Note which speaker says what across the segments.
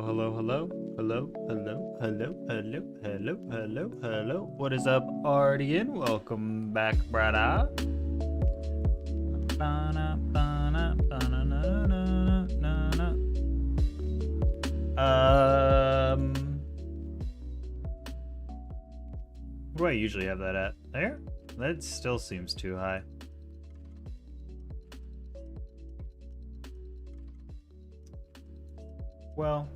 Speaker 1: hello, hello, hello, hello, hello, hello, hello, hello, hello, hello. What is up, Ardian? Welcome back, brother. Where do I usually have that at? There? That still seems too high. Well,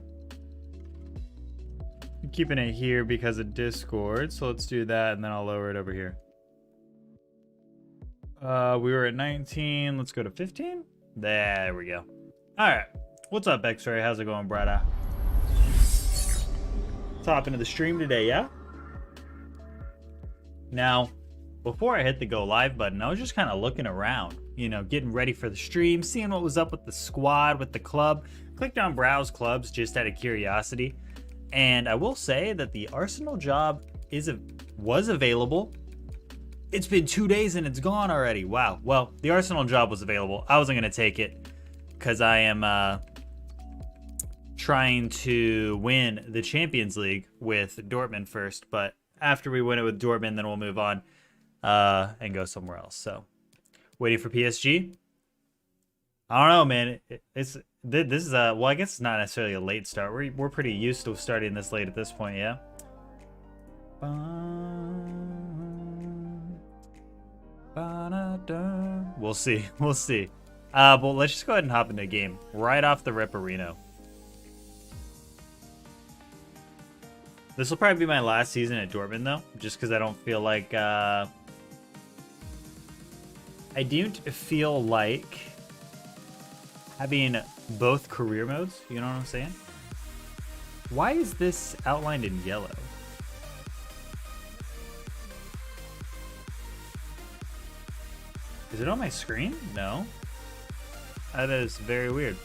Speaker 1: I'm keeping it here because of Discord, so let's do that, and then I'll lower it over here. We were at 19. Let's go to 15. There we go. All right. What's up, X-Ray? How's it going, brother? Let's hop into the stream today, yeah? Now, before I hit the go live button, I was just kind of looking around, you know, getting ready for the stream, seeing what was up with the squad, with the club. Clicked on browse clubs just out of curiosity, and I will say that the Arsenal job was available. It's been 2 days and it's gone already. Wow. Well, the Arsenal job was available. I wasn't going to take it because I am trying to win the Champions League with Dortmund first, but after we win it with Dortmund, then we'll move on and go somewhere else. So waiting for PSG. I don't know, man. This is well, I guess it's not necessarily a late start. We're pretty used to starting this late at this point, yeah. We'll see. We'll see. But let's just go ahead and hop into a game right off the Ripperino. This will probably be my last season at Dortmund, though, just because I don't feel like I don't feel like having both career modes, you know what I'm saying? Why is this outlined in yellow? Is it on my screen? No. That is very weird.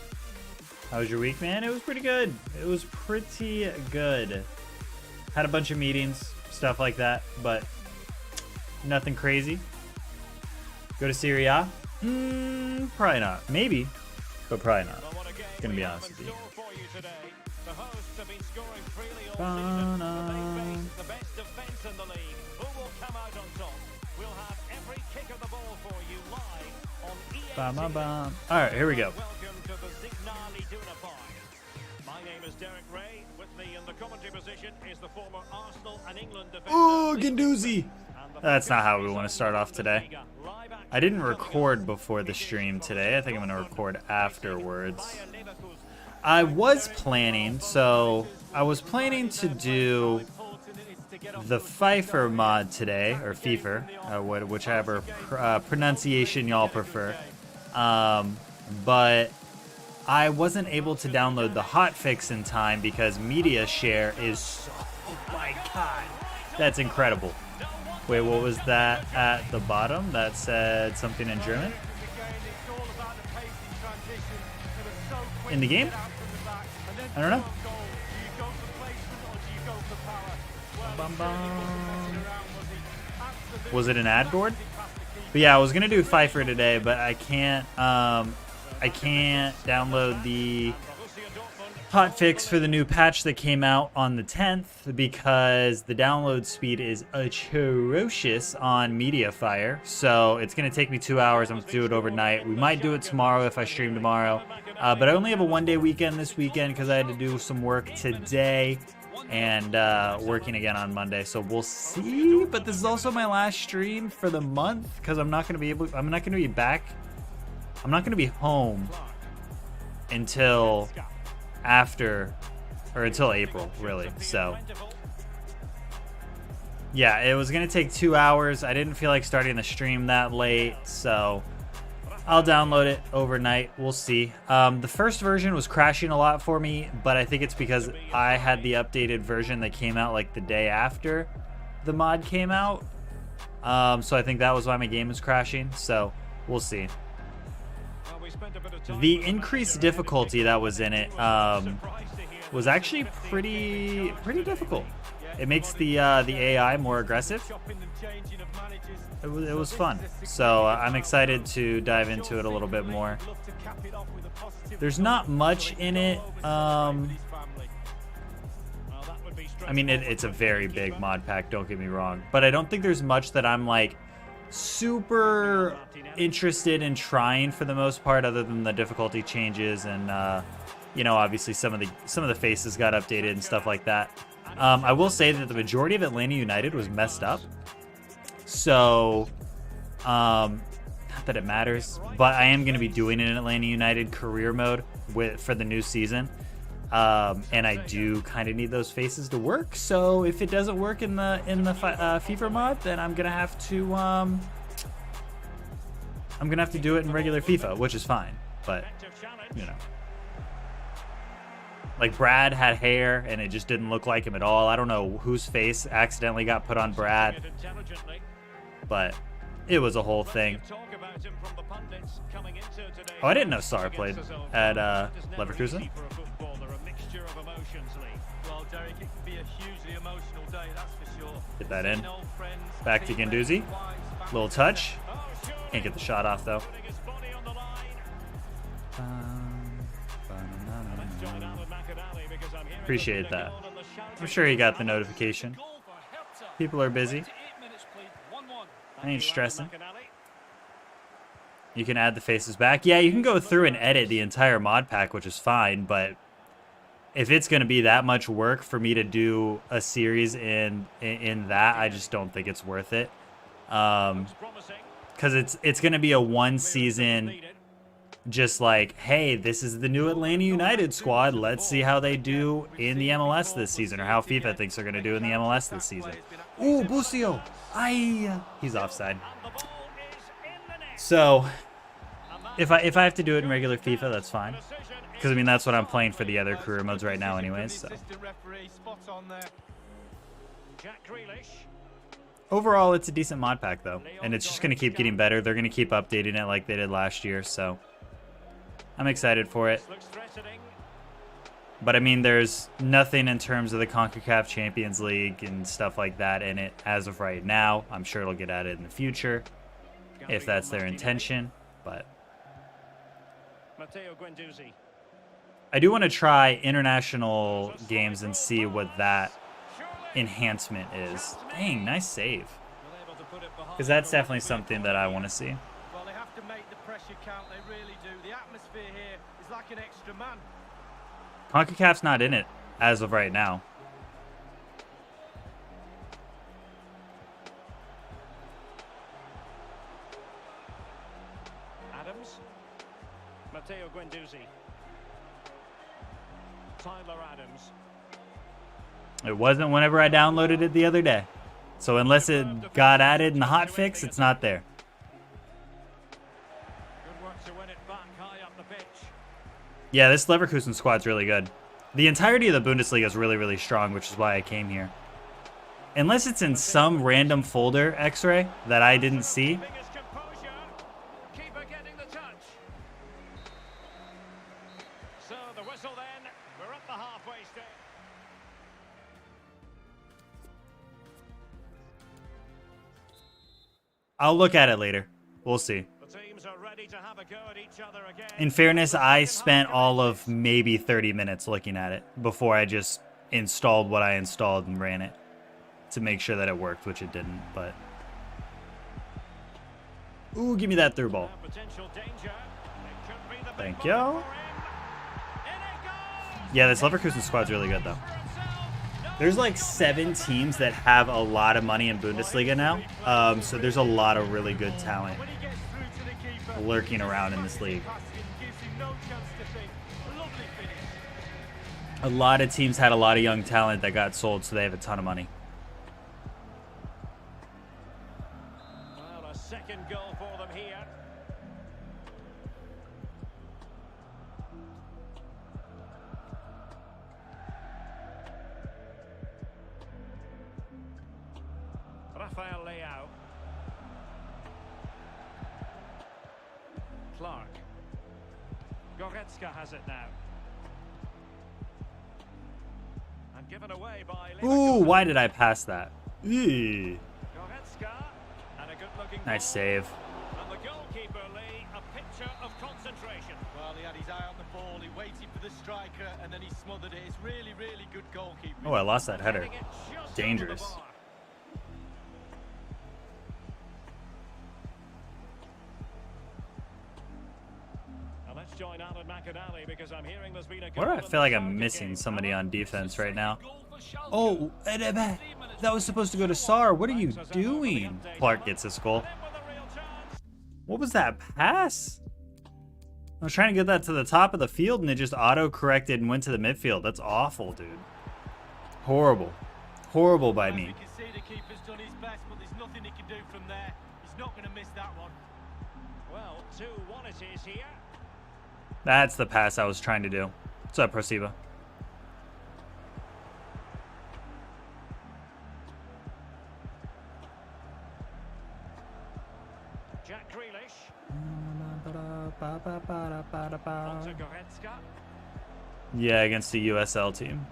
Speaker 1: How was your week, man? It was pretty good. It was pretty good. Had a bunch of meetings, stuff like that, but nothing crazy. Go to Serie A? Probably not. Maybe. But probably not. Gonna be honest with you. All right, here we go. Oh, Guendouzi! That's not how we want to start off today. I didn't record before the stream today. I think I'm going to record afterwards. I was planning to do the Pfeiffer mod today, or FIFA, whichever pronunciation y'all prefer. But I wasn't able to download the hotfix in time because media share is, oh my god, that's incredible. Wait, what was that at the bottom? That said something in German? In the game? I don't know. Was it an ad board? But yeah, I was gonna do Pfeiffer today, but I can't download the hotfix for the new patch that came out on the 10th because the download speed is atrocious on MediaFire. So it's going to take me 2 hours. I'm going to do it overnight. We might do it tomorrow if I stream tomorrow. But I only have a one-day weekend this weekend because I had to do some work today and working again on Monday. So we'll see. But this is also my last stream for the month because I'm not going to be back. I'm not going to be home until until April, really. So yeah, it was gonna take 2 hours. I didn't feel like starting the stream that late, so I'll download it overnight. We'll see. The first version was crashing a lot for me, but I think it's because I had the updated version that came out like the day after the mod came out. So I think that was why my game was crashing, so we'll see. The increased difficulty that was in it was actually pretty difficult. It makes the AI more aggressive. It was fun. So I'm excited to dive into it a little bit more. There's not much in it I mean, it's a very big mod pack, don't get me wrong. But I don't think there's much that I'm, like, super interested in trying for the most part, other than the difficulty changes and, you know, obviously some of the faces got updated and stuff like that. I will say that the majority of Atlanta United was messed up. So, not that it matters, but I am going to be doing an Atlanta United career mode for the new season. And I do kind of need those faces to work. So if it doesn't work in the FIFA mod, then I'm gonna have to do it in regular FIFA, which is fine. But you know, like Brad had hair and it just didn't look like him at all. I don't know whose face accidentally got put on Brad, but it was a whole thing. Oh, I didn't know Sar played at Leverkusen. Get that in. Back to Guendouzi. Little touch. Can't get the shot off though. Appreciate that. I'm sure he got the notification. People are busy. I ain't stressing. You can add the faces back. Yeah, you can go through and edit the entire mod pack, which is fine, but if it's going to be that much work for me to do a series in that, I just don't think it's worth it. Because it's going to be a one season, just like, hey, this is the new Atlanta United squad. Let's see how they do in the MLS this season, or how FIFA thinks they're going to do in the MLS this season. Ooh, Borussia. He's offside. So, if I have to do it in regular FIFA, that's fine. Because, I mean, that's what I'm playing for the other career modes right now anyways, so. Overall, it's a decent mod pack, though. And it's just going to keep getting better. They're going to keep updating it like they did last year, so. I'm excited for it. But, I mean, there's nothing in terms of the CONCACAF Champions League and stuff like that in it as of right now. I'm sure it'll get added in the future, if that's their intention, but. I do want to try international games and see what that enhancement is. Dang, nice save. Because that's definitely something that I want to see.
Speaker 2: Well, they have to make the pressure count, they really do. The atmosphere here is like an extra man.
Speaker 1: CONCACAF's not in it as of right now.
Speaker 2: Adams. Matteo Guendouzi. Tyler Adams.
Speaker 1: It wasn't whenever I downloaded it the other day. So unless it got added in the hotfix, it's not there.
Speaker 2: Good work to win it back high up the pitch.
Speaker 1: Yeah, this Leverkusen squad's really good. The entirety of the Bundesliga is really, really strong, which is why I came here. Unless it's in some random folder, X-Ray, that I didn't see.
Speaker 2: So the whistle then, we're at the halfway stage.
Speaker 1: I'll look at it later. We'll see.
Speaker 2: The teams are ready to have a go at each other again.
Speaker 1: In fairness, I spent all of maybe 30 minutes looking at it before I just installed what I installed and ran it to make sure that it worked, which it didn't, but. Ooh, give me that through ball. Thank you. Yeah, this Leverkusen squad's really good, though. There's like 7 teams that have a lot of money in Bundesliga now. So there's a lot of really good talent lurking around in this league. A lot of teams had a lot of young talent that got sold, so they have a ton of money.
Speaker 2: Well, a second goal for them here. Rafael Leao. Clark. Goretzka has it now. And given away by
Speaker 1: Ooh, why did I pass that? Eee.
Speaker 2: Goretzka. And a good-looking
Speaker 1: Nice save.
Speaker 2: And the goalkeeper, Lee, A picture of concentration. Well, he had his eye on the ball. He waited for the striker, and then he smothered it. It's really, really good goalkeeping.
Speaker 1: Oh, I lost that header. Dangerous.
Speaker 2: Let's join Alan McCall because I'm hearing there's been a
Speaker 1: Why do I feel like I'm missing somebody on defense right now? Oh, that was supposed to go to Sar. What are you doing? Clark gets his goal. What was that pass? I was trying to get that to the top of the field and it just auto-corrected and went to the midfield. That's awful, dude. Horrible. Horrible by me.
Speaker 2: You can see the keeper's done his best, but there's nothing he can do from there. He's not going to miss that one. Well, 2-1 it is here.
Speaker 1: That's the pass I was trying to do. What's up, Prosiva?
Speaker 2: Jack Grealish.
Speaker 1: Yeah, against the USL team.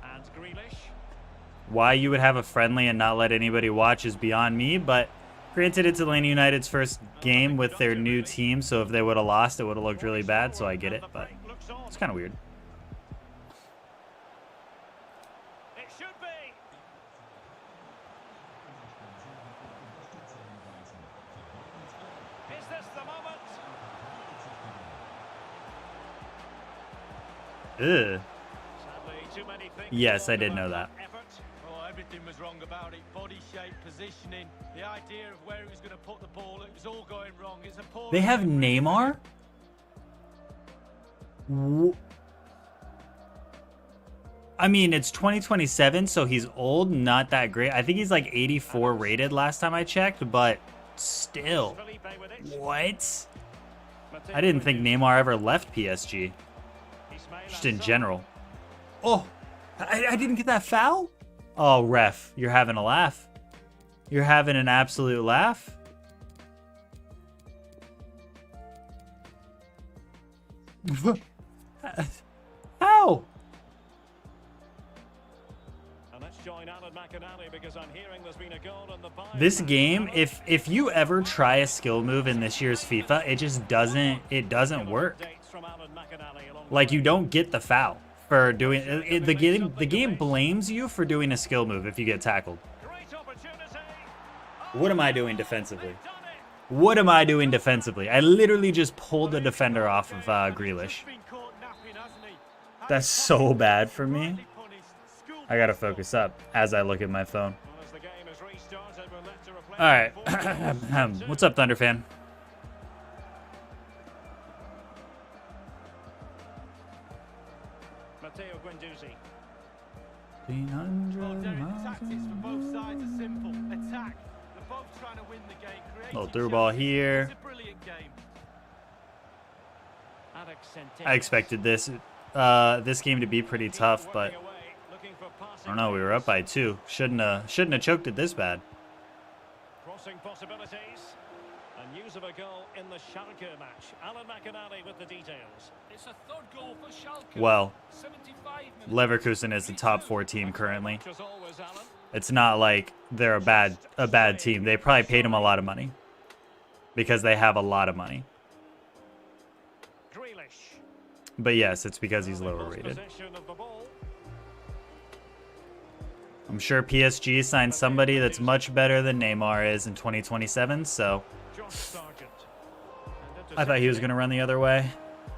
Speaker 2: And Grealish.
Speaker 1: Why you would have a friendly and not let anybody watch is beyond me, but granted, it's Atlanta United's first game with their new team, so if they would have lost, it would have looked really bad, so I get it, but it's kind of weird.
Speaker 2: It should be. Is this the moment?
Speaker 1: Ugh.
Speaker 2: Sadly, too many things.
Speaker 1: Yes, I did know that.
Speaker 2: Oh, everything was wrong about it. Body shape, positioning, the idea of where he was going to put the ball. It was all going wrong. It's a poor.
Speaker 1: They have Neymar? I mean, it's 2027, so he's old, not that great. I think he's like 84 rated last time I checked, but still. What? I didn't think Neymar ever left PSG. Just in general. Oh, I didn't get that foul? Oh, ref, you're having a laugh. You're having an absolute laugh. How? This game, if you ever try a skill move in this year's FIFA, it just doesn't work. Like, you don't get the foul for doing it. The game blames you for doing a skill move if you get tackled. What am I doing defensively? What am I doing defensively? I literally just pulled the defender off of Grealish. That's so bad for me. I gotta focus up as I look at my phone. All right. What's up, Thunder fan? Little through ball here. I expected this game to be pretty tough, but I don't know. We were up by 2. Shouldn't have choked it this bad.
Speaker 2: Crossing possibilities. And news of a goal in the Schalke match. Alan McCall with the details. It's a third goal for Schalke.
Speaker 1: Well, Leverkusen is the top 4 team currently. It's not like they're a bad team. They probably paid him a lot of money because they have a lot of money. But yes, it's because he's lower rated. I'm sure PSG signed somebody that's much better than Neymar is in 2027, so I thought he was going to run the other way.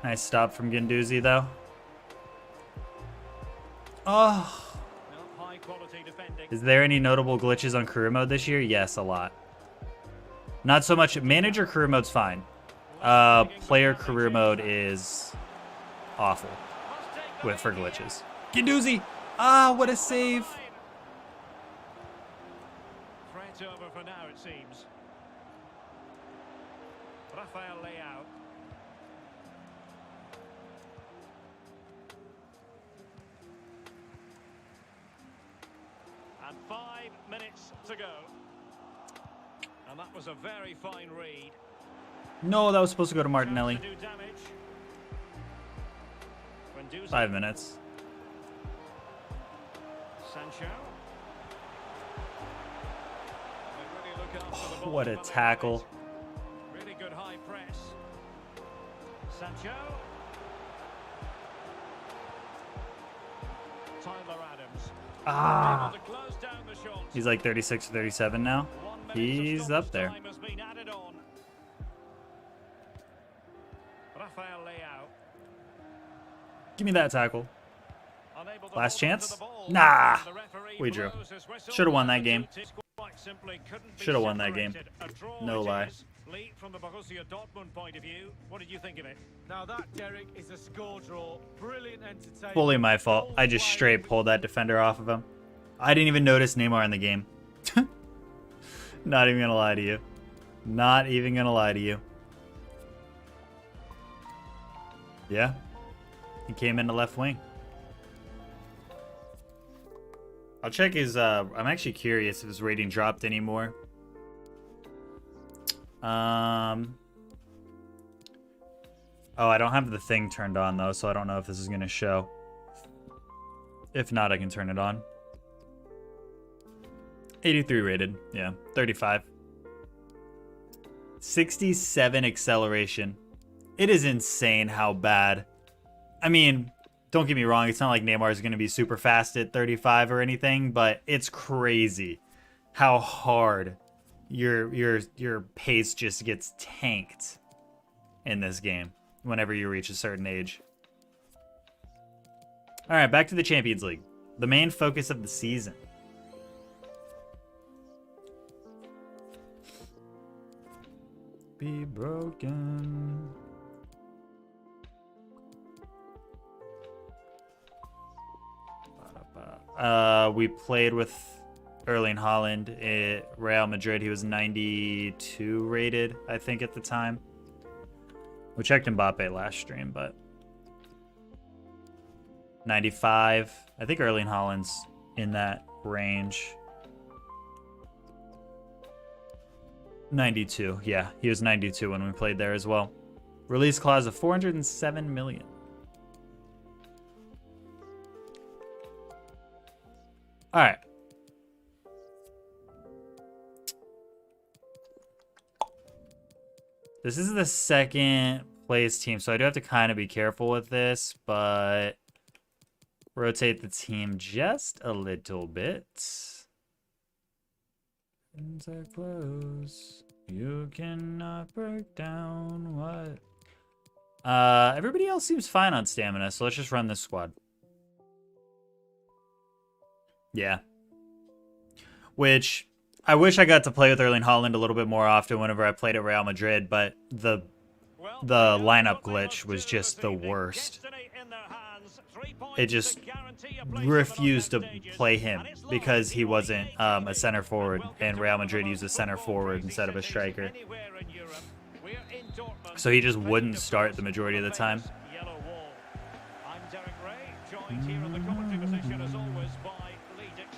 Speaker 1: Nice stop from Guendouzi, though. Oh. Is there any notable glitches on career mode this year? Yes, a lot. Not so much. Manager career mode's fine. Player career mode is awful for glitches. Guendouzi! Ah, what a save!
Speaker 2: Threat over for now, it seems. Rafael Leao. And 5 minutes to go. And that was a very fine read.
Speaker 1: No, that was supposed to go to Martinelli. 5 minutes.
Speaker 2: Sancho. They're really
Speaker 1: Oh, what a tackle.
Speaker 2: Really good high press. Sancho. Tyler Adams.
Speaker 1: Ah.
Speaker 2: Able to close down the shot.
Speaker 1: He's like 36 or 37 now.
Speaker 2: 1 minute of
Speaker 1: He's up there.
Speaker 2: time has been added on. Rafael Leao.
Speaker 1: Give me that tackle.
Speaker 2: Unable to
Speaker 1: Last
Speaker 2: hold onto
Speaker 1: chance?
Speaker 2: the ball.
Speaker 1: Nah.
Speaker 2: The referee
Speaker 1: We drew.
Speaker 2: blows his whistle.
Speaker 1: Should have won that game.
Speaker 2: Quite simply couldn't be
Speaker 1: Should have won that game.
Speaker 2: separated. A draw
Speaker 1: No
Speaker 2: it
Speaker 1: lie.
Speaker 2: is. Lee, from the Borussia Dortmund point of view, what did you think of it?
Speaker 3: Now that, Derek, is a score draw. Brilliant entertainment.
Speaker 1: Fully my fault. I just straight pulled that defender off of him. I didn't even notice Neymar in the game. Not even gonna lie to you. Not even gonna lie to you. Yeah. He came into left wing. I'll check his I'm actually curious if his rating dropped anymore. Oh, I don't have the thing turned on though, so I don't know if this is gonna show. If not, I can turn it on. 83 rated. Yeah, 35. 67 acceleration. It is insane how bad. I mean, don't get me wrong, it's not like Neymar is going to be super fast at 35 or anything, but it's crazy how hard your pace just gets tanked in this game whenever you reach a certain age. All right, back to the Champions League. The main focus of the season. Be broken. We played with Erling Haaland at Real Madrid. He was 92 rated, I think, at the time. We checked Mbappe last stream, but 95. I think Erling Haaland's in that range. 92. Yeah, he was 92 when we played there as well. Release clause of 407 million. All right. This is the second place team, so I do have to kind of be careful with this, but rotate the team just a little bit. Things are close. You cannot break down what. Everybody else seems fine on stamina, so let's just run this squad. Yeah. Which I wish I got to play with Erling Haaland a little bit more often whenever I played at Real Madrid, but the lineup glitch was just the worst. It just refused to play him because he wasn't a center forward, and Real Madrid used a center forward instead of a striker. So he just wouldn't start the majority of the time.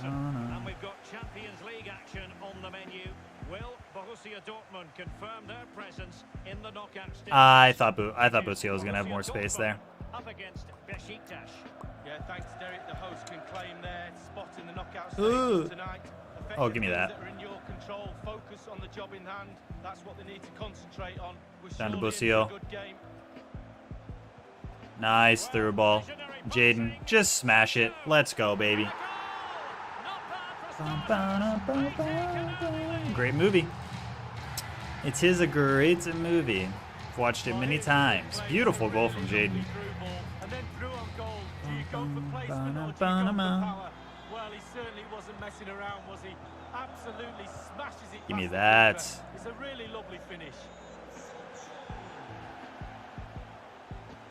Speaker 2: And we've got Champions League action on the menu. Will Borussia Dortmund confirm their presence in the knockout stage?
Speaker 1: I thought Borussia was gonna have more space there.
Speaker 2: Up against Besiktas.
Speaker 3: Yeah, thanks, Derek. The host can claim their spot in the knockout stage tonight.
Speaker 1: Oh, give me that.
Speaker 3: That are in your control. Focus on the job in hand. That's what they need to concentrate on.
Speaker 1: Down to
Speaker 3: surely in
Speaker 1: Borussia.
Speaker 3: for a good game.
Speaker 1: Nice through ball. Jaden, just smash it. Let's go, baby. Great movie. It is a great movie. I've watched it many times. Beautiful goal from Jaden.
Speaker 3: And then through on goal. Do you go for placement or do you go for power? Well, he certainly wasn't messing around, was he? Absolutely smashes it.
Speaker 1: Give me
Speaker 3: past the
Speaker 1: that.
Speaker 3: keeper. It's a really lovely finish.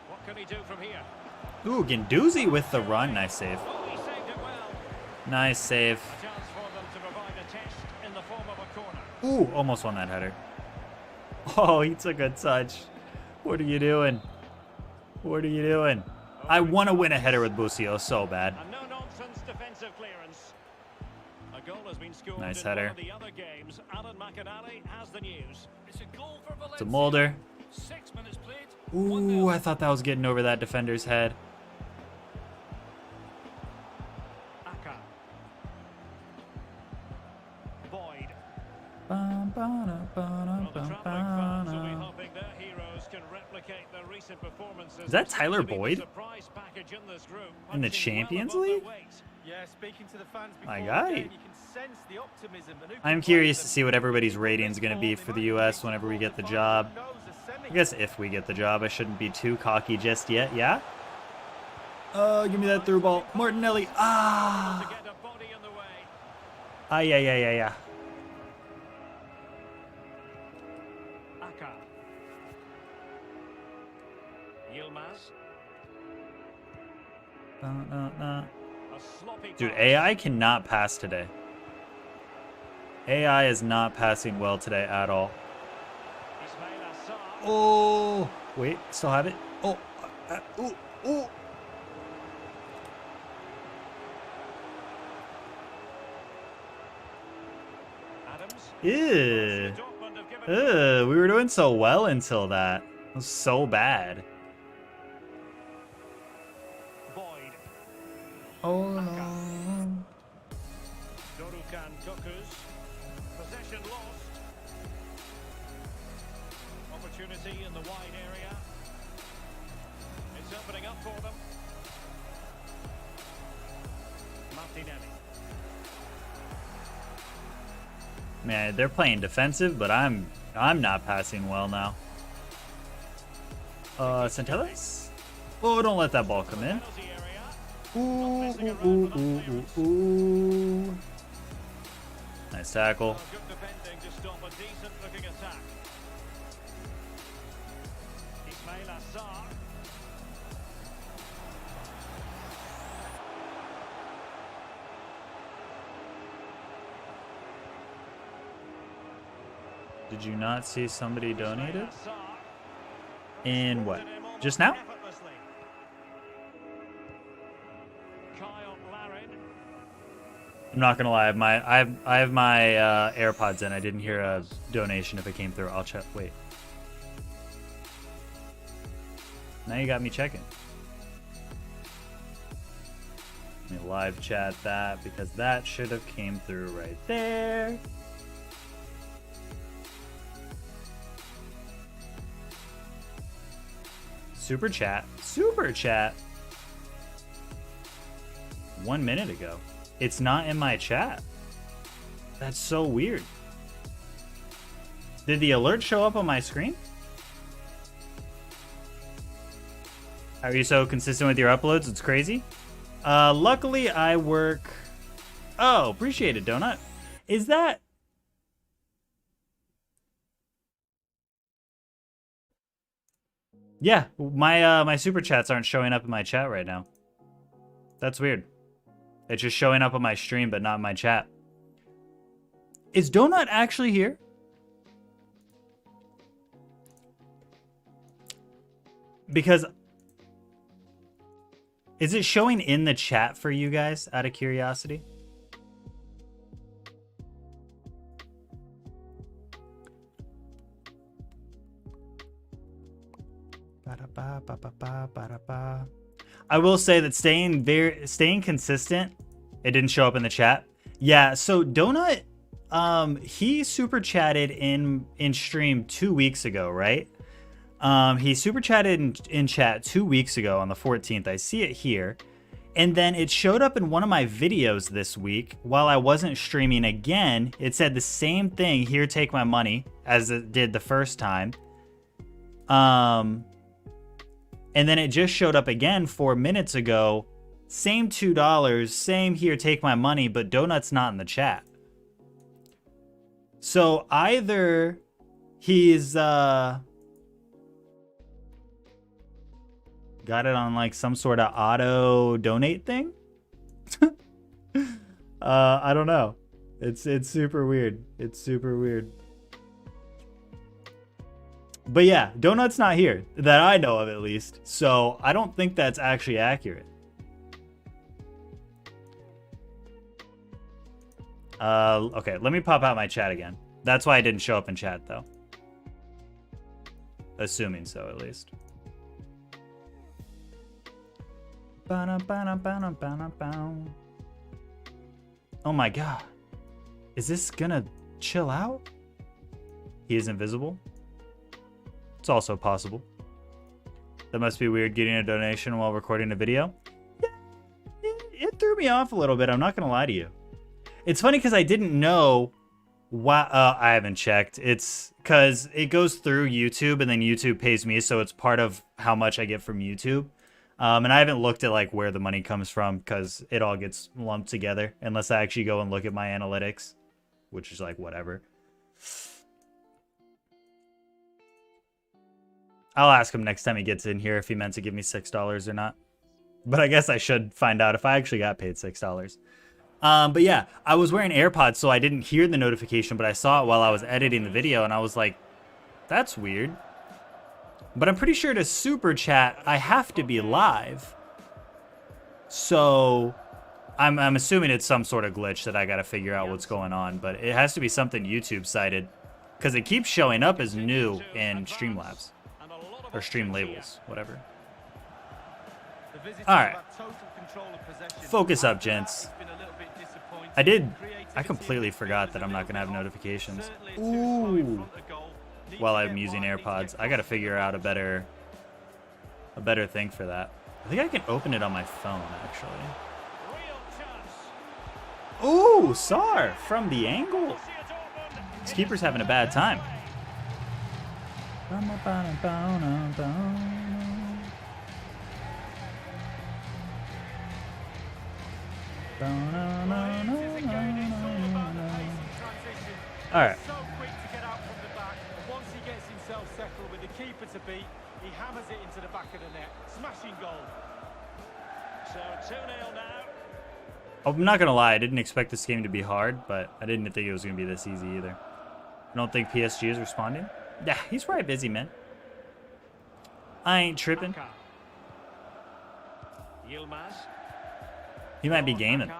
Speaker 2: What can he do from here?
Speaker 1: Ooh, Guendouzi with the run. Nice save.
Speaker 2: Oh, he saved it well.
Speaker 1: Nice save.
Speaker 2: A chance for them to provide a test in the form of a corner.
Speaker 1: Ooh, almost won that header. Oh, he took a touch. What are you doing? What are you doing? I want to win a header with Borussia so bad.
Speaker 2: And no nonsense defensive clearance. A goal has been scored
Speaker 1: Nice
Speaker 2: in
Speaker 1: header.
Speaker 2: one of the other games. Alan McCall has the news. It's a goal for Valencia.
Speaker 1: To Mulder.
Speaker 2: 6 minutes played.
Speaker 1: Ooh, I thought that was getting over that defender's head.
Speaker 2: Aka. Boyd.
Speaker 1: Bum, ba-da, ba-da,
Speaker 2: Well, the
Speaker 1: bum,
Speaker 2: travelling fans will be
Speaker 1: ba-da.
Speaker 2: hoping their heroes can replicate their recent performances.
Speaker 1: Is that
Speaker 2: Seems
Speaker 1: Tyler
Speaker 2: to be the
Speaker 1: Boyd
Speaker 2: surprise package in this group,
Speaker 1: in the
Speaker 2: punching well
Speaker 1: Champions
Speaker 2: above their
Speaker 1: League?
Speaker 2: weight.
Speaker 3: Yeah, speaking to the fans
Speaker 1: My
Speaker 3: before
Speaker 1: guy.
Speaker 3: the game, you can sense the optimism. And who
Speaker 1: I'm
Speaker 3: can blame
Speaker 1: curious
Speaker 3: them?
Speaker 1: to see what everybody's
Speaker 3: With
Speaker 1: rating is
Speaker 3: this
Speaker 1: going to
Speaker 3: form,
Speaker 1: be
Speaker 3: they
Speaker 1: for
Speaker 3: might
Speaker 1: the
Speaker 3: be
Speaker 1: U.S.
Speaker 3: reaching
Speaker 1: whenever we get the
Speaker 3: quarterfinals.
Speaker 1: job.
Speaker 3: Who knows, a semi.
Speaker 1: I guess if we get the job, I shouldn't be too cocky just yet. Yeah? Give me that through ball. Martinelli. Ah.
Speaker 2: To get a body in the way.
Speaker 1: Ah, yeah.
Speaker 2: Aka. Yilmaz. A sloppy
Speaker 1: Dude,
Speaker 2: pass.
Speaker 1: AI cannot pass today. AI is not passing well today at all.
Speaker 2: Ismail Assar.
Speaker 1: Oh, wait, still have it. Oh, ooh.
Speaker 2: Adams.
Speaker 1: Ew.
Speaker 2: Dortmund have given
Speaker 1: We were doing so well until that. It was so bad.
Speaker 2: Boyd.
Speaker 1: Oh no.
Speaker 2: Dorukan Tokus. Possession lost. Opportunity in the wide area. It's opening up for them. Martinelli.
Speaker 1: Man, they're playing defensive, but I'm not passing well now. Centellas? Oh, don't let that ball come in.
Speaker 2: Penalty area.
Speaker 1: Ooh. Nice tackle.
Speaker 2: Well, good defending to stop a decent looking attack. Ismail Assar.
Speaker 1: Did you not see somebody donated?
Speaker 2: Assar.
Speaker 1: In what?
Speaker 2: Supported him almost
Speaker 1: Just now?
Speaker 2: effortlessly. Kyle Larin.
Speaker 1: I'm not gonna lie. I have my AirPods in. I didn't hear a donation if it came through. I'll check. Wait. Now you got me checking. Let me live chat that because that should have came through right there. Super chat. 1 minute ago. It's not in my chat. That's so weird. Did the alert show up on my screen? Are you so consistent with your uploads? It's crazy. Luckily, I work... Oh, appreciate it, Donut. Is that... Yeah, my super chats aren't showing up in my chat right now. That's weird. It's just showing up on my stream, but not in my chat. Is Donut actually here? Because... Is it showing in the chat for you guys, out of curiosity? I will say that staying consistent, it didn't show up in the chat. Yeah, so Donut, he super chatted in stream 2 weeks ago, right? He super chatted in chat 2 weeks ago on the 14th. I see it here. And then it showed up in one of my videos this week while I wasn't streaming again. It said the same thing, here, take my money, as it did the first time. And then it just showed up again 4 minutes ago. Same $2, same here, take my money, but Donut's not in the chat. So either he's got it on like some sort of auto donate thing. I don't know. It's super weird. It's super weird. But yeah, Donut's not here that I know of, at least. So I don't think that's actually accurate. Okay, let me pop out my chat again. That's why I didn't show up in chat, though. Assuming so, at least. Oh my god. Is this gonna chill out? He is invisible. It's also possible. That must be weird getting a donation while recording a video. Yeah, it threw me off a little bit. I'm not going to lie to you. It's funny because I didn't know why. I haven't checked. It's because it goes through YouTube and then YouTube pays me. So it's part of how much I get from YouTube. And I haven't looked at like where the money comes from because it all gets lumped together unless I actually go and look at my analytics, which is like whatever. I'll ask him next time he gets in here if he meant to give me $6 or not. But I guess I should find out if I actually got paid $6. But yeah, I was wearing AirPods, so I didn't hear the notification, but I saw it while I was editing the video, and I was like, that's weird. But I'm pretty sure to super chat, I have to be live. So I'm assuming it's some sort of glitch that I got to figure out what's going on, but it has to be something YouTube cited because it keeps showing up as new in Streamlabs. Or stream labels, whatever. Alright. Focus up, gents. I completely forgot that I'm not going to have notifications. Ooh. While I'm using AirPods. I got to figure out a better thing for that. I think I can open it on my phone, actually. Ooh, Sar from the angle. This keeper's having a bad time. Alright.
Speaker 3: So quick to get out from the back, and once he gets himself settled with the keeper to beat, he hammers it into the back of the net. Smashing goal.
Speaker 2: So 2-0 now.
Speaker 1: I'm not gonna lie, I didn't expect this game to be hard, but I didn't think it was gonna be this easy either. I don't think PSG is responding. Yeah, he's probably busy, man. I ain't tripping. He might be gaming.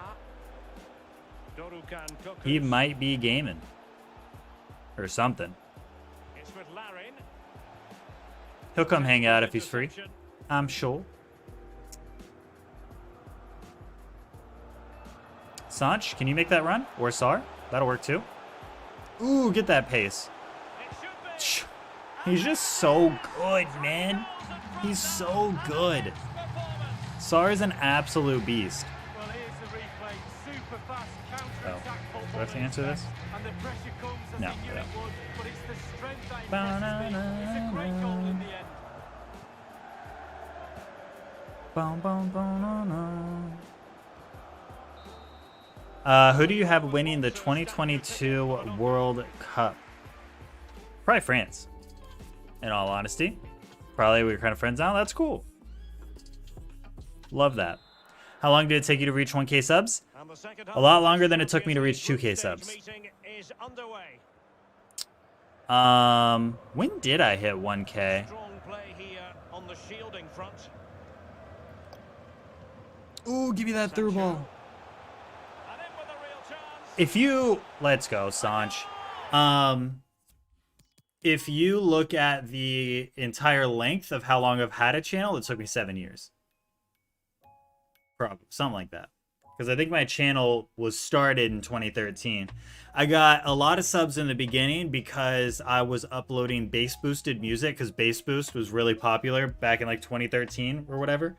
Speaker 1: He might be gaming. Or something. He'll come hang out if he's free. I'm sure. Sanch, can you make that run? Or Sar? That'll work too. Ooh, get that pace. He's just so good, man. He's so good. Sar is an absolute beast.
Speaker 3: Well, here's the replay. Super fast counter-attack football.
Speaker 1: Do I have to answer this?
Speaker 3: And the pressure comes as
Speaker 1: No.
Speaker 3: he knew it would, but it's the strength that impresses me. It's a great goal in the end.
Speaker 1: Who do you have winning the 2022 World Cup? Probably France. In all honesty. Probably we're kind of friends now. That's cool. Love that. How long did it take you to reach 1K subs? A lot longer than it took me to reach 2K subs. When did I hit 1K? Ooh, give me that through ball. If you... Let's go, Sanch. If you look at the entire length of how long I've had a channel, it took me 7 years. Probably. Something like that. Because I think my channel was started in 2013. I got a lot of subs in the beginning because I was uploading bass boosted music because bass boost was really popular back in like 2013 or whatever.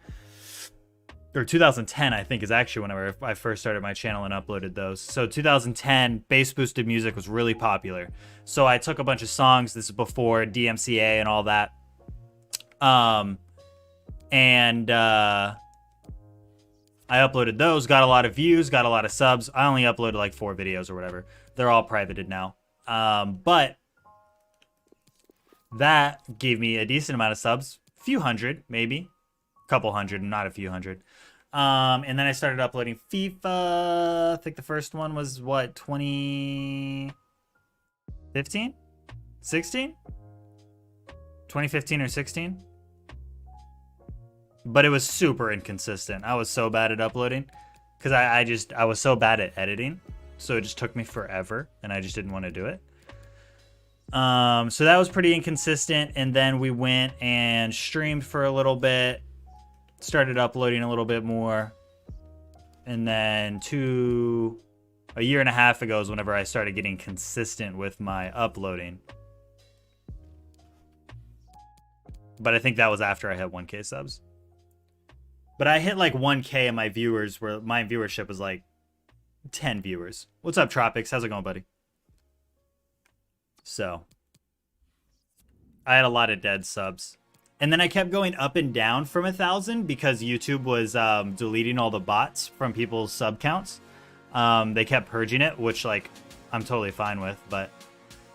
Speaker 1: Or 2010, I think, is actually whenever I first started my channel and uploaded those. So 2010, bass boosted music was really popular. So I took a bunch of songs. This is before DMCA and all that. I uploaded those, got a lot of views, got a lot of subs. I only uploaded like 4 videos or whatever. They're all privated now. But that gave me a decent amount of subs. Few hundred, maybe. A couple hundred, not a few hundred. And then I started uploading FIFA. I think the first one was, what, 2015? 16? 2015 or 16? But it was super inconsistent. I was so bad at uploading because I was so bad at editing. So it just took me forever and I just didn't want to do it. So that was pretty inconsistent. And then we went and streamed for a little bit, started uploading a little bit more. And then a year and a half ago is whenever I started getting consistent with my uploading. But I think that was after I had 1K subs. But I hit like 1K and my viewership was like 10 viewers. What's up, Tropics? How's it going, buddy? So I had a lot of dead subs. And then I kept going up and down from 1,000 because YouTube was deleting all the bots from people's sub counts. They kept purging it, which like I'm totally fine with. But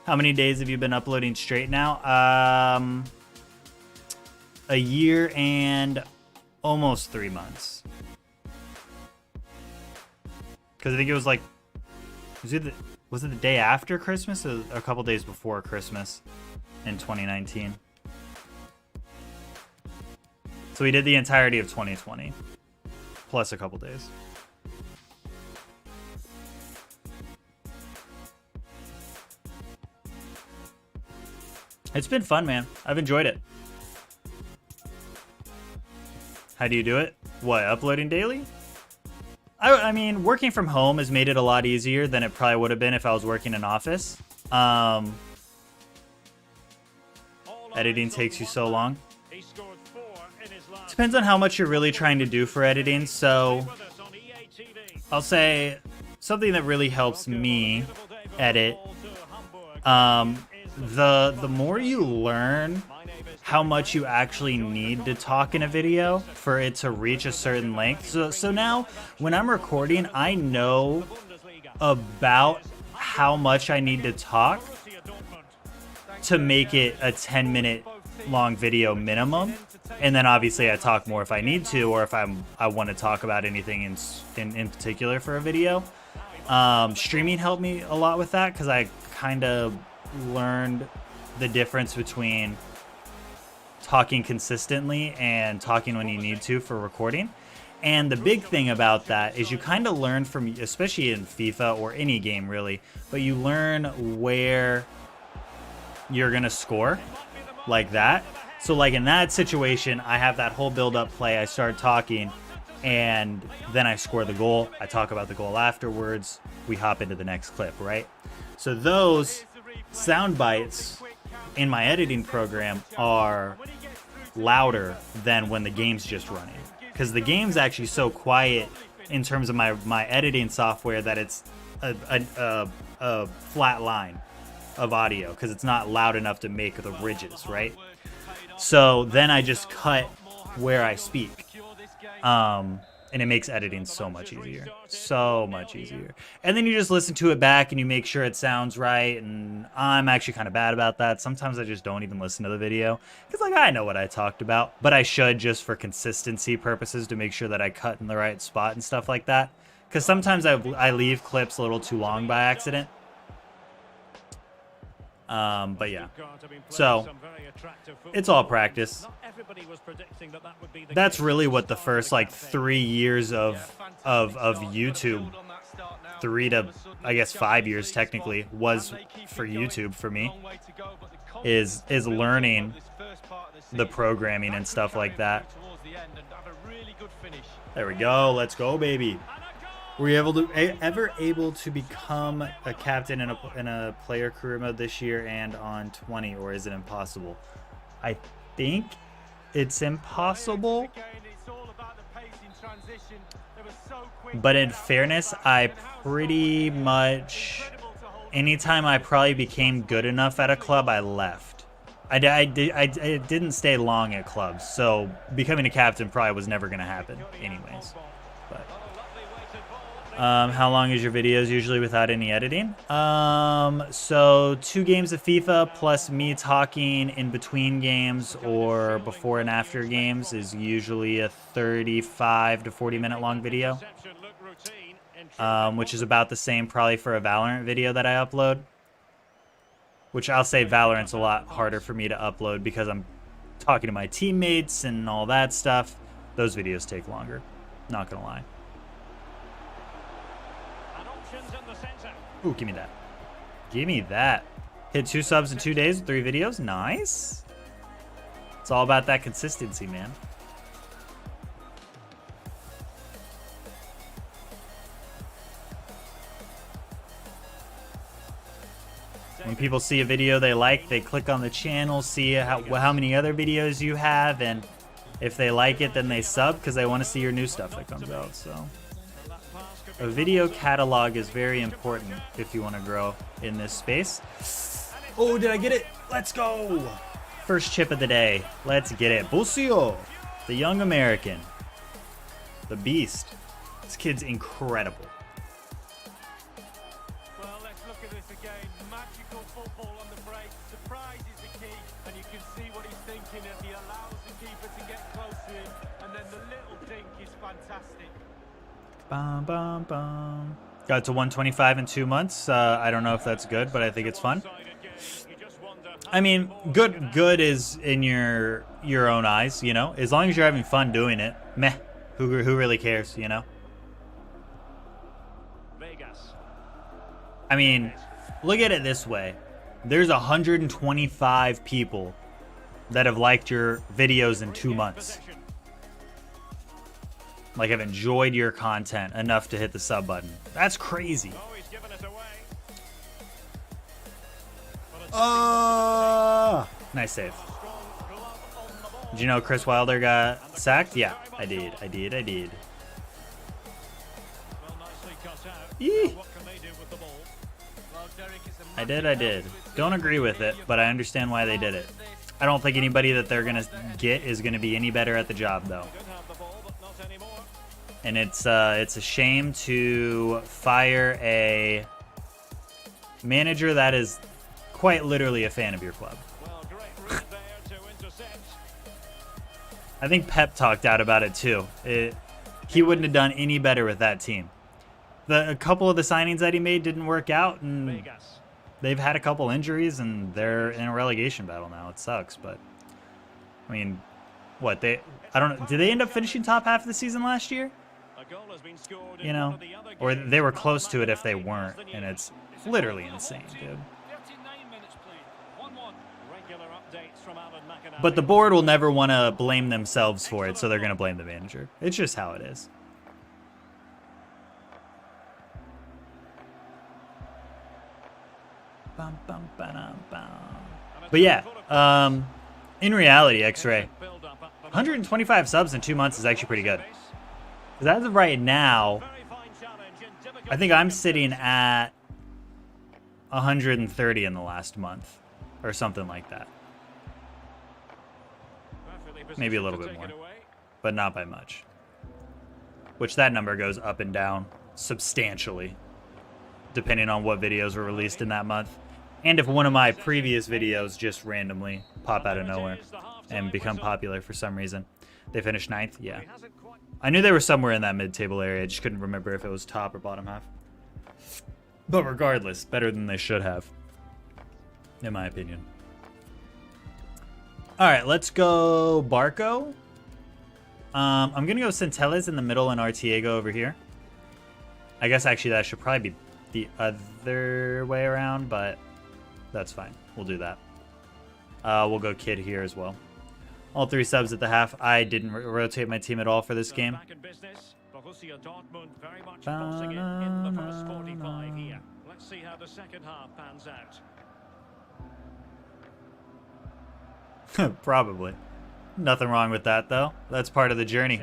Speaker 1: how many days have you been uploading straight now? A year and almost 3 months. Because I think it was like, was it the day after Christmas or a couple days before Christmas in 2019? So we did the entirety of 2020 plus a couple days. It's been fun, man. I've enjoyed it. How do you do it? What, uploading daily? I mean, working from home has made it a lot easier than it probably would have been if I was working in office. Editing takes you so long. Depends on how much you're really trying to do for editing. So I'll say something that really helps me edit. The more you learn how much you actually need to talk in a video for it to reach a certain length. So now when I'm recording, I know about how much I need to talk to make it a 10-minute long video minimum. And then obviously I talk more if I need to, or if I want to talk about anything in particular for a video. Streaming helped me a lot with that because I kind of learned the difference between talking consistently and talking when you need to for recording. And the big thing about that is you kind of learn from, especially in FIFA or any game really, but you learn where you're gonna score like that. So like in that situation, I have that whole build-up play, I start talking, and then I score the goal. I talk about the goal afterwards. We hop into the next clip, right? So those sound bites in my editing program are louder than when the game's just running, because the game's actually so quiet in terms of my editing software that it's a flat line of audio because it's not loud enough to make the ridges, right? So then I just cut where I speak, and it makes editing so much easier. So much easier. And then you just listen to it back and you make sure it sounds right. And I'm actually kind of bad about that. Sometimes I just don't even listen to the video because like I know what I talked about, but I should just for consistency purposes to make sure that I cut in the right spot and stuff like that. Because sometimes I leave clips a little too long by accident. But yeah, so it's all practice. That's really what the first like 3 years of YouTube, 3 to I guess 5 years technically, was for YouTube for me, is learning the programming and stuff like that. There we go. Let's go, baby. Were you ever able to become a captain in a player career mode this year and on 20, or is it impossible? I think it's impossible. But in fairness, I pretty much, anytime I probably became good enough at a club, I left. I didn't stay long at clubs, so becoming a captain probably was never going to happen anyways. But how long is your videos usually without any editing? So 2 games of FIFA plus me talking in between games or before and after games is usually a 35 to 40 minute long video, which is about the same probably for a Valorant video that I upload, which I'll say Valorant's a lot harder for me to upload because I'm talking to my teammates and all that stuff. Those videos take longer, not gonna lie. Ooh, give me that. Give me that. Hit 2 subs in 2 days, 3 videos. Nice. It's all about that consistency, man. When people see a video they like, they click on the channel, see how many other videos you have, and if they like it, then they sub because they want to see your new stuff that comes out. So a video catalog is very important if you want to grow in this space. Oh, did I get it? Let's go. First chip of the day. Let's get it. Borussia, the young American, the beast. This kid's incredible.
Speaker 3: Well, let's look at this again. Magical football on the break. Surprise is the key, and you can see what he's thinking as he allows the keeper to get close to him, and then the little dink is fantastic.
Speaker 1: Bum, bum, bum. Got to 125 in 2 months. I don't know if that's good, but I think it's fun. I mean, good is in your own eyes, you know. As long as you're having fun doing it, meh. Who really cares, you know? I mean, look at it this way. There's 125 people that have liked your videos in 2 months. Like, have enjoyed your content enough to hit the sub button. That's crazy. Nice save. Did you know Chris Wilder got sacked? Yeah, I did. Yee. I did. Don't agree with it, but I understand why they did it. I don't think anybody that they're going to get is going to be any better at the job, though. And it's a shame to fire a manager that is quite literally a fan of your club. I think Pep talked out about it too. He wouldn't have done any better with that team. A couple of the signings that he made didn't work out, and they've had a couple injuries, and they're in a relegation battle now. It sucks, but I mean, what I don't know. Did they end up finishing top half of the season last year? You know, or they were close to it if they weren't, and it's literally insane, dude. But the board will never want to blame themselves for it, so they're going to blame the manager. It's just how it is. But yeah, in reality, X-Ray, 125 subs in 2 months is actually pretty good. Because as of right now, I think I'm sitting at 130 in the last month, or something like that. Maybe a little bit more, but not by much. Which that number goes up and down substantially, depending on what videos were released in that month. And if one of my previous videos just randomly pop out of nowhere and become popular for some reason. They finished 9th? Yeah. I knew they were somewhere in that mid-table area. I just couldn't remember if it was top or bottom half. But regardless, better than they should have, in my opinion. All right, let's go Barco. I'm going to go Centelles in the middle and Artiego over here. I guess actually that should probably be the other way around, but that's fine. We'll do that. We'll go Kid here as well. All 3 subs at the half. I didn't rotate my team at all for this game.
Speaker 2: Borussia Dortmund very much bossing it in the first 45 here. Let's see how the second half pans out.
Speaker 1: Probably. Nothing wrong with that, though. That's part of the journey.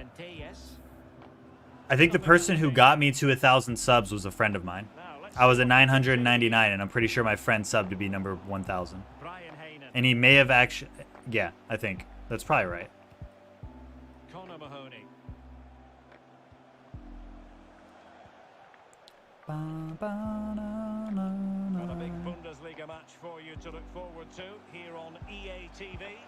Speaker 1: I think the person who got me to 1,000 subs was a friend of mine. I was at 999, and I'm pretty sure my friend subbed to be number 1,000. And he may have actually... Yeah, I think. That's probably right.
Speaker 2: Got a big Bundesliga match for you to look forward to here on EA TV.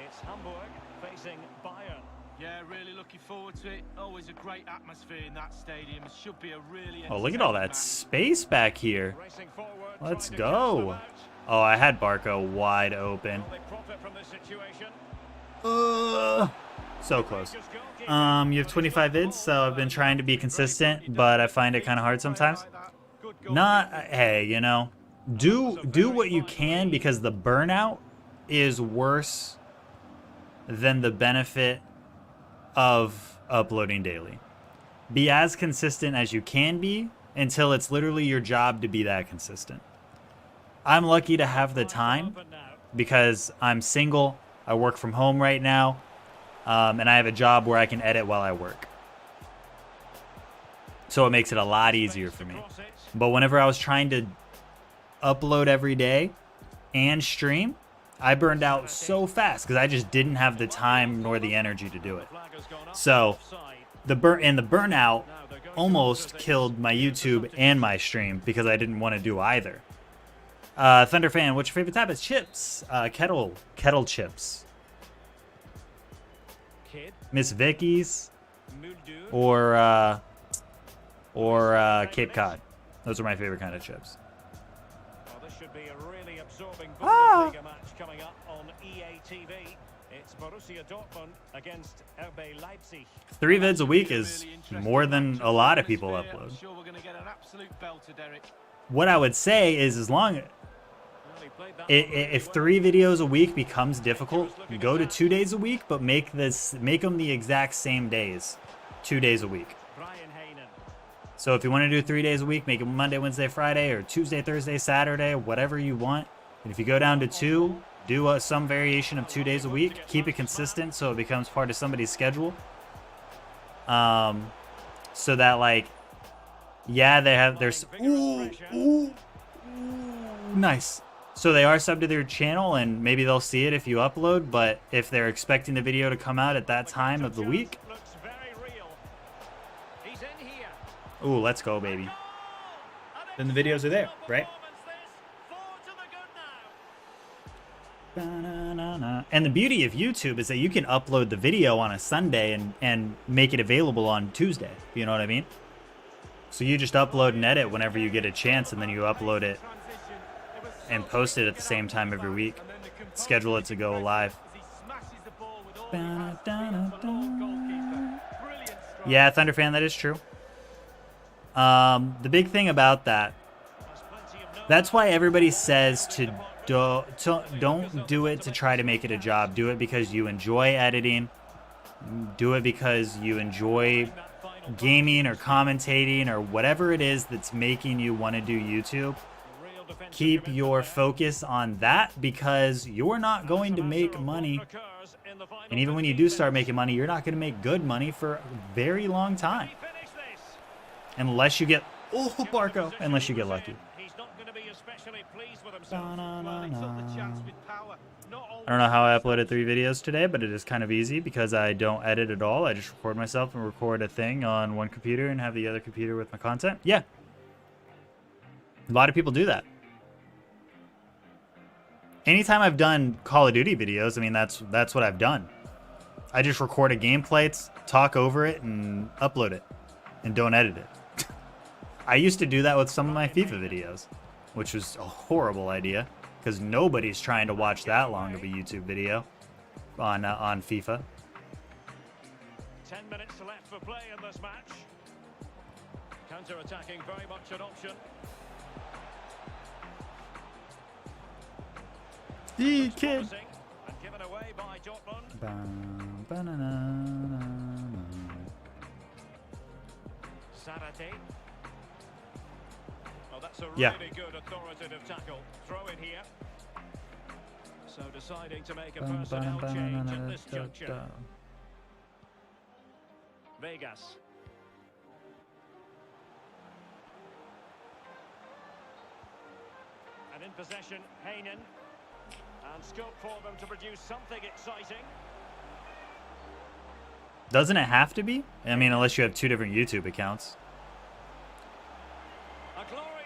Speaker 2: It's Hamburg facing Bayern.
Speaker 3: Yeah, really looking forward to it. Always a great atmosphere in that stadium. It should be a really...
Speaker 1: Oh, look at all that space back here. Let's go. Oh, I had Barco wide open. So close. You have 25 vids, so I've been trying to be consistent, but I find it kind of hard sometimes. Hey, you know, do what you can, because the burnout is worse than the benefit of uploading daily. Be as consistent as you can be until it's literally your job to be that consistent. I'm lucky to have the time because I'm single. I work from home right now, and I have a job where I can edit while I work. So it makes it a lot easier for me. But whenever I was trying to upload every day and stream, I burned out so fast because I just didn't have the time nor the energy to do it. So the burnout almost killed my YouTube and my stream because I didn't want to do either. Thunder fan, what's your favorite type of chips? Kettle chips. Miss Vicky's or Cape Cod. Those are my favorite kind of chips.
Speaker 2: Well, this should be a really absorbing Bundesliga match coming up on EA TV. It's Borussia Dortmund against RB Leipzig.
Speaker 1: 3 vids a week is more than a lot of people upload.
Speaker 3: I'm sure we're going to get an absolute belter, Derek.
Speaker 1: What I would say is, as long if 3 videos a week becomes difficult, go to 2 days a week, but make them the exact same days, 2 days a week. So if you want to do 3 days a week, make it Monday, Wednesday, Friday, or Tuesday, Thursday, Saturday, whatever you want. And if you go down to 2, do some variation of 2 days a week. Keep it consistent so it becomes part of somebody's schedule. So that, like, yeah, ooh, nice. So they are subbed to their channel, and maybe they'll see it if you upload. But if they're expecting the video to come out at that time of the week, ooh, let's go, baby. Then the videos are there, right? And the beauty of YouTube is that you can upload the video on a Sunday and make it available on Tuesday. You know what I mean? So you just upload and edit whenever you get a chance, and then you upload it and post it at the same time every week. Schedule it to go live. Yeah, Thunderfan, that is true. The big thing about that's why everybody says to don't do it to try to make it a job. Do it because you enjoy editing. Do it because you enjoy gaming or commentating or whatever it is that's making you want to do YouTube. Keep your focus on that, because you're not going to make money. And even when you do start making money, you're not going to make good money for a very long time. Unless you get, oh, Barco, unless you get lucky. I don't know how I uploaded 3 videos today, but it is kind of easy because I don't edit at all. I just record myself and record a thing on one computer and have the other computer with my content. Yeah. A lot of people do that. Anytime I've done Call of Duty videos, I mean, that's what I've done. I just record a gameplay, talk over it, and upload it, and don't edit it. I used to do that with some of my FIFA videos, which was a horrible idea, because nobody's trying to watch that long of a YouTube video on FIFA.
Speaker 2: 10 minutes left for play in this match. Counter-attacking, very much an option.
Speaker 1: The kid.
Speaker 2: And given away by Dortmund. Sarate. Oh, that's a really good authoritative tackle. Throw in here. So deciding to make a personnel change at this juncture. Vegas. And in possession, Heinen. And scope for them to produce something exciting.
Speaker 1: Doesn't it have to be? I mean, unless you have 2 different YouTube accounts.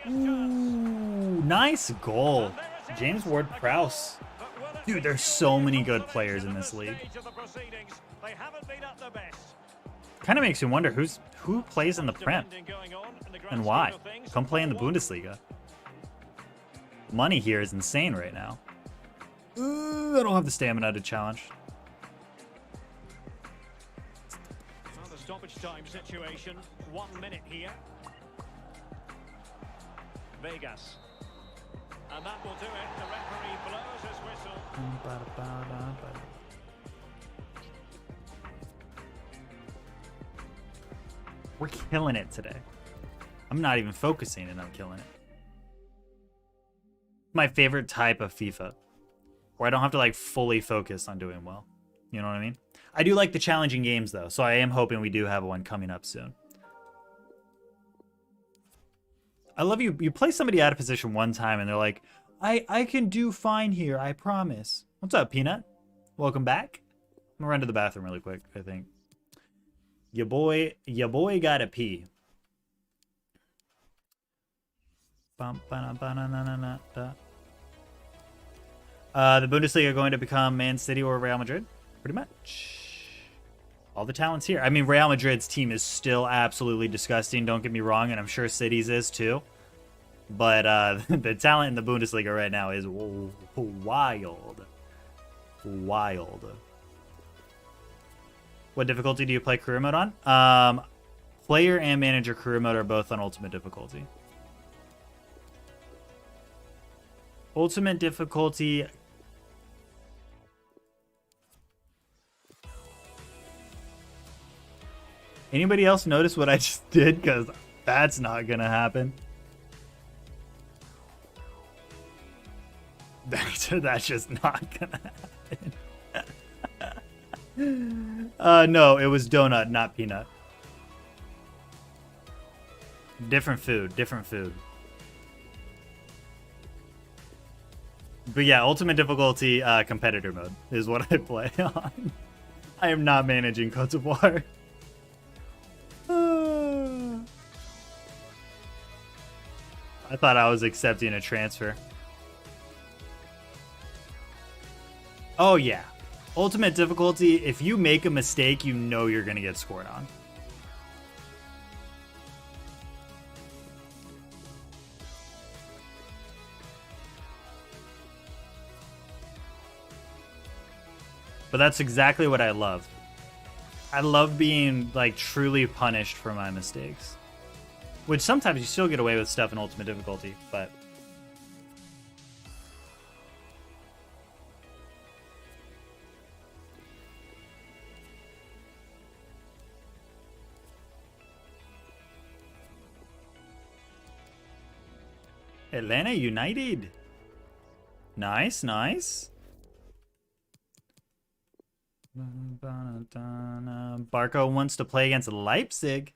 Speaker 1: Ooh, nice goal. James Ward-Prowse. Dude, there's so many good players in this league. Kind of makes you wonder who plays in the Prem and why. Come play in the Bundesliga. Money here is insane right now. I don't have the stamina to challenge.
Speaker 2: Well, the stoppage time situation, 1 minute here. Vegas. And that will do it. The referee blows his whistle.
Speaker 1: We're killing it today. I'm not even focusing and I'm killing it. My favorite type of FIFA, where I don't have to like fully focus on doing well. You know what I mean? I do like the challenging games though, so I am hoping we do have one coming up soon. I love you. You play somebody out of position one time and they're like, I can do fine here, I promise. What's up, Peanut? Welcome back. I'm gonna run to the bathroom really quick, I think. Your boy gotta pee. The Bundesliga going to become Man City or Real Madrid? Pretty much. All the talent's here. I mean, Real Madrid's team is still absolutely disgusting, don't get me wrong, and I'm sure City's is too. But the talent in the Bundesliga right now is wild. Wild. What difficulty do you play career mode on? Player and manager career mode are both on ultimate difficulty. Ultimate difficulty. Anybody else notice what I just did? Because that's not going to happen. That's just not going to happen. No, it was donut, not peanut. Different food, different food. But yeah, ultimate difficulty competitor mode is what I play on. I am not managing Cote d'Ivoire. I thought I was accepting a transfer. Oh yeah. Ultimate difficulty, if you make a mistake, you know you're going to get scored on. But that's exactly what I love. I love being like truly punished for my mistakes. Which sometimes you still get away with stuff in ultimate difficulty, but Atlanta United. Nice, nice. Barco wants to play against Leipzig.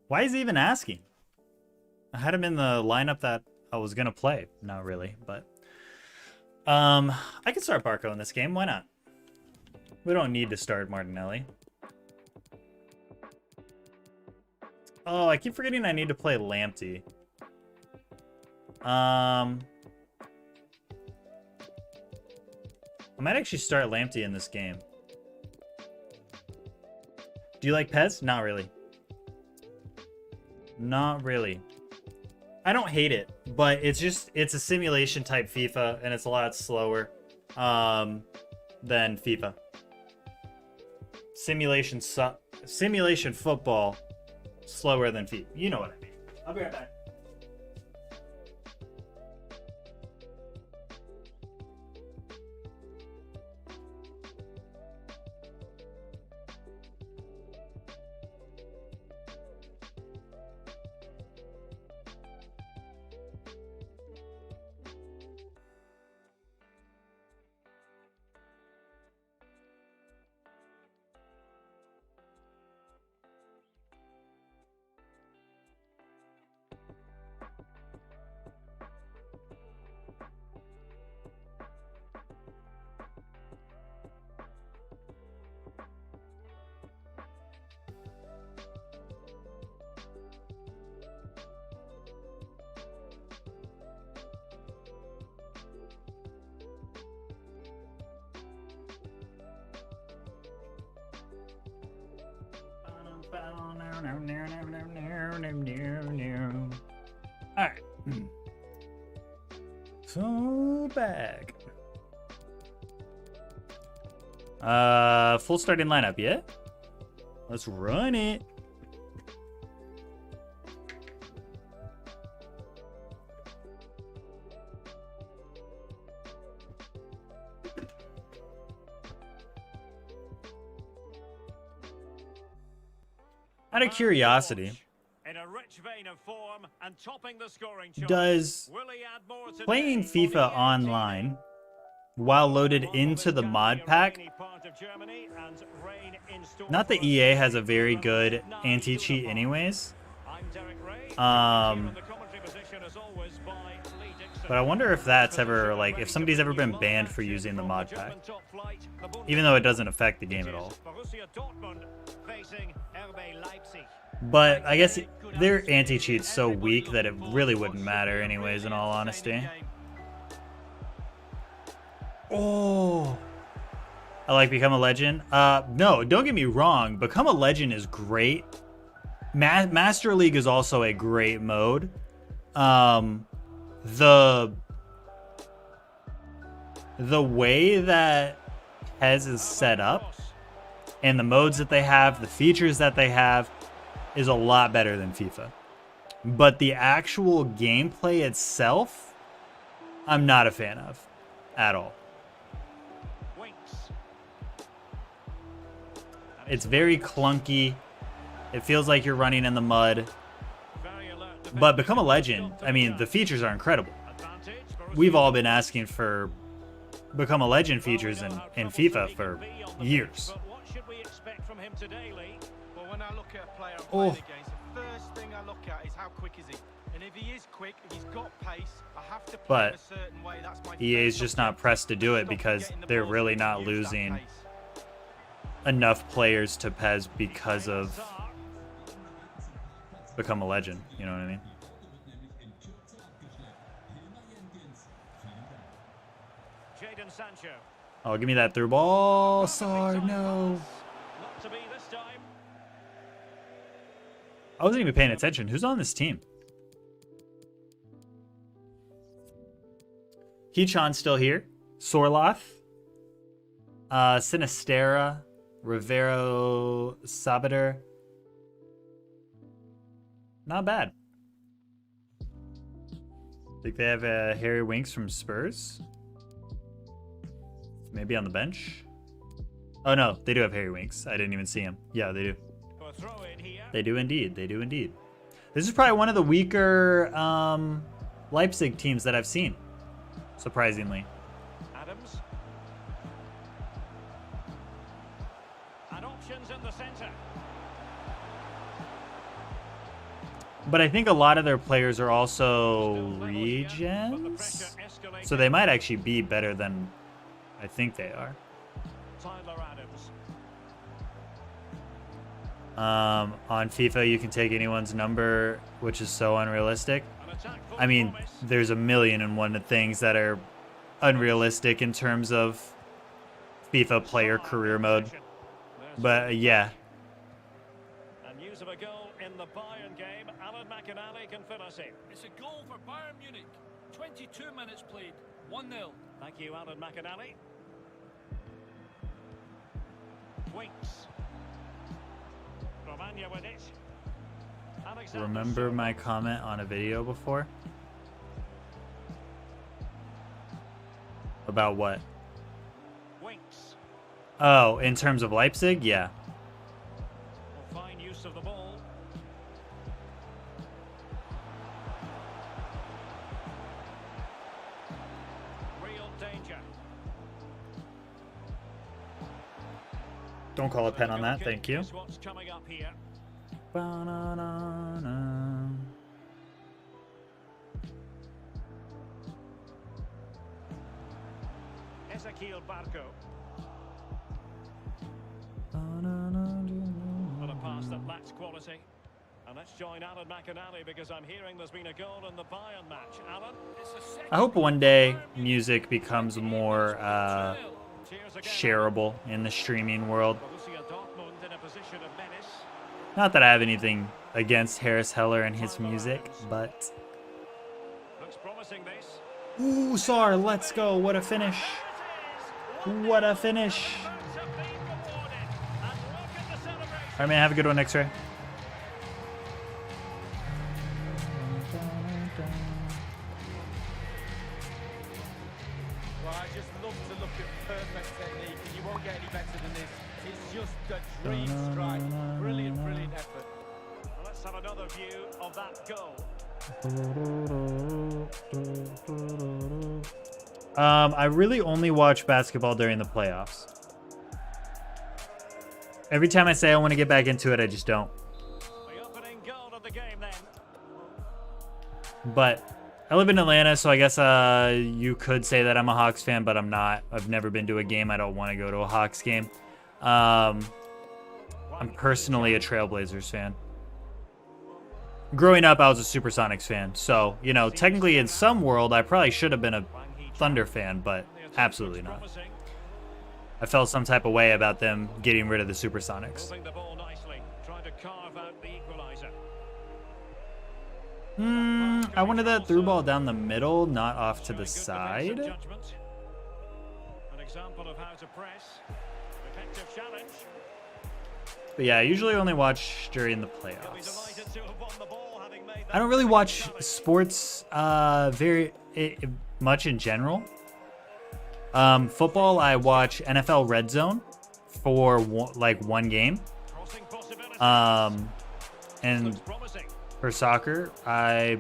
Speaker 1: Why is he even asking? I had him in the lineup that I was gonna play. Not really, but I can start Barco in this game. Why not? We don't need to start Martinelli. Oh, I keep forgetting I need to play Lamptey. I might actually start Lamptey in this game. Do you like Pez? Not really. Not really. I don't hate it, but it's a simulation type FIFA, and it's a lot slower than FIFA. Simulation football, slower than FIFA. You know what I mean. I'll be right back. Alright. So back. Full starting lineup, yeah? Let's run it. Out of curiosity,
Speaker 2: in a rich vein of form and topping the scoring chart.
Speaker 1: does
Speaker 2: Will he add more
Speaker 1: playing FIFA online while loaded into the mod pack. Not that EA has a very good anti-cheat anyways. But I wonder if that's ever, like, if somebody's ever been banned for using the mod pack. Even though it doesn't affect the game at all. But I guess their anti-cheat's so weak that it really wouldn't matter anyways, in all honesty. Oh, I like Become a Legend. No, don't get me wrong. Become a Legend is great. Master League is also a great mode. The way that PES is set up and the modes that they have, the features that they have, is a lot better than FIFA. But the actual gameplay itself, I'm not a fan of at all. It's very clunky. It feels like you're running in the mud. But Become a Legend, I mean, the features are incredible. We've all been asking for Become a Legend features in FIFA for years.
Speaker 3: When I look at a player I'm playing against, the first thing I look at is how quick is he. And if he is quick, if he's got pace, I have to play him a certain way. That's my
Speaker 1: EA is just not pressed to do it because they're really not losing enough players to PES because of Become a Legend. You know what I mean? Oh, give me that through ball. Sorry, no. I wasn't even paying attention. Who's on this team? Hee-chan's still here. Sorloth. Sinistera. Rivero. Sabater. Not bad. Think they have Harry Winks from Spurs? Maybe on the bench? Oh no, they do have Harry Winks. I didn't even see him. Yeah, they do. They do indeed. They do indeed. This is probably one of the weaker Leipzig teams that I've seen, surprisingly.
Speaker 2: Adams. And options in the center.
Speaker 1: But I think a lot of their players are also regens, so they might actually be better than I think they are. On FIFA, you can take anyone's number, which is so unrealistic. I mean, there's 1,000,001 things that are unrealistic in terms of FIFA player career mode. But yeah.
Speaker 2: And news of a goal in the Bayern game. Alan McInally can finish it.
Speaker 4: It's a goal for Bayern Munich. 22 minutes played. 1-0.
Speaker 2: Thank you, Alan McInally. Winks. Romagna with it.
Speaker 1: Remember my comment on a video before? About what?
Speaker 2: Winks.
Speaker 1: Oh, in terms of Leipzig? Yeah.
Speaker 2: Fine use of the ball. Real danger.
Speaker 1: Don't call a pen on that, thank you.
Speaker 2: What's coming up here? Ezequiel Barco. But a pass that lacks quality. And let's join Alan McInally because I'm hearing there's been a goal in the Bayern match. Alan?
Speaker 1: I hope one day music becomes more shareable in the streaming world.
Speaker 2: Borussia Dortmund in a position of menace.
Speaker 1: Not that I have anything against Harris Heller and his music, but...
Speaker 2: Looks promising this.
Speaker 1: Ooh, Sar, let's go. What a finish. What a finish. All right, man, have a good one, X-Ray.
Speaker 3: Well, I just love to look at perfect technique, and you won't get any better than this. It's just a dream strike. Brilliant, brilliant effort.
Speaker 2: Well, let's have another view of that goal.
Speaker 1: I really only watch basketball during the playoffs. Every time I say I want to get back into it, I just don't.
Speaker 2: The opening goal of the game then.
Speaker 1: But I live in Atlanta, so I guess you could say that I'm a Hawks fan, but I'm not. I've never been to a game. I don't want to go to a Hawks game. I'm personally a Trailblazers fan. Growing up, I was a Supersonics fan. So, you know, technically in some world, I probably should have been a Thunder fan, but absolutely not. I felt some type of way about them getting rid of the Supersonics.
Speaker 2: Moving the ball nicely, trying to carve out the equalizer.
Speaker 1: I wanted that through ball down the middle, not off to the side.
Speaker 2: An example of how to press. Effective challenge.
Speaker 1: But yeah, I usually only watch during the
Speaker 2: He'll be
Speaker 1: playoffs.
Speaker 2: delighted to have won the ball, having made that
Speaker 1: I don't really watch sports very much in general. Football, I watch NFL Red Zone for one game.
Speaker 2: crossing possibility.
Speaker 1: And
Speaker 2: Looks promising.
Speaker 1: for soccer, I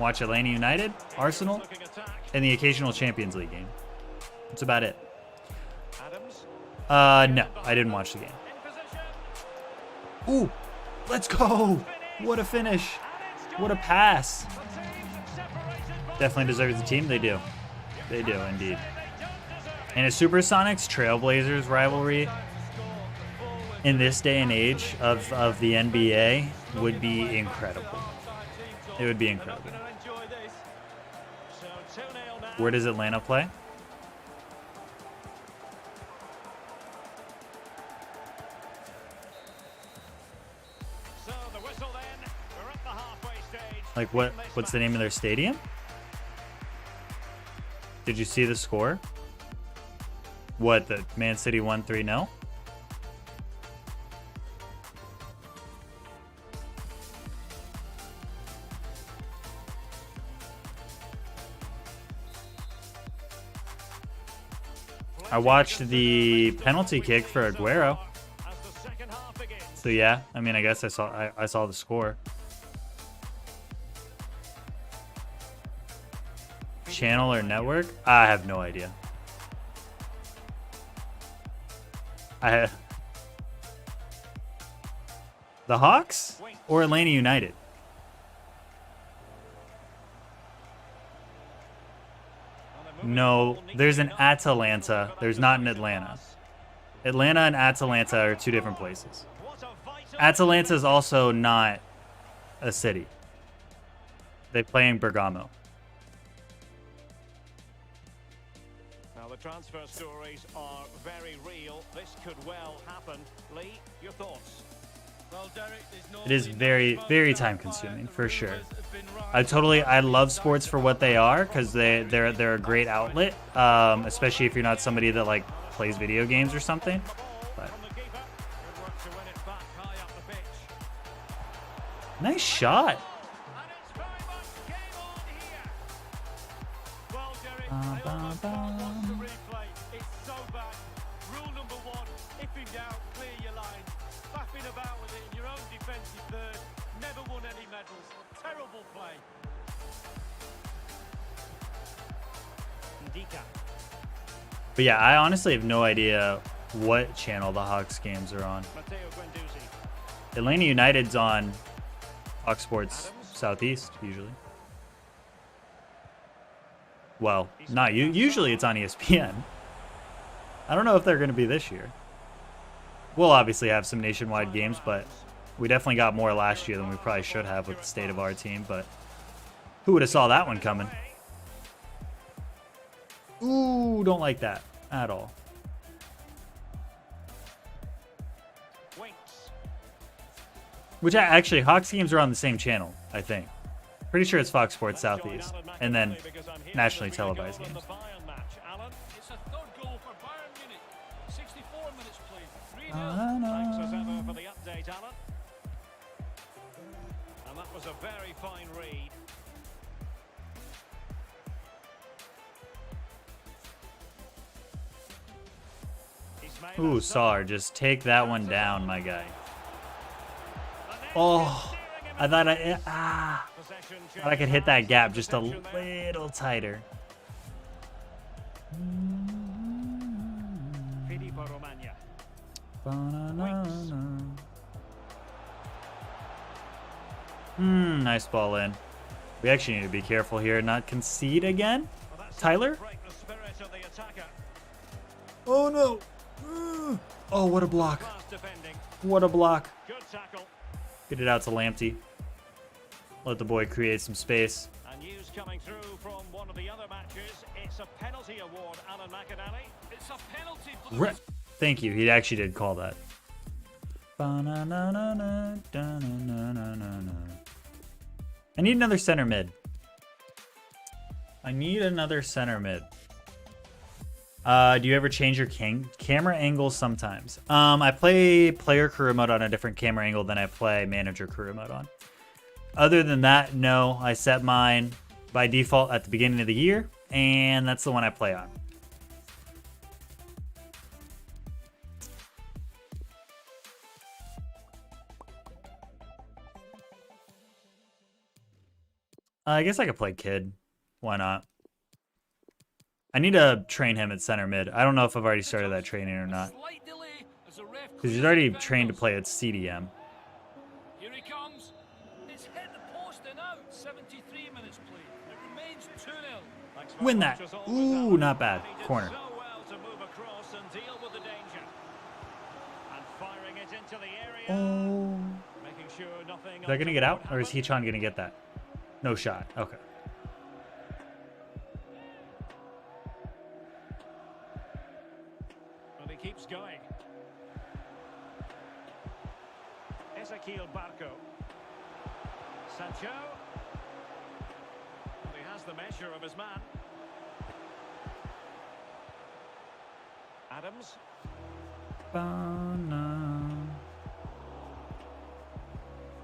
Speaker 1: watch Atlanta United, Arsenal,
Speaker 2: Looking attack.
Speaker 1: and the occasional Champions League game. That's about it.
Speaker 2: Adams
Speaker 1: No, I didn't watch the game.
Speaker 2: in position.
Speaker 1: Ooh, let's go. What a finish. What a pass.
Speaker 2: The teams separated by
Speaker 1: Definitely deserves the team. They do. They do, indeed. And a Supersonics Trailblazers rivalry in this day and age of the NBA would be incredible. It would be incredible.
Speaker 2: So 2-0 now.
Speaker 1: Where does Atlanta play?
Speaker 2: So the whistle then. We're at the halfway stage.
Speaker 1: Like what's the name of their stadium? Did you see the score? What, the Man City won 3-0? I watched the penalty kick for Aguero.
Speaker 2: As the second half begins.
Speaker 1: So yeah, I mean, I guess I saw the score. Channel or network? I have no idea. The Hawks or Atlanta United? No, there's an Atalanta. There's not an Atlanta. Atlanta and Atalanta are two different places.
Speaker 2: What a vital
Speaker 1: Atalanta is also not a city. They play in Bergamo.
Speaker 2: Now the transfer stories are very real. This could well happen. Lee, your thoughts?
Speaker 3: Well, Derek, there's
Speaker 1: It is
Speaker 3: normally
Speaker 1: very,
Speaker 3: no
Speaker 1: very
Speaker 3: smoke
Speaker 1: time
Speaker 3: without fire.
Speaker 1: consuming
Speaker 3: The
Speaker 1: for sure.
Speaker 3: rumours have been rising.
Speaker 1: I love sports for what they are because they're a great outlet, especially if you're not somebody that like plays video games or something. But
Speaker 2: From the keeper. Good work to win it back high up the pitch.
Speaker 1: nice shot.
Speaker 2: And it's very much game on here.
Speaker 3: Well, Derek, I almost can't watch the replay. It's so bad. Rule number one, if in doubt, clear your line. Faffing about with it in your own defensive third. Never won any medals. Terrible play.
Speaker 2: Ndika.
Speaker 1: But yeah, I honestly have no idea what channel the Hawks games are on.
Speaker 2: Matteo Guendouzi.
Speaker 1: Atlanta United's on Fox Sports Southeast usually. Well, not usually it's on ESPN. I don't know if they're going to be this year. We'll obviously have some nationwide games, but we definitely got more last year than we probably should have with the state of our team. But who would have saw that one coming? Ooh, don't like that at all.
Speaker 2: Winks.
Speaker 1: Which actually, Hawks games are on the same channel, I think. Pretty sure it's Fox Sports Southeast, and then nationally televised games.
Speaker 4: It's a third goal for Bayern Munich. 64 minutes played. 3-0.
Speaker 2: Thanks as ever for the update, Alan. And that was a very fine read. Ismail
Speaker 1: Ooh,
Speaker 2: Assar.
Speaker 1: Sar, just take that one down, my guy. Oh, I thought
Speaker 2: Possession
Speaker 1: Thought I could hit that gap just a little tighter. Nice ball in. We actually need to be careful here, not concede again. Tyler? Oh no! Oh, what a block. What a block. Get it out to Lamptey. Let the boy create some space.
Speaker 2: And news coming through from one of the other matches. It's a penalty award, Alan McInally.
Speaker 4: It's a penalty.
Speaker 1: Thank you. He actually did call that. I need another center mid. I need another center mid. Do you ever change your camera angles sometimes? I play player career mode on a different camera angle than I play manager career mode on. Other than that, no. I set mine by default at the beginning of the year, and that's the one I play on. I guess I could play kid. Why not? I need to train him at center mid. I don't know if I've already started that training or not. Because he's already trained to play at CDM.
Speaker 4: Here he comes. It's hit the post and out. 73 minutes played. It remains 2-0.
Speaker 1: Win that. Ooh, not bad. Corner.
Speaker 2: So well to move across and deal with the danger. And firing it into the area.
Speaker 1: Oh.
Speaker 2: Making sure nothing.
Speaker 1: Is that going to get out? Or is Hee-chan going to get that? No shot. Okay.
Speaker 2: Well, he keeps going. Ezequiel Barco. Sancho. Well, he has the measure of his man. Adams.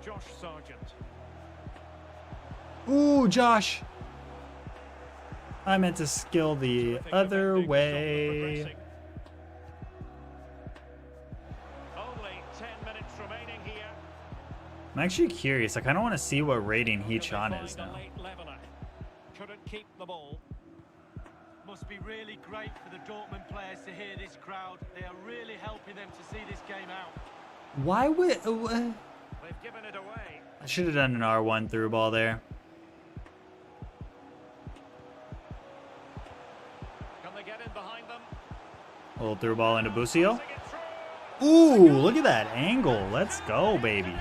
Speaker 2: Josh Sargent.
Speaker 1: Ooh, Josh. I meant to skill the other way.
Speaker 2: Only 10 minutes remaining here.
Speaker 1: I'm actually curious. I kind of want to see what rating Hee-chan is now.
Speaker 2: Couldn't keep the ball.
Speaker 3: Must be really great for the Dortmund players to hear this crowd. They are really helping them to see this game out.
Speaker 1: Why would...
Speaker 2: They've given it away.
Speaker 1: I should have done an R1 through ball there.
Speaker 2: Can they get in behind them?
Speaker 1: A little through ball into Busio. Ooh, look at that angle. Let's go, baby.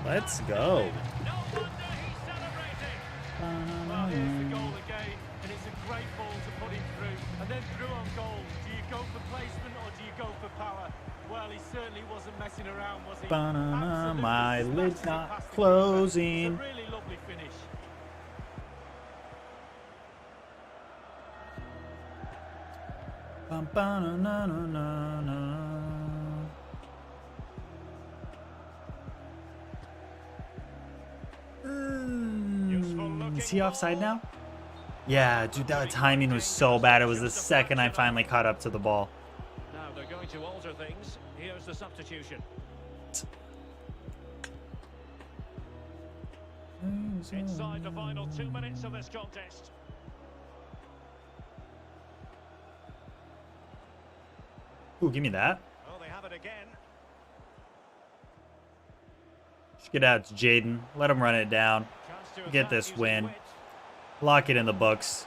Speaker 1: Let's go.
Speaker 2: No wonder he's celebrating.
Speaker 3: Well, here's the goal again, and it's a great ball to put him through. And then through on goal, do you go for placement or do you go for power? Well, he certainly wasn't messing around, was he?
Speaker 1: Banana, my
Speaker 3: Absolutely
Speaker 1: lid's
Speaker 3: smashed it
Speaker 1: not
Speaker 3: past the keeper.
Speaker 1: closing.
Speaker 3: It's a really lovely finish.
Speaker 1: Is he offside now? Yeah, dude, that timing was so bad. It was the second I finally caught up to the ball.
Speaker 2: Now they're going to alter things. Here's the substitution. Inside the final 2 minutes of this contest.
Speaker 1: Ooh, give me that.
Speaker 2: Oh, they have it again.
Speaker 1: Just get out to Jaden. Let him run it down.
Speaker 2: Chance to
Speaker 1: Get
Speaker 2: attack
Speaker 1: this
Speaker 2: using
Speaker 1: win.
Speaker 2: wit.
Speaker 1: Lock it in the books.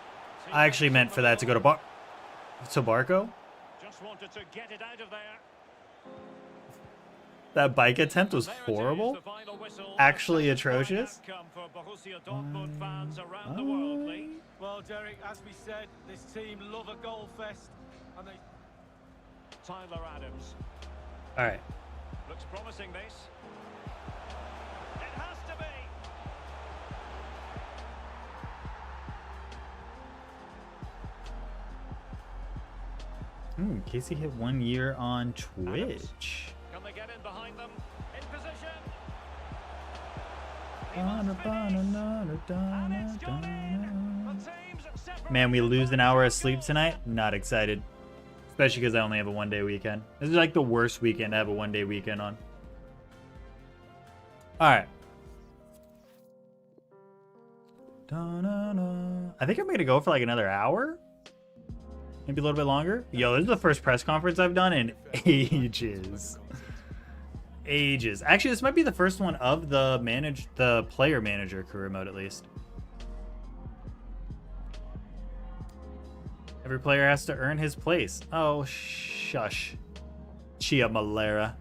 Speaker 1: I actually meant for that to go to Barco.
Speaker 2: Just wanted to get it out of there.
Speaker 1: That bike attempt was
Speaker 2: There it is,
Speaker 1: horrible.
Speaker 2: the final whistle.
Speaker 1: Actually
Speaker 2: A satisfying
Speaker 1: atrocious.
Speaker 2: outcome for Borussia Dortmund fans around the world, Lee.
Speaker 3: Well, Derek, as we said, this team love a goal fest, and they...
Speaker 2: Tyler Adams.
Speaker 1: All right.
Speaker 2: Looks promising, this. It has to be.
Speaker 1: Casey hit 1 year on Twitch.
Speaker 2: Can they get in behind them? In position.
Speaker 1: Man, we lose an hour of sleep tonight. Not excited. Especially because I only have a 1 day weekend. This is like the worst weekend to have a 1 day weekend on. All right. Da-na-na. I think I'm gonna go for like another hour, maybe a little bit longer. Yo, this is the first press conference I've done in ages. Ages. Actually, this might be the first one of the player manager career mode, at least. Every player has to earn his place. Oh, shush. Chia Malera.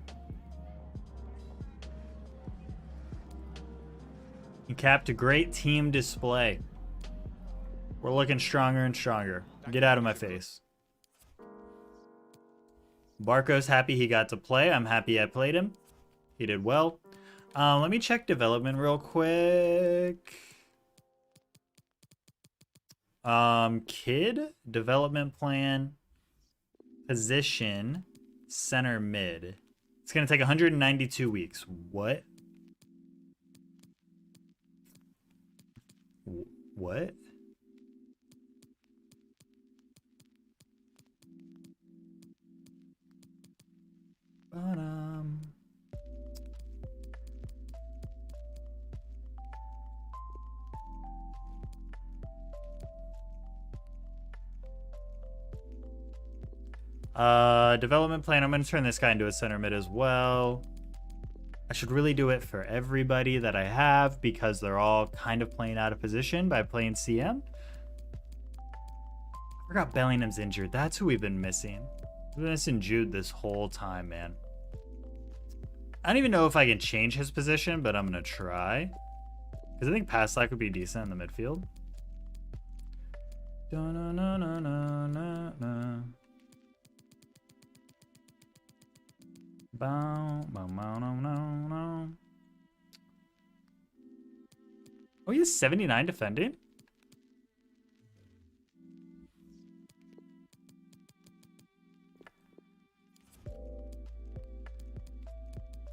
Speaker 1: You capped a great team display. We're looking stronger and stronger. Get out of my face. Barco's happy he got to play. I'm happy I played him. He did well. Let me check development real quick. Kid, development plan, position, center mid. It's going to take 192 weeks. What? What? Development plan. I'm going to turn this guy into a center mid as well. I should really do it for everybody that I have because they're all kind of playing out of position by playing CM. I forgot Bellingham's injured. That's who we've been missing. We've been missing Jude this whole time, man. I don't even know if I can change his position, but I'm going to try. Because I think Paslak would be decent in the midfield. Da-na-na-na-na-na-na. Oh, he has 79 defending?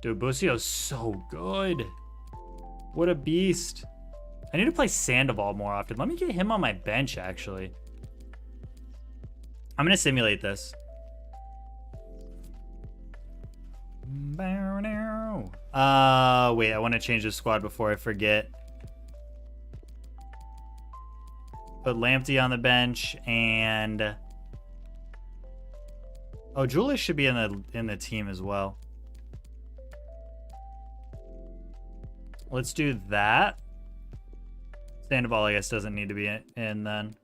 Speaker 1: Dude, Busio's so good. What a beast. I need to play Sandoval more often. Let me get him on my bench, actually. I'm going to simulate this. Wait, I want to change the squad before I forget. Put Lamptey on the bench and oh, Julius should be in the team as well. Let's do that. Sandoval, I guess, doesn't need to be in then.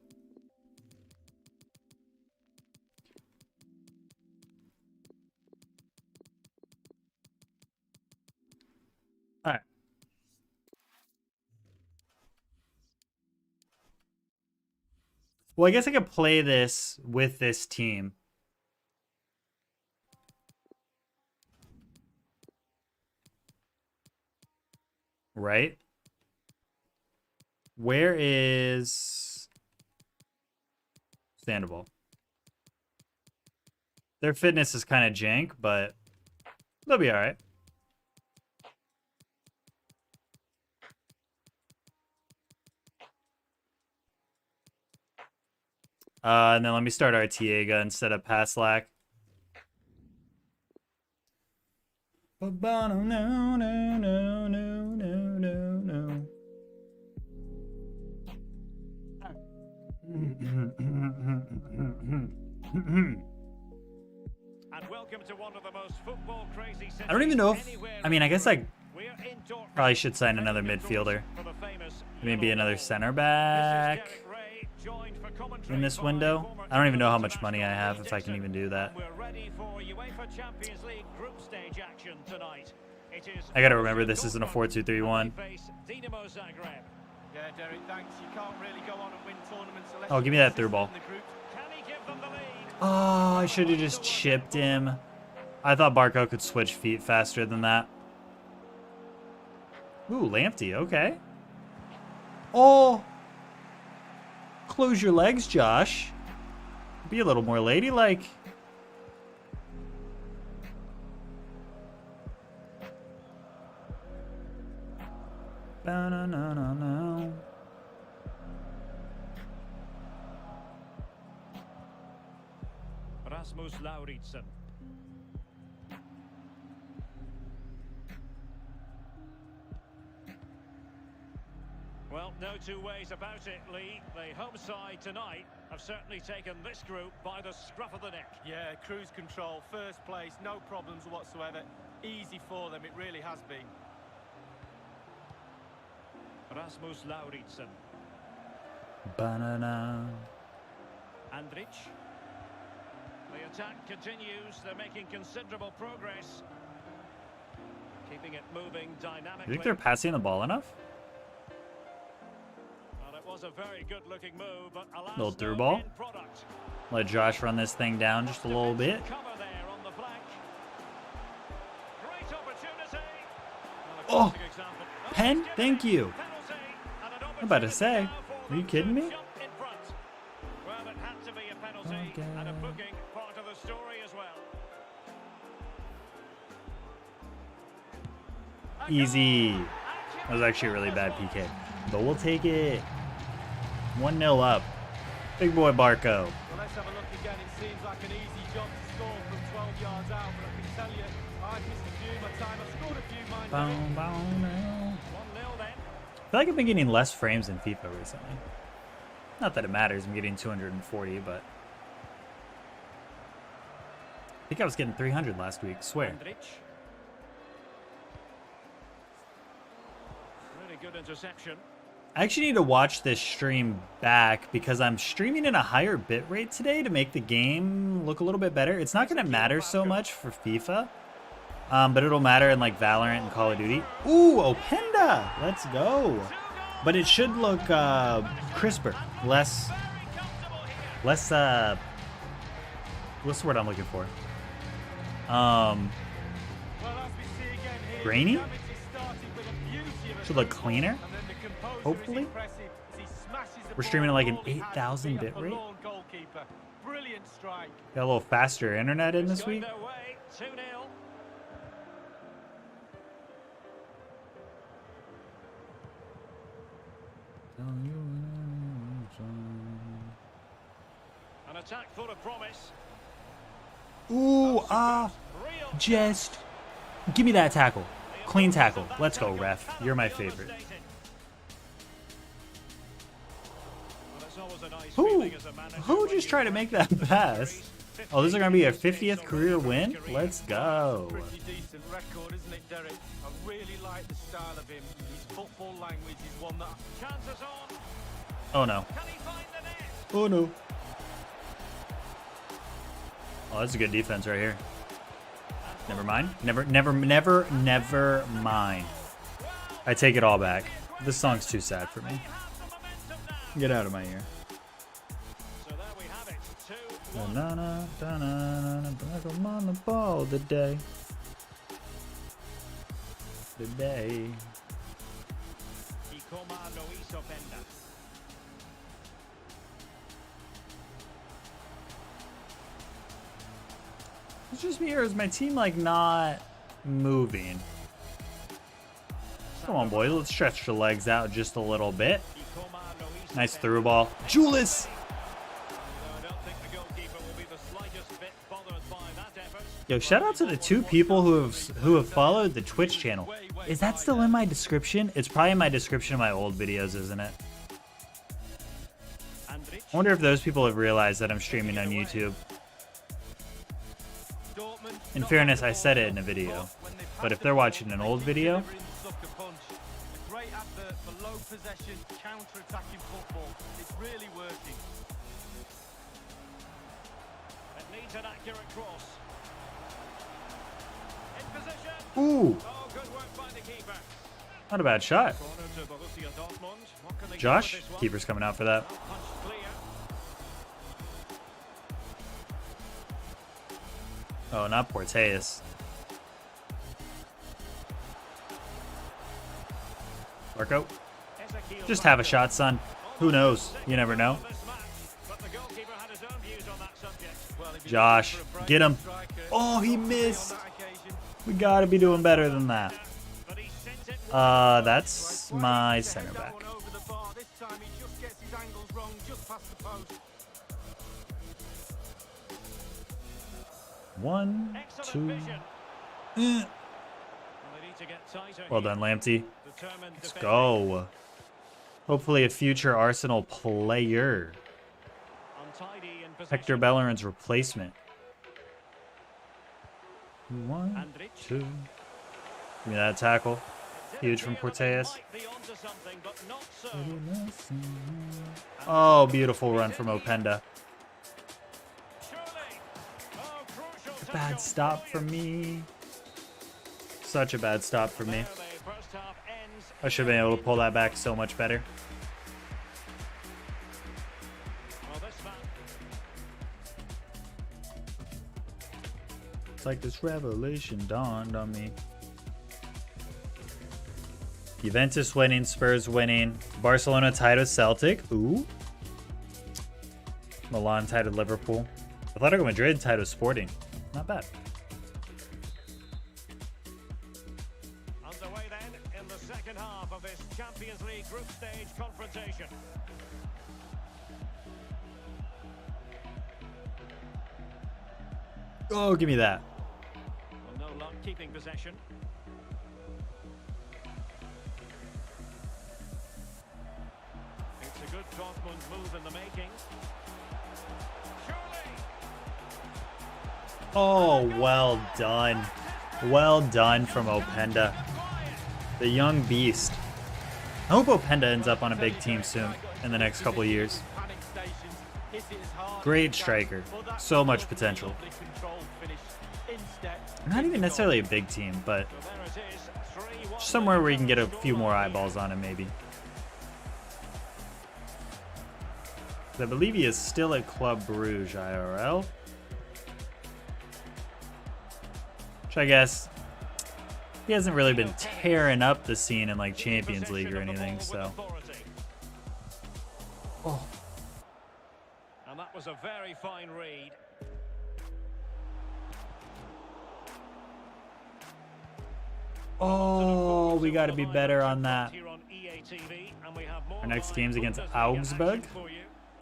Speaker 1: All right. Well, I guess I could play this with this team. Right? Where is Sandoval? Their fitness is kind of jank, but they'll be all right. And then let me start Artiega instead of Paslak. No, no, no, no, no, no, no.
Speaker 2: And welcome to one of the most football crazy
Speaker 1: I don't even know if, I mean, I guess I probably should sign another midfielder. Maybe another center back in this window. I don't even know how much money I have, if I can even do that. I gotta remember this isn't a 4-2-3-1.
Speaker 3: Yeah, Derek, thanks. You can't really go on and win tournaments unless
Speaker 1: Oh, give me that through ball. Oh, I should have just chipped him. I thought Barco could switch feet faster than that. Ooh, Lamptey, okay. Oh! Close your legs, Josh. Be a little more ladylike. Ba-na-na-na-na.
Speaker 2: Rasmus Lauritsen. Well, No two ways about it, Lee. The home side tonight have certainly taken this group by the scruff of the neck.
Speaker 3: Yeah, cruise control, first place, no problems whatsoever. Easy for them, it really has been.
Speaker 2: Rasmus Lauritsen.
Speaker 1: Banana.
Speaker 2: Andrich. The attack continues. They're making considerable progress. Keeping it moving dynamically.
Speaker 1: You think they're passing the ball enough?
Speaker 2: Well, it was a very good-looking move, but alas,
Speaker 1: Little through
Speaker 2: no
Speaker 1: ball.
Speaker 2: end product.
Speaker 1: Let Josh run this thing down just a little bit.
Speaker 2: Cover there on the flank. Great opportunity.
Speaker 1: Oh,
Speaker 2: Classic example.
Speaker 1: pen?
Speaker 2: It's
Speaker 1: Thank
Speaker 2: given.
Speaker 1: you.
Speaker 2: Penalty, and an
Speaker 1: I'm about to say,
Speaker 2: opportunity now for
Speaker 1: are you
Speaker 2: them
Speaker 1: kidding
Speaker 2: to
Speaker 1: me?
Speaker 2: jump in front. Well, it had to be a penalty, and a booking part of the story as well.
Speaker 1: Easy. That was actually a really bad PK. But we'll take it. 1-0 up. Big boy Barco.
Speaker 3: Well, let's have a look again. It seems like an easy job to score from 12 yards out, but I can tell you, I've missed a few my time. I've scored a few mine.
Speaker 1: Boom, boom, boom.
Speaker 2: 1-0 then.
Speaker 1: I feel like I've been getting less frames in FIFA recently. Not that it matters. I'm getting 240, but I think I was getting 300 last week. Swear.
Speaker 2: Andrich. Really good interception.
Speaker 1: I actually need to watch this stream back because I'm streaming in a higher bit rate today to make the game look a little bit better. It's not going to matter so much for FIFA, but it'll matter in like Valorant and Call of Duty. Ooh, Openda! Let's go. But it should look crisper, less, what's the word I'm looking for? Grainy? Should look cleaner. Hopefully. We're streaming at like an 8,000 bit rate.
Speaker 3: Brilliant strike.
Speaker 1: Got a little faster internet in this
Speaker 2: Going
Speaker 1: week.
Speaker 2: their way. 2-0. An attack full of promise.
Speaker 1: Ooh, just give me that tackle. Clean tackle. Let's go, ref. You're my favorite. Who just tried to make that pass? Oh, this is going to be a 50th career win? Let's go.
Speaker 3: Pretty decent record, isn't it, Derek? I really like the style of him. His football language is one that...
Speaker 2: Chances on.
Speaker 1: Oh, no.
Speaker 2: Can he find the net?
Speaker 1: Oh, no. Oh, that's a good defense right here. Never mind. Never mind. I take it all back. This song's too sad for me. Get out of my ear.
Speaker 2: So there we have it. 2-1.
Speaker 1: Da-na-na, da-na-na, back on the ball today. Today. It's just me, or is my team like not moving? Come on, boys. Let's stretch the legs out just a little bit. Nice through ball. Julius! Yo, shout out to the 2 people who have followed the Twitch channel. Is that still in my description? It's probably in my description of my old videos, isn't it? I wonder if those people have realized that I'm streaming on YouTube. In fairness, I said it in a video, but if they're watching an old video,
Speaker 3: Great advert for low possession, counter-attacking football. It's really working.
Speaker 2: It needs an accurate cross. In position.
Speaker 1: ooh,
Speaker 2: Oh, good work by the keeper.
Speaker 1: not a bad shot.
Speaker 2: Corner to Borussia Dortmund. What can they
Speaker 1: Josh,
Speaker 2: do with this one?
Speaker 1: keeper's coming out for that.
Speaker 2: Punched clear.
Speaker 1: Oh, not Porteus. Marco,
Speaker 2: Ezekiel
Speaker 1: just have a
Speaker 2: Barco.
Speaker 1: shot, son. Who knows? You never know.
Speaker 2: This match, but the goalkeeper had his own views on that subject.
Speaker 3: Well, if you're
Speaker 1: Josh,
Speaker 3: looking for a
Speaker 1: get him.
Speaker 3: striker,
Speaker 1: Oh, he
Speaker 3: on
Speaker 1: missed.
Speaker 3: that occasion,
Speaker 1: We gotta be doing better than that.
Speaker 2: But he sent it
Speaker 1: That's
Speaker 3: well,
Speaker 1: my
Speaker 3: he needs to
Speaker 1: center
Speaker 3: head that
Speaker 1: back.
Speaker 3: one over the bar. This time he just gets his angles wrong, just past the post.
Speaker 1: 1,
Speaker 2: excellent
Speaker 1: 2.
Speaker 2: vision.
Speaker 1: Eh.
Speaker 2: Well, they need to get tighter
Speaker 1: Well
Speaker 2: here.
Speaker 1: done, Lamptey.
Speaker 2: Determined
Speaker 1: Let's
Speaker 2: defending.
Speaker 1: go. Hopefully a future Arsenal player.
Speaker 2: Untidy in possession.
Speaker 1: Hector Bellerin's replacement. 1,
Speaker 2: Andrich.
Speaker 1: 2. Give me that tackle. Huge from
Speaker 2: Didn't feel that they
Speaker 1: Porteus.
Speaker 2: might be onto something, but not so.
Speaker 1: Oh, beautiful run from Openda.
Speaker 2: Surely. Oh, crucial to
Speaker 1: Bad
Speaker 2: go
Speaker 1: stop for
Speaker 2: forward.
Speaker 1: me. Such a bad stop for me.
Speaker 2: There the first half ends.
Speaker 1: I should have been able to pull that back so much better.
Speaker 2: Well, this man.
Speaker 1: It's like this revelation dawned on me. Juventus winning, Spurs winning, Barcelona tied with Celtic. Ooh. Milan tied with Liverpool. Atletico Madrid tied with Sporting. Not bad.
Speaker 2: Underway then in the second half of this Champions League group stage confrontation.
Speaker 1: Oh, give me that.
Speaker 2: Well, no luck keeping possession. It's a good Dortmund move in the making. Surely.
Speaker 1: Oh, well done. Well done from Openda. The young beast. I hope Openda ends up on a big team soon in the next couple of years.
Speaker 3: Panic stations, hit it as hard as
Speaker 1: Great
Speaker 3: you can.
Speaker 1: striker.
Speaker 3: Well, that's
Speaker 1: So much
Speaker 3: lovely,
Speaker 1: potential.
Speaker 3: lovely controlled finish. Instead,
Speaker 1: Not even
Speaker 3: it's a
Speaker 1: necessarily a
Speaker 3: goal.
Speaker 1: big team, but
Speaker 2: So there it is. 3-1
Speaker 1: somewhere where you can get a
Speaker 2: scoreline
Speaker 1: few more
Speaker 2: here.
Speaker 1: eyeballs on him, maybe. I believe he is still at Club Bruges IRL. Which I guess he hasn't really been tearing up the scene in like Champions League or
Speaker 2: Possession of the
Speaker 1: anything,
Speaker 2: ball with
Speaker 1: so.
Speaker 2: authority.
Speaker 1: Oh.
Speaker 2: And that was a very fine read.
Speaker 1: Oh, we got to be better on that.
Speaker 2: Here on EA TV, and we have more
Speaker 1: Our next
Speaker 2: live
Speaker 1: game's against
Speaker 2: Bundesliga
Speaker 1: Augsburg.
Speaker 2: action for you.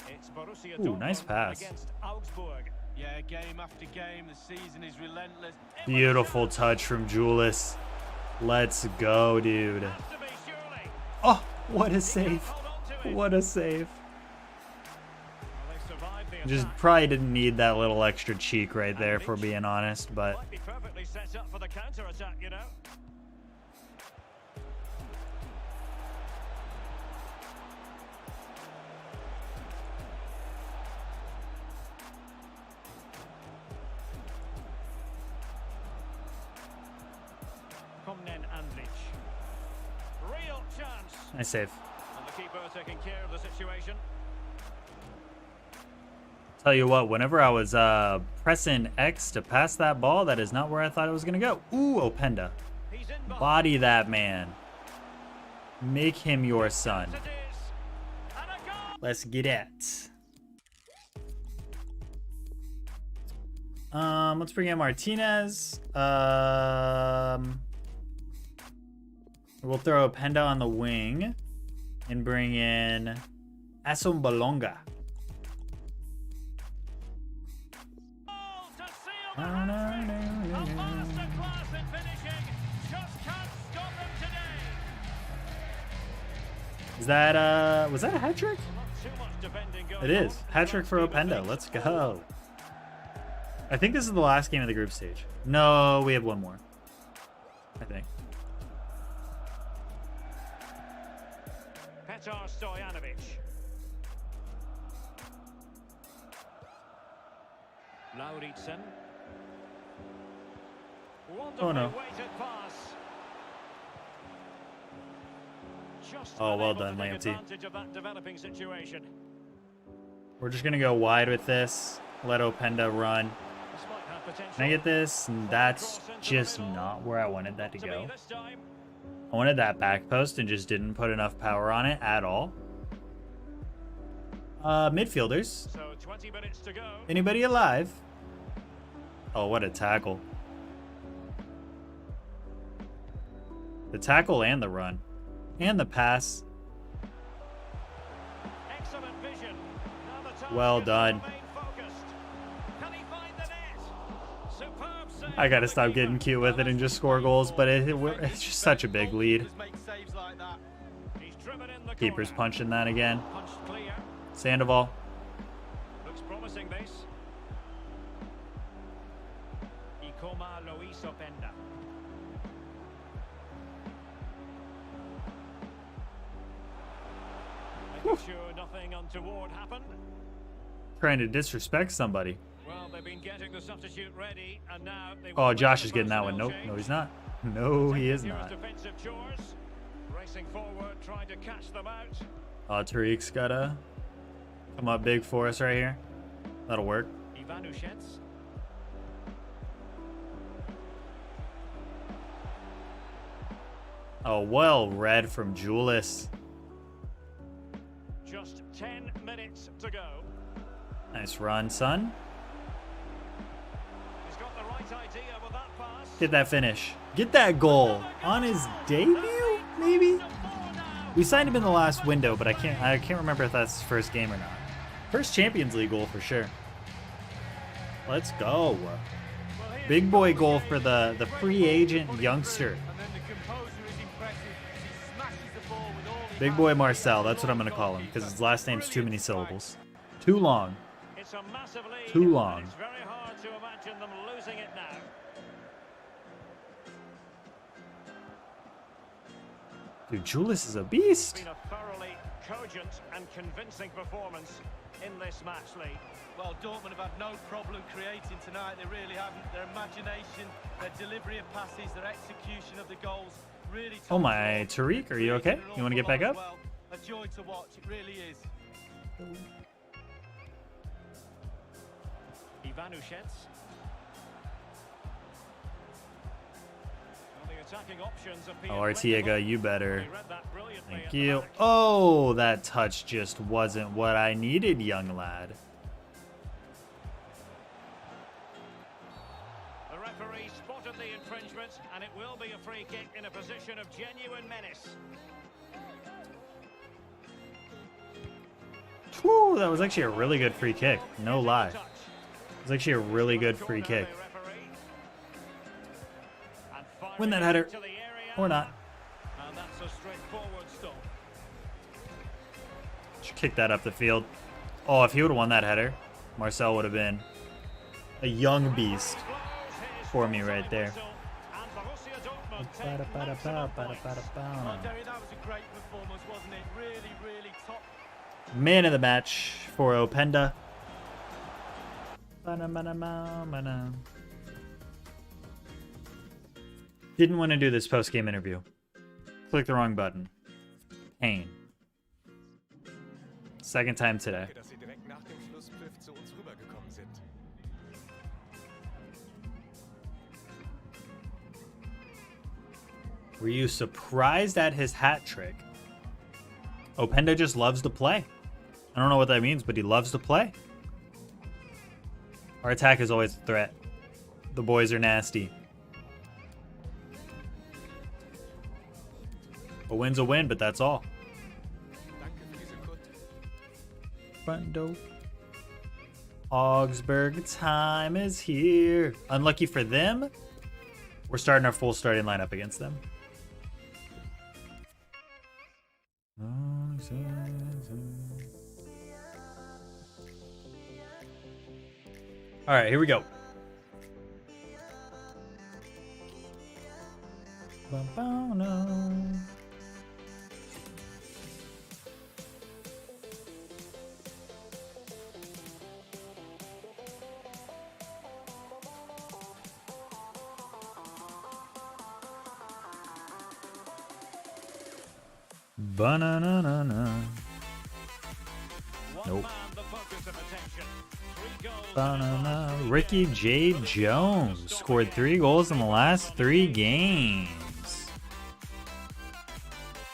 Speaker 2: It's Borussia
Speaker 1: Ooh, nice
Speaker 2: Dortmund
Speaker 1: pass.
Speaker 2: against Augsburg.
Speaker 3: Yeah, game after game, the season is relentless.
Speaker 1: Beautiful touch from Julius. Let's go, dude.
Speaker 2: Has to be, surely.
Speaker 1: Oh, what a save.
Speaker 2: Hold on to it.
Speaker 1: What a save.
Speaker 2: Well, they survived the
Speaker 1: Just
Speaker 2: attack.
Speaker 1: probably didn't need that little extra cheek right there, if we're being honest, but
Speaker 2: Might be perfectly set up for the counter-attack, you know. Komnen Andrich. Real chance.
Speaker 1: nice save.
Speaker 2: And the keeper taking care of the situation.
Speaker 1: Tell you what, whenever I was pressing X to pass that ball, that is not where I thought it was going to go. Ooh, Openda.
Speaker 2: He's in behind.
Speaker 1: Body that man. Make him your son.
Speaker 2: It is. And a goal.
Speaker 1: Let's get it. Let's bring in Martinez. We'll throw Openda on the wing and bring in Asombalonga.
Speaker 2: Goal to seal the hat-trick. A masterclass in finishing. Just can't stop him today.
Speaker 1: Is that was that a hat trick?
Speaker 2: Not too much defending going
Speaker 1: It is.
Speaker 2: on.
Speaker 1: Hat trick for Openda. Let's go. I think this is the last game of the group stage. No, we have one more. I think.
Speaker 2: Petar Stojanovic. Lauritsen.
Speaker 1: Oh, no.
Speaker 2: Wonderfully weighted pass. Just
Speaker 1: Oh, well
Speaker 2: unable to
Speaker 1: done,
Speaker 2: take
Speaker 1: Lamptey.
Speaker 2: advantage of that developing situation.
Speaker 1: We're just going to go wide with this. Let Openda run.
Speaker 2: This might have potential.
Speaker 1: Can I get this? And that's just not where I wanted that to
Speaker 2: to
Speaker 1: go.
Speaker 2: be this time.
Speaker 1: I wanted that back post and just didn't put enough power on it at all. Midfielders.
Speaker 2: So 20 minutes to go.
Speaker 1: Anybody alive? Oh, what a tackle. The tackle and the run. And the pass.
Speaker 2: Excellent vision. Now the task
Speaker 1: Well
Speaker 2: is to
Speaker 1: done.
Speaker 2: remain focused. Can he find the net? Superb save
Speaker 1: I gotta
Speaker 2: from the
Speaker 1: stop
Speaker 2: keeper.
Speaker 1: getting cute with it and just score goals, but it's just such a big lead.
Speaker 3: Make saves like that.
Speaker 2: He's driven in the
Speaker 1: Keeper's
Speaker 2: corner.
Speaker 1: punching that again.
Speaker 2: Punched clear.
Speaker 1: Sandoval.
Speaker 2: Looks promising, this. Ikoma Luis Openda. Making sure nothing untoward happened.
Speaker 1: Trying to disrespect somebody.
Speaker 2: Well, they've been getting the substitute ready, and now they
Speaker 1: Oh,
Speaker 2: will
Speaker 1: Josh
Speaker 2: make
Speaker 1: is
Speaker 2: the
Speaker 1: getting that one.
Speaker 2: personnel
Speaker 1: Nope. No,
Speaker 2: change.
Speaker 1: he's not. No, he is
Speaker 2: Taking care of
Speaker 1: not.
Speaker 2: defensive chores. Racing forward, trying to catch them out.
Speaker 1: Tariq's gotta come up big for us right here. That'll work.
Speaker 2: Ivanushets.
Speaker 1: Oh, well read from Julius.
Speaker 2: Just 10 minutes to go.
Speaker 1: Nice run, son.
Speaker 2: He's got the right idea with that pass.
Speaker 1: Get that finish. Get that goal on his debut, maybe? We signed him in the last window, but I can't remember if that's his first game or not. First Champions League goal for sure. Let's go. Big boy goal for the free agent youngster.
Speaker 3: And then the composure is impressive. He smashes the ball with all his
Speaker 1: Big boy Marcel, that's what I'm going to call him, because his last name's too many syllables. Too long.
Speaker 2: It's a massive lead.
Speaker 1: Too long.
Speaker 2: And it's very hard to imagine them losing it now.
Speaker 1: Dude, Julius is a beast.
Speaker 2: It's been a thoroughly cogent and convincing performance in this match, Lee.
Speaker 3: Well, Dortmund have had no problem creating tonight. They really haven't. Their imagination, their delivery of passes, their execution of the goals really.
Speaker 1: Oh my, Tariq, are you okay? You want to get back up?
Speaker 3: Well, a joy to watch. It really is.
Speaker 2: Ivanushets. Well, the attacking options appear
Speaker 1: Oh, Artiega,
Speaker 2: plentiful.
Speaker 1: you better.
Speaker 2: He read that brilliantly
Speaker 1: Thank
Speaker 2: at the
Speaker 1: you.
Speaker 2: back.
Speaker 1: Oh, that touch just wasn't what I needed, young lad.
Speaker 2: The referee spotted the infringement, and it will be a free kick in a position of genuine menace.
Speaker 1: Whew, that was actually a really good free kick. No lie. It
Speaker 2: Touch.
Speaker 1: was actually a really good free
Speaker 2: Corner,
Speaker 1: kick.
Speaker 2: the referee. And firing
Speaker 1: Win that
Speaker 2: it
Speaker 1: header.
Speaker 2: into the area.
Speaker 1: Or not.
Speaker 2: And that's a straightforward stop.
Speaker 1: Should kick that up the field. Oh, if he would have won that header, Marcel would have been a young beast for me right there.
Speaker 2: And Borussia Dortmund take
Speaker 1: Ba-da-ba-da-ba,
Speaker 2: maximum points.
Speaker 1: ba-da-ba-da-ba.
Speaker 3: Well, Derry, that was a great performance, wasn't it? Really, really top.
Speaker 1: Man of the match for Openda. Ba-da-ba-da-ba-ba-da. Didn't want to do this post-game interview. Click the wrong button. Pain. Second time today.
Speaker 5: Dass sie direkt nach dem Schlusspfiff zu uns rübergekommen sind.
Speaker 1: Were you surprised at his hat trick? Openda just loves to play. I don't know what that means, but he loves to play. Our attack is always a threat. The boys are nasty. A win's a win, but that's all.
Speaker 5: Danke für diese kurze.
Speaker 1: Front door. Augsburg time is here. Unlucky for them, we're starting our full starting lineup against them. All right, here we go. Ba-na-na-na-na.
Speaker 2: One
Speaker 1: Nope.
Speaker 2: man, the focus of attention. 3 goals.
Speaker 1: Ba-na-na. Ricky J. Jones scored 3 goals in the last 3 games.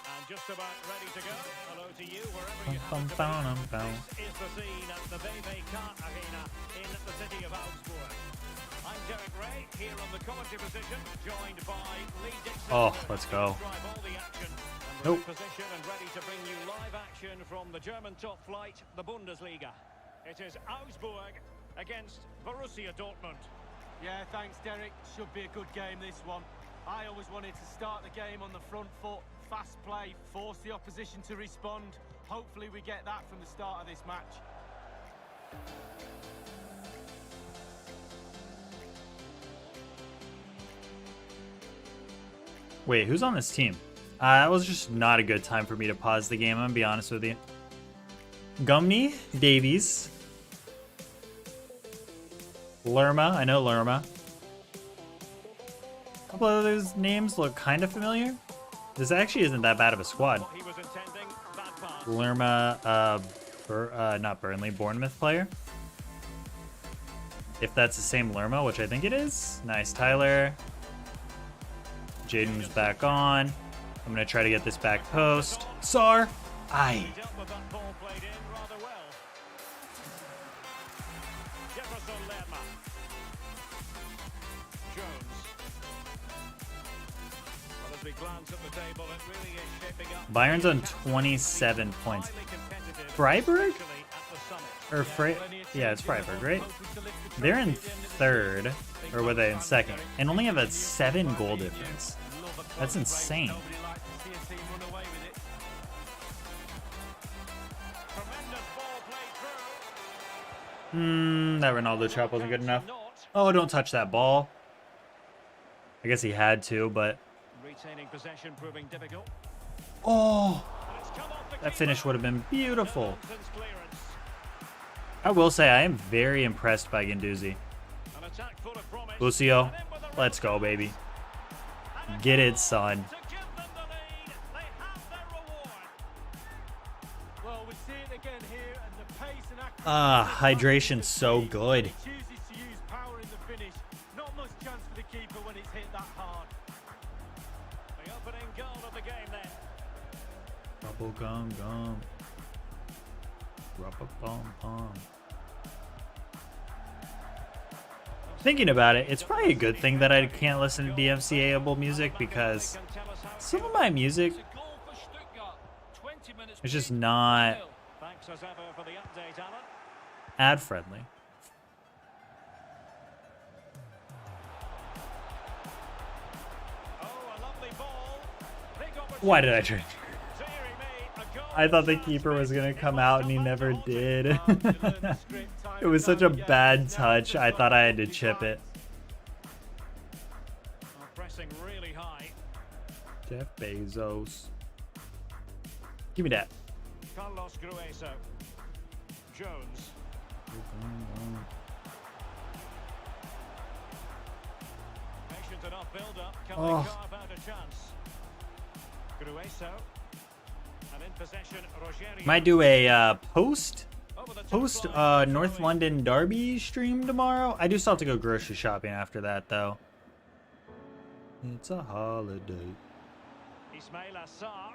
Speaker 2: And just about ready to go. Hello to you, wherever you
Speaker 1: Bum,
Speaker 2: happen to
Speaker 1: bum,
Speaker 2: be. This is the scene at the MYRNE Arena in the city of Augsburg. I'm Derek Ray, here on the commentary position, joined by Lee Dixon.
Speaker 1: Oh, let's go.
Speaker 2: Drive all the action. And
Speaker 1: Nope.
Speaker 2: we're in position and ready to bring you live action from the German top flight, the Bundesliga. It is Augsburg against Borussia Dortmund.
Speaker 3: Yeah, thanks, Derek. Should be a good game, this one. I always wanted to start the game on the front foot, Fast play, force the opposition to respond. Hopefully we get that from the start of this match.
Speaker 1: Wait, who's on this team? That was just not a good time for me to pause the game, I'm gonna be honest with you. Gumney, Davies. Lerma, I know Lerma. A couple of those names look kind of familiar. This actually isn't that bad of a squad. Lerma, not Burnley, Bournemouth player. If that's the same Lerma, which I think it is. Nice, Tyler. Jaden's back on. I'm gonna try to get this back post. Sar. Aye. Bayern's on 27 points. Freiburg? Or yeah, it's Freiburg, right? They're in third, or were they in second? And only have a 7-goal difference. That's insane. That Ronaldo chop wasn't good enough. Oh, don't touch that ball. I guess he had to, but... Oh, that finish would have been beautiful. I will say I am very impressed by Guendouzi. Lucio, let's go, baby. Get it, son. Hydration's so good. Rubble gum gum. Rubble bum bum. Thinking about it, it's probably a good thing that I can't listen to DMCA-able music because some of my music is just not ad-friendly. Why did I drink? I thought the keeper was going to come out and he never did. It was such a bad touch. I thought I had to chip it. Jeff Bezos. Give me that.
Speaker 2: Carlos Grueso. Jones. Patient enough build up. Can they carve out a chance? Grueso. And in possession, Rogerio.
Speaker 1: Might do a post North London Derby stream tomorrow. I do still have to go grocery shopping after that though. It's a holiday.
Speaker 2: Ismail Assar.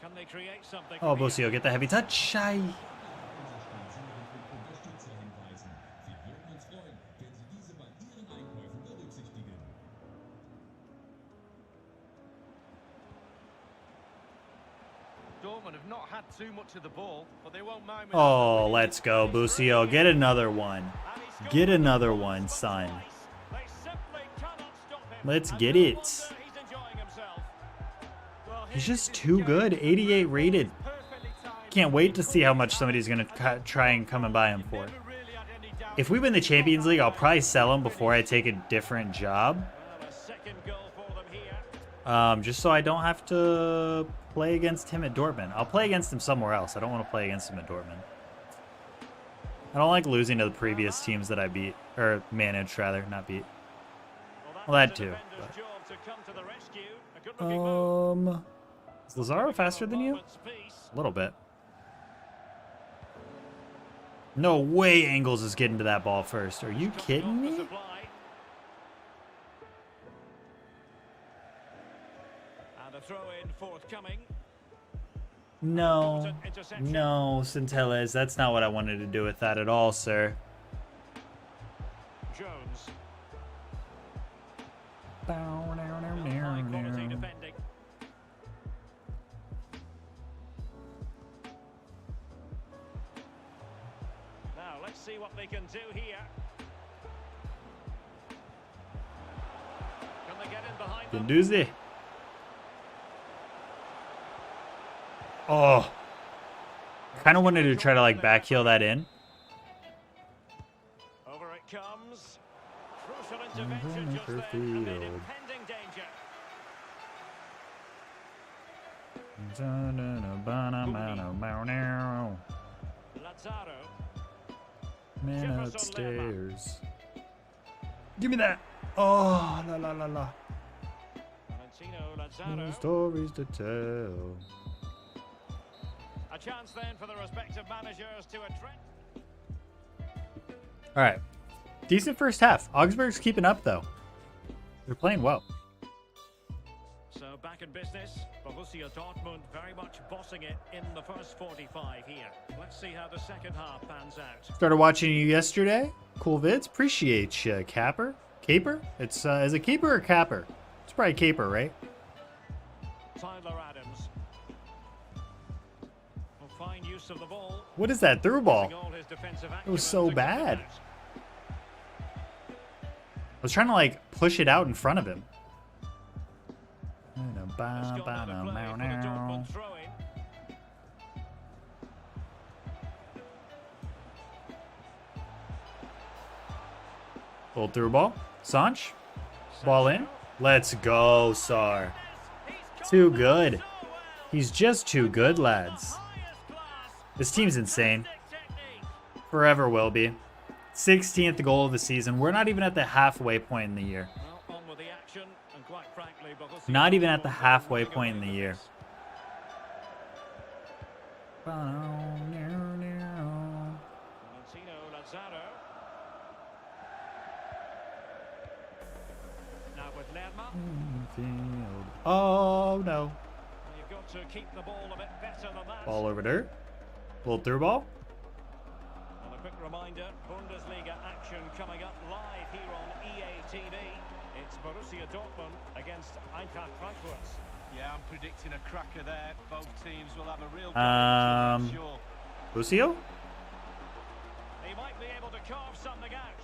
Speaker 2: Can they create something?
Speaker 1: Oh, Borussia, get the heavy touch. Shy.
Speaker 3: Dortmund have not had too much of the ball, but they won't mind.
Speaker 1: Oh, let's go, Borussia. Get another one. Get another one, son. Let's get it. He's just too good. 88 rated. Can't wait to see how much somebody's going to try and come and buy him for. If we win the Champions League, I'll probably sell him before I take a different job. Just so I don't have to play against him at Dortmund. I'll play against him somewhere else. I don't want to play against him at Dortmund. I don't like losing to the previous teams that I beat. Or managed, rather. Not beat. Well, that too. But. Is Lazaro faster than you? A little bit. No way Engels is getting to that ball first. Are you kidding me? No. No, Centelles. That's not what I wanted to do with that at all, sir.
Speaker 2: Jones. Now let's see what they can do here. Can they get in behind them?
Speaker 1: Guendouzi. Oh. Kind of wanted to try to like back heel that in.
Speaker 2: Over it comes. Crucial intervention just then amid impending danger. Lazaro.
Speaker 1: Man upstairs. Give me that. Oh, la la la la.
Speaker 2: Valentino Lazaro.
Speaker 1: No stories to tell.
Speaker 2: A chance then for the respective managers to address.
Speaker 1: All right. Decent first half. Augsburg's keeping up, though. They're playing well.
Speaker 2: So back in business, Borussia Dortmund very much bossing it in the first 45 here. Let's see how the second half pans out.
Speaker 1: Started watching you yesterday. Cool vids. Appreciate you, Capper. Caper? It's is it Caper or Capper? It's probably Caper, right?
Speaker 2: Tyler Adams will find use of the ball.
Speaker 1: What is that through ball?
Speaker 2: All his defensive
Speaker 1: It was so
Speaker 2: acumen to
Speaker 1: bad.
Speaker 2: get it out.
Speaker 1: I was trying to like push it out in front of him.
Speaker 2: Let's go another play for the Dortmund throw-in.
Speaker 1: Little through ball. Sanch. Ball in. Let's go, Sar. Too good. He's just too good, lads. This team's insane. Forever will be. 16th goal of the season. We're not even at the halfway point in the year.
Speaker 2: Well, on with the action, and quite frankly, Borussia
Speaker 1: Not even at the
Speaker 2: Dortmund
Speaker 1: halfway
Speaker 2: will go
Speaker 1: point in the
Speaker 2: with
Speaker 1: year.
Speaker 2: this. Valentino Lazaro. Now with Lerma.
Speaker 1: Oh, no.
Speaker 2: You've got to keep the ball a bit better than that.
Speaker 1: Ball over there. Little through ball.
Speaker 2: And a quick reminder, Bundesliga action coming up live here on EA TV. It's Borussia Dortmund against Eintracht Frankfurt.
Speaker 3: Yeah, I'm predicting a cracker there. Both teams will have a real sure.
Speaker 1: Lucio?
Speaker 2: He might be able to carve something out.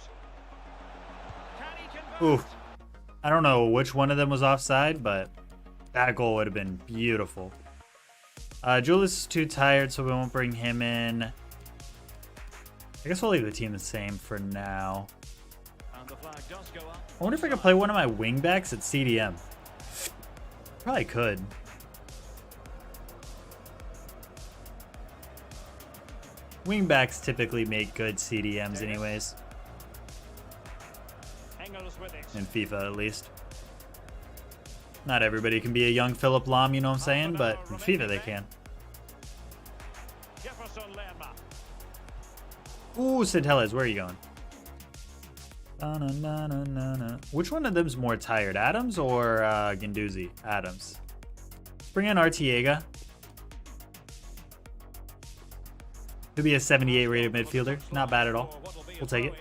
Speaker 2: Can he convert?
Speaker 1: Oof. I don't know which one of them was offside, but that goal would have been beautiful. Julius is too tired, so we won't bring him in. I guess we'll leave the team the same for now.
Speaker 2: And the flag does go up.
Speaker 1: I wonder if I could play one of my wingbacks at CDM. Probably could. Wingbacks typically make good CDMs anyways.
Speaker 2: Engels with it.
Speaker 1: In FIFA at least. Not everybody can be a young Philip Lahm, you know what I'm saying? But in FIFA they can.
Speaker 2: Jefferson Lerma.
Speaker 1: Ooh, Centelles, where are you going? Na-na-na-na-na-na. Which one of them's more tired, Adams or Guendouzi? Adams. Bring in Artiega. Could be a 78 rated midfielder. Not bad at all. We'll take it.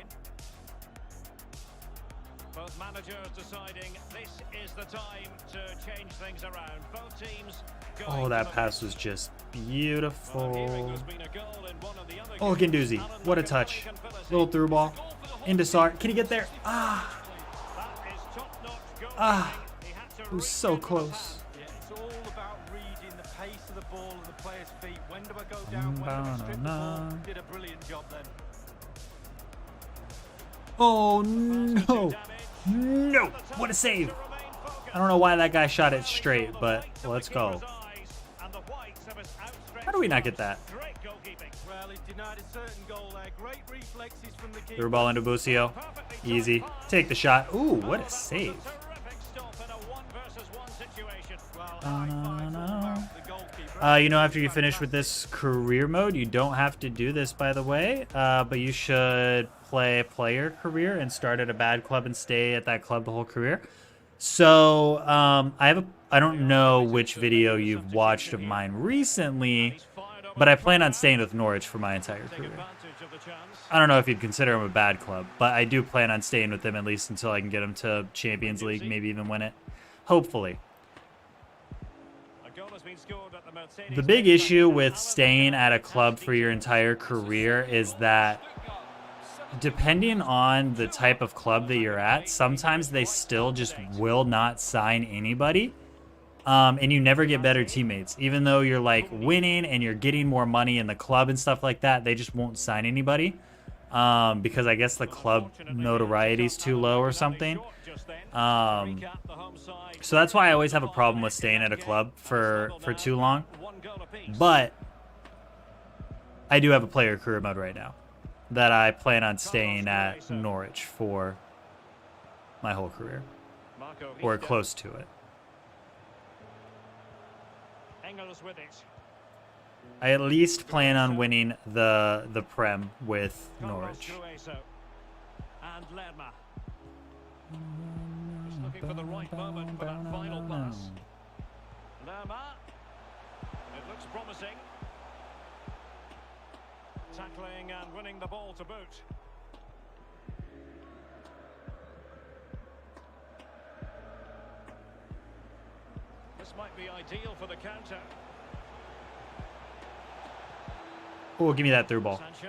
Speaker 2: Both managers deciding this is the time to change things around. Both teams going
Speaker 1: Oh, that
Speaker 2: for the
Speaker 1: pass was just
Speaker 2: Well, hearing
Speaker 1: beautiful.
Speaker 2: there's been a goal in one of the other
Speaker 1: Oh,
Speaker 2: games.
Speaker 1: Guendouzi.
Speaker 2: Alan
Speaker 1: What a
Speaker 2: looking
Speaker 1: touch.
Speaker 2: like ability.
Speaker 1: Little through ball. Into Sar. Can he get there? Ah.
Speaker 2: That is top-notch goal.
Speaker 1: Ah.
Speaker 2: He had to
Speaker 1: It was
Speaker 2: reach
Speaker 1: so
Speaker 2: into the
Speaker 1: close.
Speaker 3: Yeah, it's all about reading the pace of the ball and the player's feet. When do I go down? When do I strip the ball? Did a brilliant job then.
Speaker 1: Oh, no. No. What a save. I don't know why that guy shot it straight, but let's go. How do we not get that?
Speaker 2: Great goalkeeping.
Speaker 3: Well, he denied a certain goal there. Great reflexes from the keeper.
Speaker 1: Through ball into Busio. Easy. Take the shot. Ooh, what a save.
Speaker 2: Terrific stop in a 1-versus-1 situation.
Speaker 3: Well,
Speaker 1: No,
Speaker 3: high
Speaker 1: no,
Speaker 3: fives
Speaker 1: no.
Speaker 3: all around the goalkeeper.
Speaker 1: You know, after you finish with this career mode, you don't have to do this, by the way, but you should play player career and start at a bad club and stay at that club the whole career. So I don't know which video you've watched of mine recently, but I plan on staying with Norwich for my entire career.
Speaker 2: Advantage of the chance.
Speaker 1: I don't know if you'd consider them a bad club, but I do plan on staying with them at least until I can get them to Champions League, maybe even win it. Hopefully.
Speaker 2: A goal has been scored at the Mercedes.
Speaker 1: The big issue with staying at a club for your entire career is that depending on the type of club that you're at, sometimes they still just will not sign anybody And you never get better teammates. Even though you're like winning and you're getting more money in the club and stuff like that, they just won't sign anybody. Because I guess the club notoriety is too low or something. So that's why I always have a problem with staying at a club for too long. But I do have a player career mode right now that I plan on staying at Norwich for my whole career, or close to it. I at least plan on winning the Prem with Norwich.
Speaker 2: And Lerma. Just looking for the right moment for that final pass. Lerma. It looks promising. Tackling and winning the ball to boot. This might be ideal for the counter.
Speaker 1: Oh, give me that through ball.
Speaker 2: Sancho.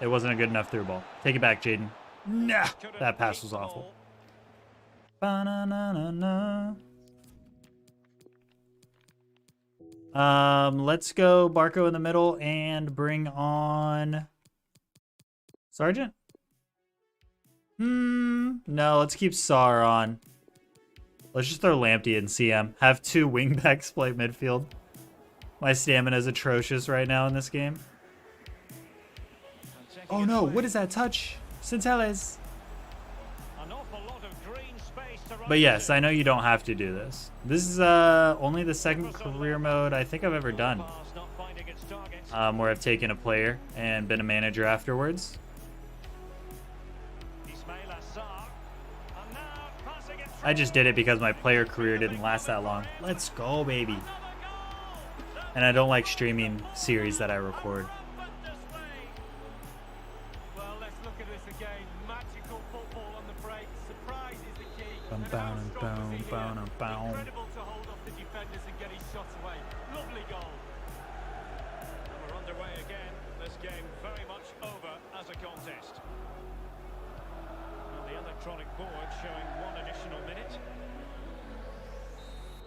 Speaker 1: It wasn't a good enough through ball. Take it back, Jaden. Nah, that pass was awful. Ba-na-na-na-na. Let's go Barco in the middle and bring on Sargent. No, let's keep Sar on. Let's just throw Lamptey and CM. Have two wingbacks play midfield. My stamina is atrocious right now in this game. Oh no, what is that touch? Centelles. But yes, I know you don't have to do this. This is only the second career mode I think I've ever done. Where I've taken a player and been a manager afterwards. I just did it because my player career didn't last that long. Let's go, baby. And I don't like streaming series that I record.
Speaker 3: Well, let's look at this again. Magical football on the break. Surprise is the key.
Speaker 1: Incredible
Speaker 3: to hold off the defenders and get his shots away. Lovely goal.
Speaker 2: And we're underway again. This game very much over as a contest. And the electronic board showing one additional minute.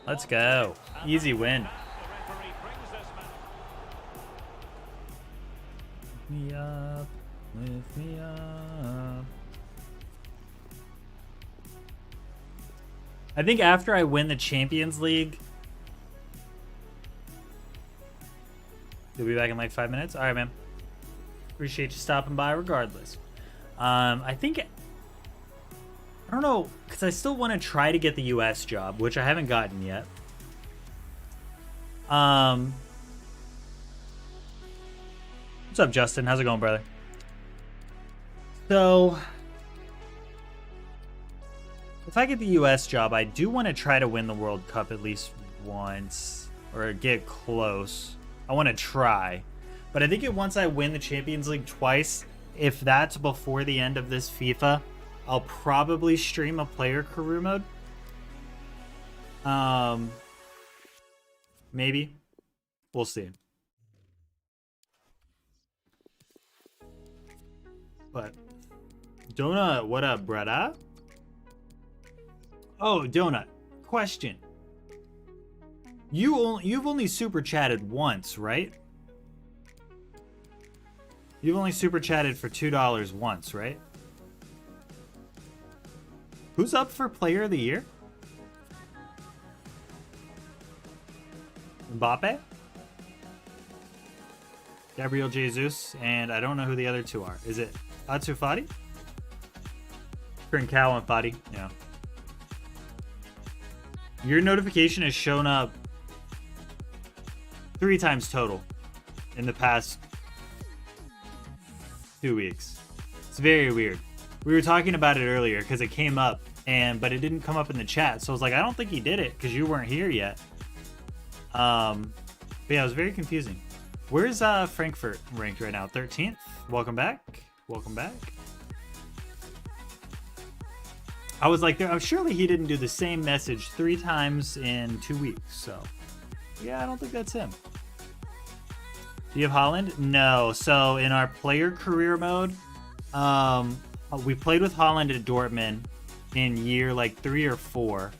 Speaker 1: Let's go. Easy win.
Speaker 2: The referee brings this man.
Speaker 1: Me up, lift me up. I think after I win the Champions League, you'll be back in like 5 minutes. All right, man. Appreciate you stopping by regardless. I think, I don't know, because I still want to try to get the US job, which I haven't gotten yet. What's up, Justin? How's it going, brother? So, if I get the US job, I do want to try to win the World Cup at least once, or get close. I want to try. But I think once I win the Champions League twice, if that's before the end of this FIFA, I'll probably stream a player career mode. Maybe. We'll see. But Donut, what up, brother? Oh, Donut. Question. You've only super chatted once, right? You've only super chatted for $2 once, right? Who's up for Player of the Year? Mbappe? Gabriel Jesus, and I don't know who the other two are. Is it Atsu Fati? Trincao and Fati, yeah. Your notification has shown up 3 times total in the past 2 weeks. It's very weird. We were talking about it earlier because it came up, but it didn't come up in the chat. So I was like, I don't think he did it because you weren't here yet. But yeah, it was very confusing. Where's Frankfurt ranked right now? 13th. Welcome back. Welcome back. I was like, surely he didn't do the same message 3 times in 2 weeks. So yeah, I don't think that's him. Do you have Holland? No. So in our player career mode, we played with Holland at Dortmund in year like 3 or 4.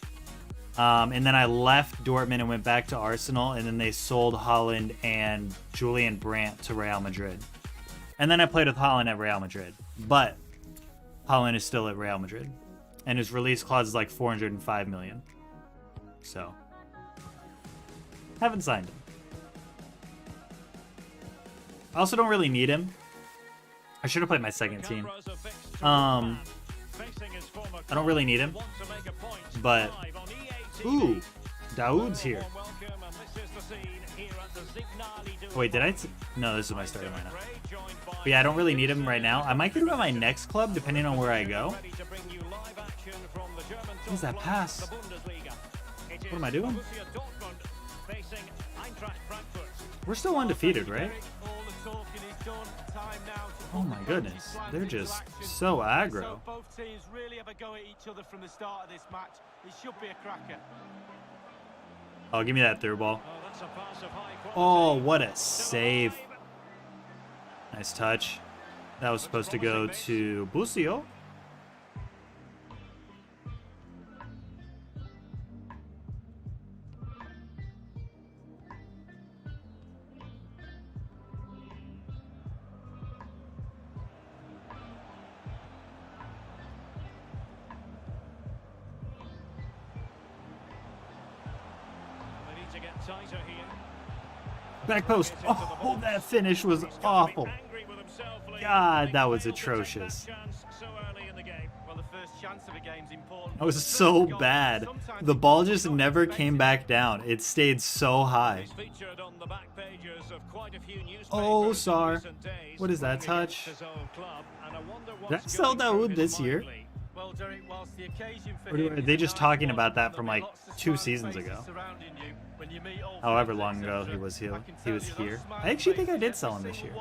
Speaker 1: And then I left Dortmund and went back to Arsenal, and then they sold Holland and Julian Brandt to Real Madrid. And then I played with Holland at Real Madrid. But Holland is still at Real Madrid. And his release clause is like 405 million. So, haven't signed him. I also don't really need him. I should have played my second team. I don't really need him. But, ooh, Daoud's here. Wait, did I? No, this is my starting lineup. But yeah, I don't really need him right now. I might get him at my next club, depending on where I go. What is that pass? What am I doing? We're still undefeated, right? Oh my goodness, they're just so aggro.
Speaker 3: Both teams really have a go at each other from the start of this match. It should be a cracker.
Speaker 1: Oh, give me that through ball. Oh, what a save. Nice touch. That was supposed to go to Borussia. Back post. Oh, that finish was awful. God, that was atrocious. That was so bad. The ball just never came back down. It stayed so high. Oh, Sar. What is that touch? Did I sell Daoud this year? Or are they just talking about that from like 2 seasons ago? However long ago he was here. I actually think I did sell him this year.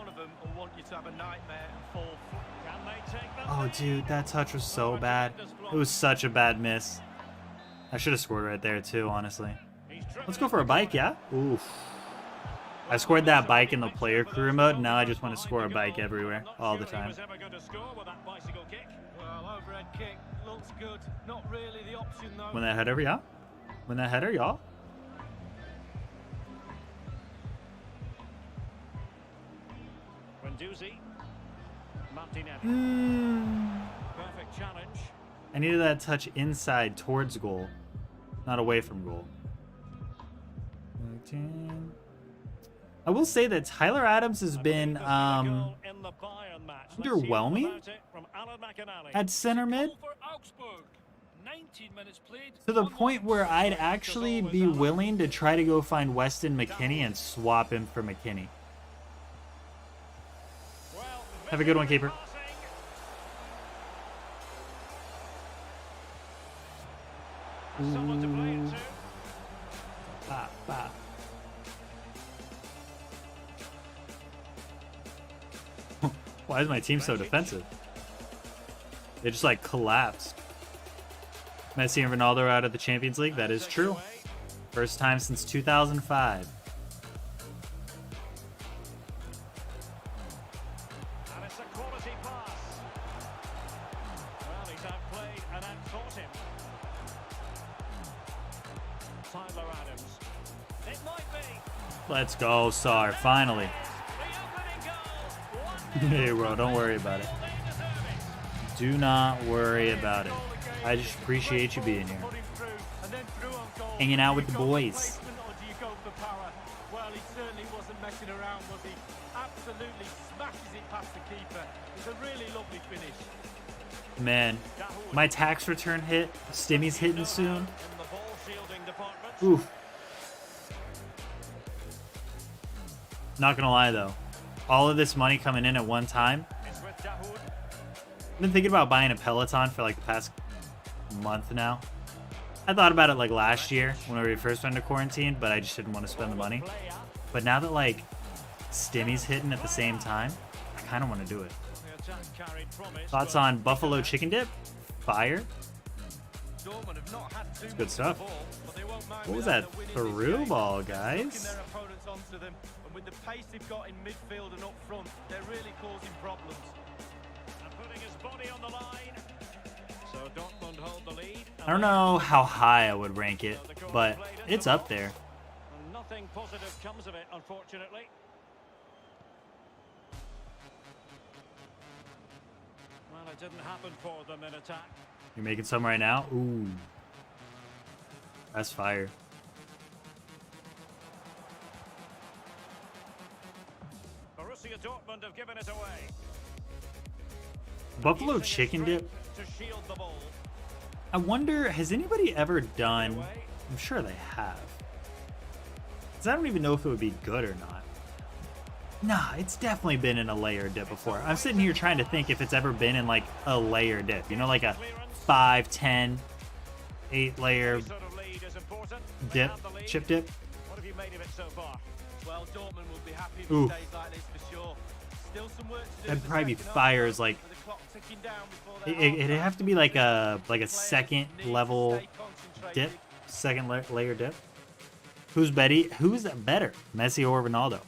Speaker 1: Oh, dude, that touch was so bad. It was such a bad miss. I should have scored right there too, honestly. Let's go for a bike, yeah? Oof. I scored that bike in the player career mode, and now I just want to score a bike everywhere, all the time. Win that header, yeah? Win that header, y'all? Perfect challenge. I needed that touch inside towards goal, not away from goal. I will say that Tyler Adams has been underwhelming at center mid, to the point where I'd actually be willing to try to go find Weston McKennie and swap him for McKennie. Have a good one, keeper. Why is my team so defensive? They just like collapsed. Messi and Ronaldo are out of the Champions League. That is true. First time since 2005. And it's a quality pass. Well, he's outplayed and outthought him. Tyler Adams. It might be. Let's go, Sar. Finally. Hey, bro, don't worry about it. Do not worry about it. I just appreciate you being here. Hanging out with the boys.
Speaker 3: Well, he certainly wasn't messing around, was he? Absolutely smashes it past the keeper. It's a really lovely finish.
Speaker 1: Man, my tax return hit. Stimmy's hitting soon. Oof. Not gonna lie though, all of this money coming in at one time. I've been thinking about buying a Peloton for like the past month now. I thought about it like last year when we first went into quarantine, but I just didn't want to spend the money. But now that like Stimmy's hitting at the same time, I kind of want to do it. Thoughts on Buffalo Chicken Dip? Fire. It's good stuff. What was that through ball, guys?
Speaker 3: With the pace they've got in midfield and up front, they're really causing problems. And putting his body on the line.
Speaker 2: So Dortmund hold the lead.
Speaker 1: I don't know how high I would rank it, but it's up there.
Speaker 2: And nothing positive comes of it, unfortunately. Well, it didn't happen for them in attack.
Speaker 1: You're making some right now? Ooh. That's fire.
Speaker 2: Borussia Dortmund have given it away.
Speaker 1: Buffalo
Speaker 2: Using
Speaker 1: chicken
Speaker 2: his
Speaker 1: dip.
Speaker 2: strength to shield the ball.
Speaker 1: I wonder, has anybody ever done... I'm sure they have. Because I don't even know if it would be good or not. Nah, it's definitely been in a layer dip before. I'm sitting here trying to think if it's ever been in like a layer dip. You know, like a 5, 10, 8 layer
Speaker 2: Every sort of lead is important. They
Speaker 1: dip,
Speaker 2: have the lead.
Speaker 1: chip dip.
Speaker 2: What have you made of it so far?
Speaker 3: Well, Dortmund will be happy if
Speaker 1: Ooh.
Speaker 3: it stays like this for sure. Still some work to do.
Speaker 1: That'd
Speaker 3: in the
Speaker 1: probably be
Speaker 3: second half,
Speaker 1: fire as like...
Speaker 3: with the clock ticking down before their
Speaker 1: It'd
Speaker 3: half-time.
Speaker 1: have to be like a
Speaker 3: Players
Speaker 1: second
Speaker 3: need to
Speaker 1: level
Speaker 3: stay concentrated.
Speaker 1: dip, second layer dip. Who's better, Messi or Ronaldo?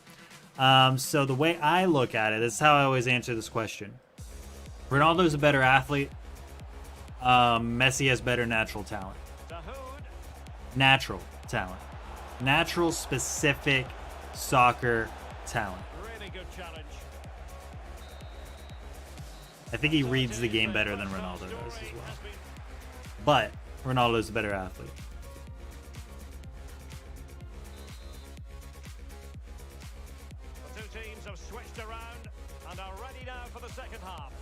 Speaker 1: So the way I look at it, this is how I always answer this question. Ronaldo's a better athlete. Messi has better natural talent.
Speaker 2: Dahoud.
Speaker 1: Natural talent. Natural specific soccer talent.
Speaker 2: Really good challenge.
Speaker 1: I think he reads the game better than Ronaldo does as well. But Ronaldo's a better athlete.
Speaker 2: The two teams have switched around and are ready now for the second half.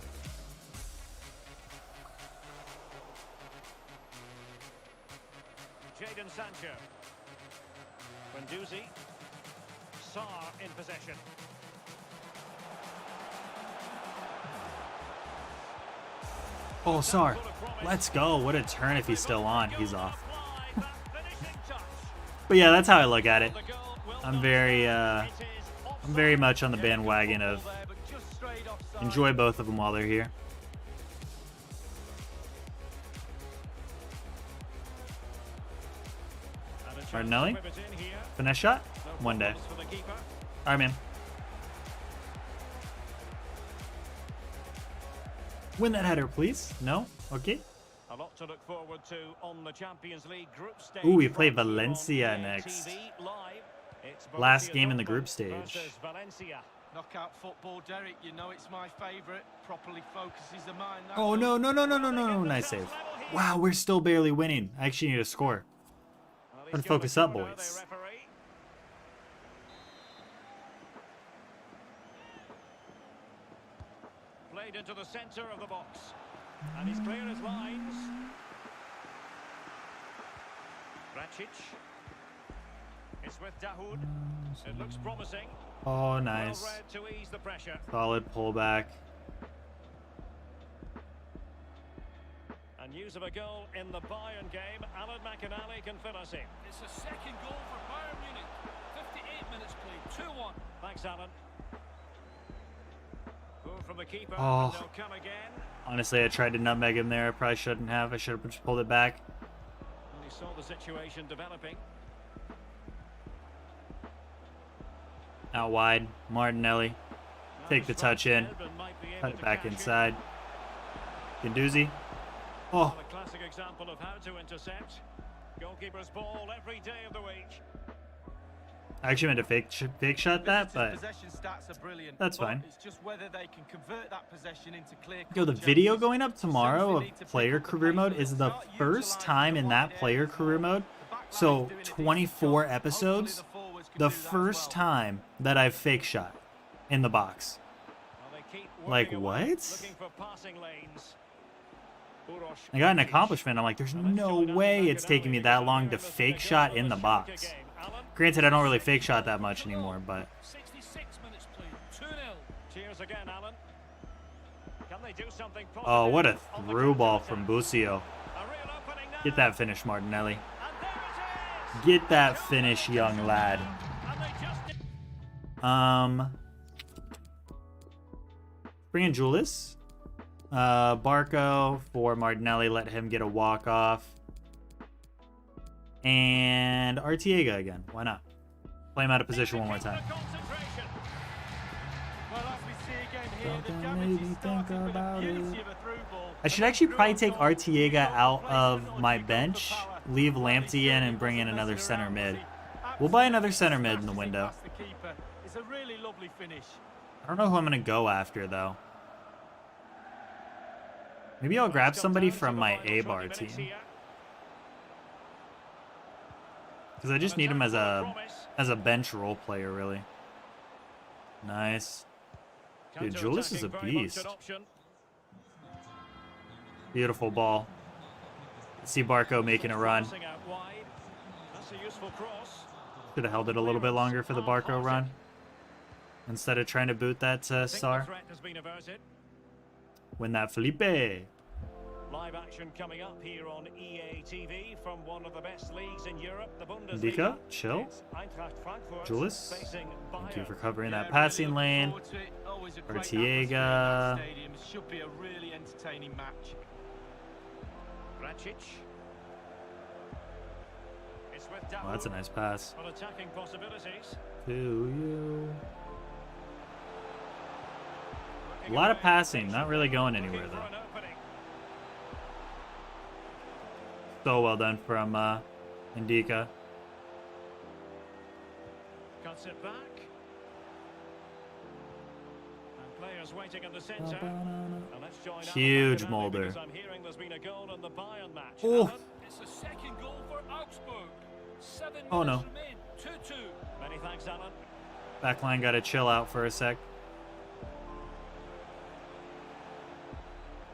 Speaker 2: Jadon Sancho. Guendouzi. Sarr in possession.
Speaker 1: Oh, Sarr. Let's go. What a turn if he's still on. He's off.
Speaker 2: That finishing touch.
Speaker 1: But yeah, that's how I look at it.
Speaker 2: The goal will
Speaker 1: I'm
Speaker 2: not
Speaker 1: very,
Speaker 2: stand. It is
Speaker 1: I'm very
Speaker 2: offside.
Speaker 1: much on the bandwagon of
Speaker 3: There, but just straight offside.
Speaker 1: enjoy both of them while they're here.
Speaker 2: And a chance
Speaker 1: Martinelli?
Speaker 2: to whip it in here.
Speaker 1: Finesse shot?
Speaker 2: No
Speaker 1: One day.
Speaker 2: problems for the keeper.
Speaker 1: All right, man. Win that header, please. No? Okay.
Speaker 2: A lot to look forward to on the Champions League group stage.
Speaker 1: Ooh, we play
Speaker 2: Brought to you on
Speaker 1: Valencia
Speaker 2: EA
Speaker 1: next.
Speaker 2: TV live. It's
Speaker 1: Last
Speaker 2: Borussia
Speaker 1: game in the
Speaker 2: Dortmund
Speaker 1: group stage.
Speaker 2: versus Valencia.
Speaker 3: Knockout football, Derek. You know it's my favourite. Properly focuses the mind. that
Speaker 1: Oh,
Speaker 3: does.
Speaker 1: no, no, no, no, no, no, no. Nice save. Wow, we're still barely winning. I actually need to score.
Speaker 2: Well, he's
Speaker 1: Gotta
Speaker 2: given
Speaker 1: focus
Speaker 2: a
Speaker 1: up,
Speaker 2: corner, the
Speaker 1: boys.
Speaker 2: referee. Played into the centre of the box. And he's clear his lines. Racic. It's with Dahoud. It looks promising.
Speaker 1: Oh, nice.
Speaker 2: Well read to ease the pressure.
Speaker 1: Solid pullback.
Speaker 2: And news of a goal in the Bayern game. Alan McCall can fill us in.
Speaker 4: It's a second goal for Bayern Munich. 58 minutes played, 2-1.
Speaker 2: Thanks, Alan. Goal from the keeper.
Speaker 1: Oh.
Speaker 2: And they'll come again.
Speaker 1: Honestly, I tried to nutmeg him there. I probably shouldn't have. I should have just pulled it back.
Speaker 2: And he saw the situation developing.
Speaker 1: Out wide. Martinelli. Take the touch in. Cut it back inside. Guendouzi. Oh,
Speaker 2: A classic example of how to intercept. Goalkeeper's ball every day of the week.
Speaker 1: I actually meant to fake shot that, but
Speaker 3: Possession stats are brilliant.
Speaker 1: that's
Speaker 3: but
Speaker 1: fine.
Speaker 3: It's just whether they can convert that possession into clear.
Speaker 1: Yo, the video going up tomorrow of player career mode is the first time in that player career mode. So 24 episodes, the first time that I've fake shot in the box.
Speaker 2: Well, they keep
Speaker 1: Like,
Speaker 2: working away,
Speaker 1: what?
Speaker 2: Looking for passing lanes. Uroš
Speaker 1: I got an
Speaker 2: Krkić.
Speaker 1: accomplishment. I'm like, there's
Speaker 2: And let's
Speaker 1: no
Speaker 2: join Alan
Speaker 1: way it's
Speaker 2: McCall
Speaker 1: taking me
Speaker 2: in
Speaker 1: that
Speaker 2: the
Speaker 1: long to
Speaker 2: first
Speaker 1: fake
Speaker 2: goal
Speaker 1: shot
Speaker 2: of
Speaker 1: in the
Speaker 2: Schalke
Speaker 1: box.
Speaker 2: game. Alan?
Speaker 1: Granted, I don't really fake shot that much anymore, but
Speaker 4: 66 minutes played, 2-0.
Speaker 2: Cheers again, Alan. Can they do something
Speaker 1: oh, what a
Speaker 2: positive on the
Speaker 1: through ball
Speaker 2: counter-attack?
Speaker 1: from Busio.
Speaker 2: A real opening now.
Speaker 1: Get that finish, Martinelli.
Speaker 2: And there it is.
Speaker 1: Get that finish, young lad.
Speaker 2: And they just did.
Speaker 1: Bring in Julius. Barco for Martinelli. Let him get a walk-off. And Artiega again. Why not? Play him out of position one more time.
Speaker 2: Concentration.
Speaker 3: Well, as we see again here, the
Speaker 1: Don't
Speaker 3: damage
Speaker 1: make
Speaker 3: is
Speaker 1: me
Speaker 3: started
Speaker 1: think
Speaker 3: with the
Speaker 1: about
Speaker 3: beauty
Speaker 1: it.
Speaker 3: of a through ball.
Speaker 1: I should actually probably take Artiega out of my bench, leave Lamptey in, and bring in another center mid. We'll buy another center mid in the window.
Speaker 3: It's a really lovely finish.
Speaker 1: I don't know who I'm going to go after, though. Maybe I'll grab somebody from my A-bar team. Because I just need him as a bench role player, really. Nice. Dude, Julius is a beast. Beautiful ball. See Barco making a run. Could have held it a little bit longer for the Barco run. Instead of trying to boot that to Sar. Win that Felipe.
Speaker 2: Live action coming up here on EA TV from one of the best leagues in Europe, the Bundesliga.
Speaker 1: Indica, chill. Julius, thank you for covering that passing lane. Artiega.
Speaker 3: Should be a really entertaining match.
Speaker 1: Oh, that's a nice pass.
Speaker 2: Attacking possibilities.
Speaker 1: To you. A lot of passing, not really going anywhere though. So well done from Indica.
Speaker 2: Cuts it back. And players waiting in the center. And let's join
Speaker 1: Huge Mulder.
Speaker 2: I'm hearing there's been a goal in the Bayern match.
Speaker 1: Oh.
Speaker 4: It's the second goal for Augsburg. 7 minutes
Speaker 1: Oh, no.
Speaker 4: remain. 2-2.
Speaker 2: Many thanks, Alan.
Speaker 1: Backline got to chill out for a sec.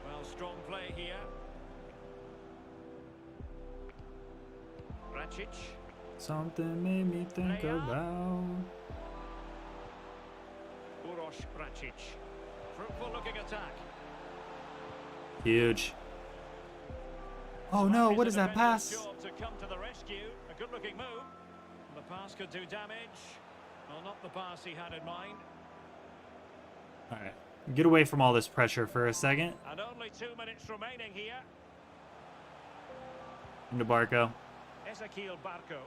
Speaker 2: Well, strong play here. Racic.
Speaker 1: Something made me think about.
Speaker 2: Uroš Racic. Fruitful looking attack.
Speaker 1: Huge. Oh no, what is that pass?
Speaker 2: To come to the rescue. A good looking move. The pass could do damage. Well, not the pass he had in mind.
Speaker 1: All right. Get away from all this pressure for a second.
Speaker 2: And only 2 minutes remaining here.
Speaker 1: Into Barco.
Speaker 2: Ezequiel Barco.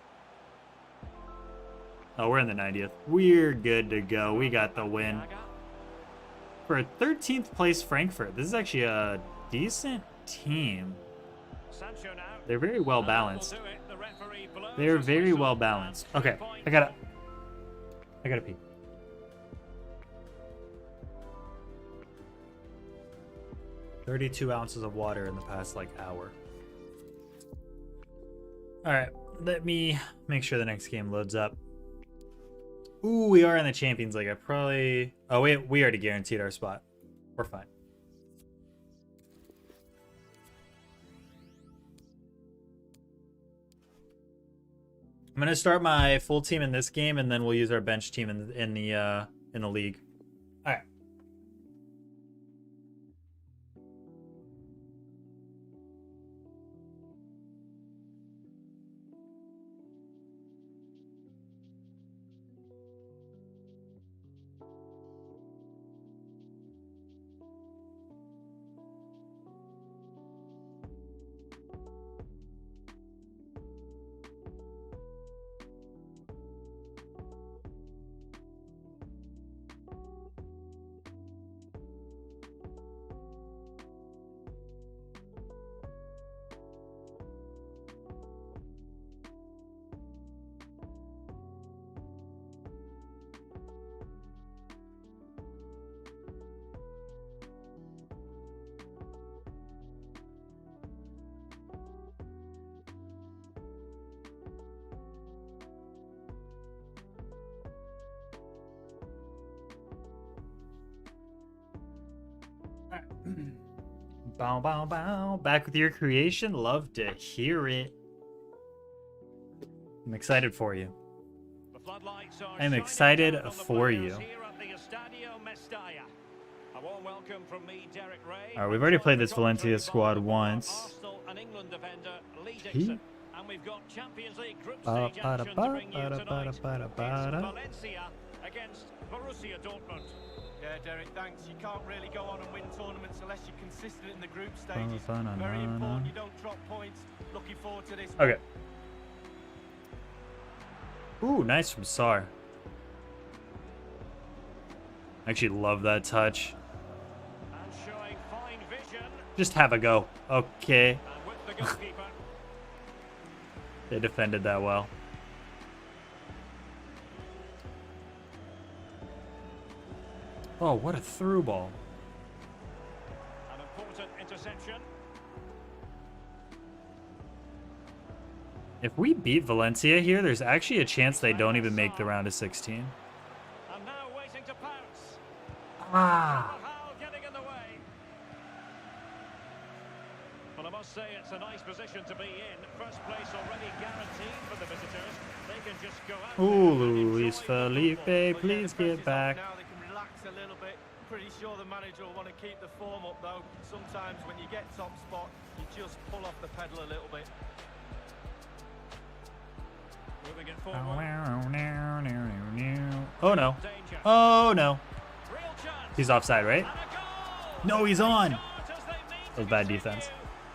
Speaker 1: Oh, we're in the 90th. We're good to go. We got the win. For a 13th place Frankfurt, this is actually a decent team.
Speaker 2: Sancho now.
Speaker 1: They're very well balanced. They're very well balanced. Okay, I gotta pee. $32 ounces of water in the past like hour. All right, let me make sure the next game loads up. Ooh, we are in the Champions League. I probably... Oh, we already guaranteed our spot. We're fine. I'm gonna start my full team in this game, and then we'll use our bench team in the league. All right. Bow, bow, bow. Back with your creation. Love to hear it. I'm excited for you. I'm excited for you. All right, we've already played this Valencia squad once.
Speaker 2: And we've got Champions League group stage action to bring you tonight. It's Valencia against Borussia Dortmund.
Speaker 3: Yeah, Derek, thanks. You can't really go on and win tournaments unless you're consistent in the group stages. Very important you don't drop points. Looking forward to this.
Speaker 1: Okay. Ooh, nice from Sar. I actually love that touch.
Speaker 2: And showing fine vision,
Speaker 1: Just have a go. Okay.
Speaker 2: And with the goalkeeper.
Speaker 1: They defended that well. Oh, what a through ball.
Speaker 2: An important interception.
Speaker 1: If we beat Valencia here, there's actually a chance they don't even make the round of 16.
Speaker 2: And now waiting to pounce.
Speaker 1: Ah.
Speaker 2: How getting in the way. Well, I must say it's a nice position to be in. First place already guaranteed for the visitors. They can just go out.
Speaker 1: Ooh,
Speaker 2: there and
Speaker 1: Luis
Speaker 2: enjoy the
Speaker 1: Felipe,
Speaker 2: football.
Speaker 1: please get back.
Speaker 3: Now they can relax a little bit. Pretty sure the manager will want to keep the form up though. Sometimes when you get top spot, you just pull off the pedal a little bit.
Speaker 2: Moving it forward.
Speaker 1: Oh no.
Speaker 2: Danger.
Speaker 1: Oh no.
Speaker 2: Real chance.
Speaker 1: He's offside, right?
Speaker 2: And a goal.
Speaker 1: No, he's on.
Speaker 2: Short as they need
Speaker 1: That was
Speaker 2: to
Speaker 1: bad
Speaker 2: continue.
Speaker 1: defense.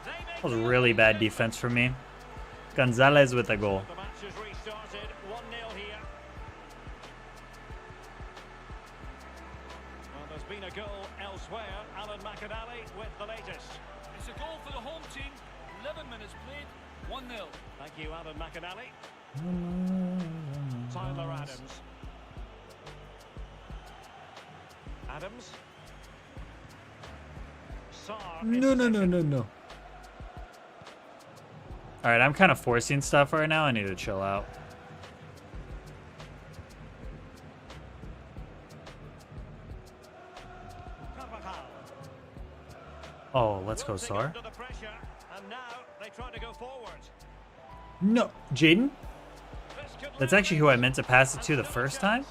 Speaker 2: They make
Speaker 1: That was
Speaker 2: the
Speaker 1: really
Speaker 2: opening.
Speaker 1: bad defense from me. Gonzalez with a goal.
Speaker 2: The match has restarted. 1-0 here. Well, there's been a goal elsewhere. Alan McAnally with the latest.
Speaker 4: It's a goal for the home team. 11 minutes played. 1-0.
Speaker 2: Thank you, Alan McAnally. Tyler Adams. Adams. Sarr.
Speaker 1: No. All right, I'm kind of forcing stuff right now. I need to chill out.
Speaker 2: Carvajal.
Speaker 1: Oh, let's go,
Speaker 2: Wilting
Speaker 1: Sarr.
Speaker 2: under the pressure, and now they try to go forward.
Speaker 1: No, Jaden.
Speaker 2: This could
Speaker 1: That's
Speaker 2: lead
Speaker 1: actually who I meant to pass it to the first time.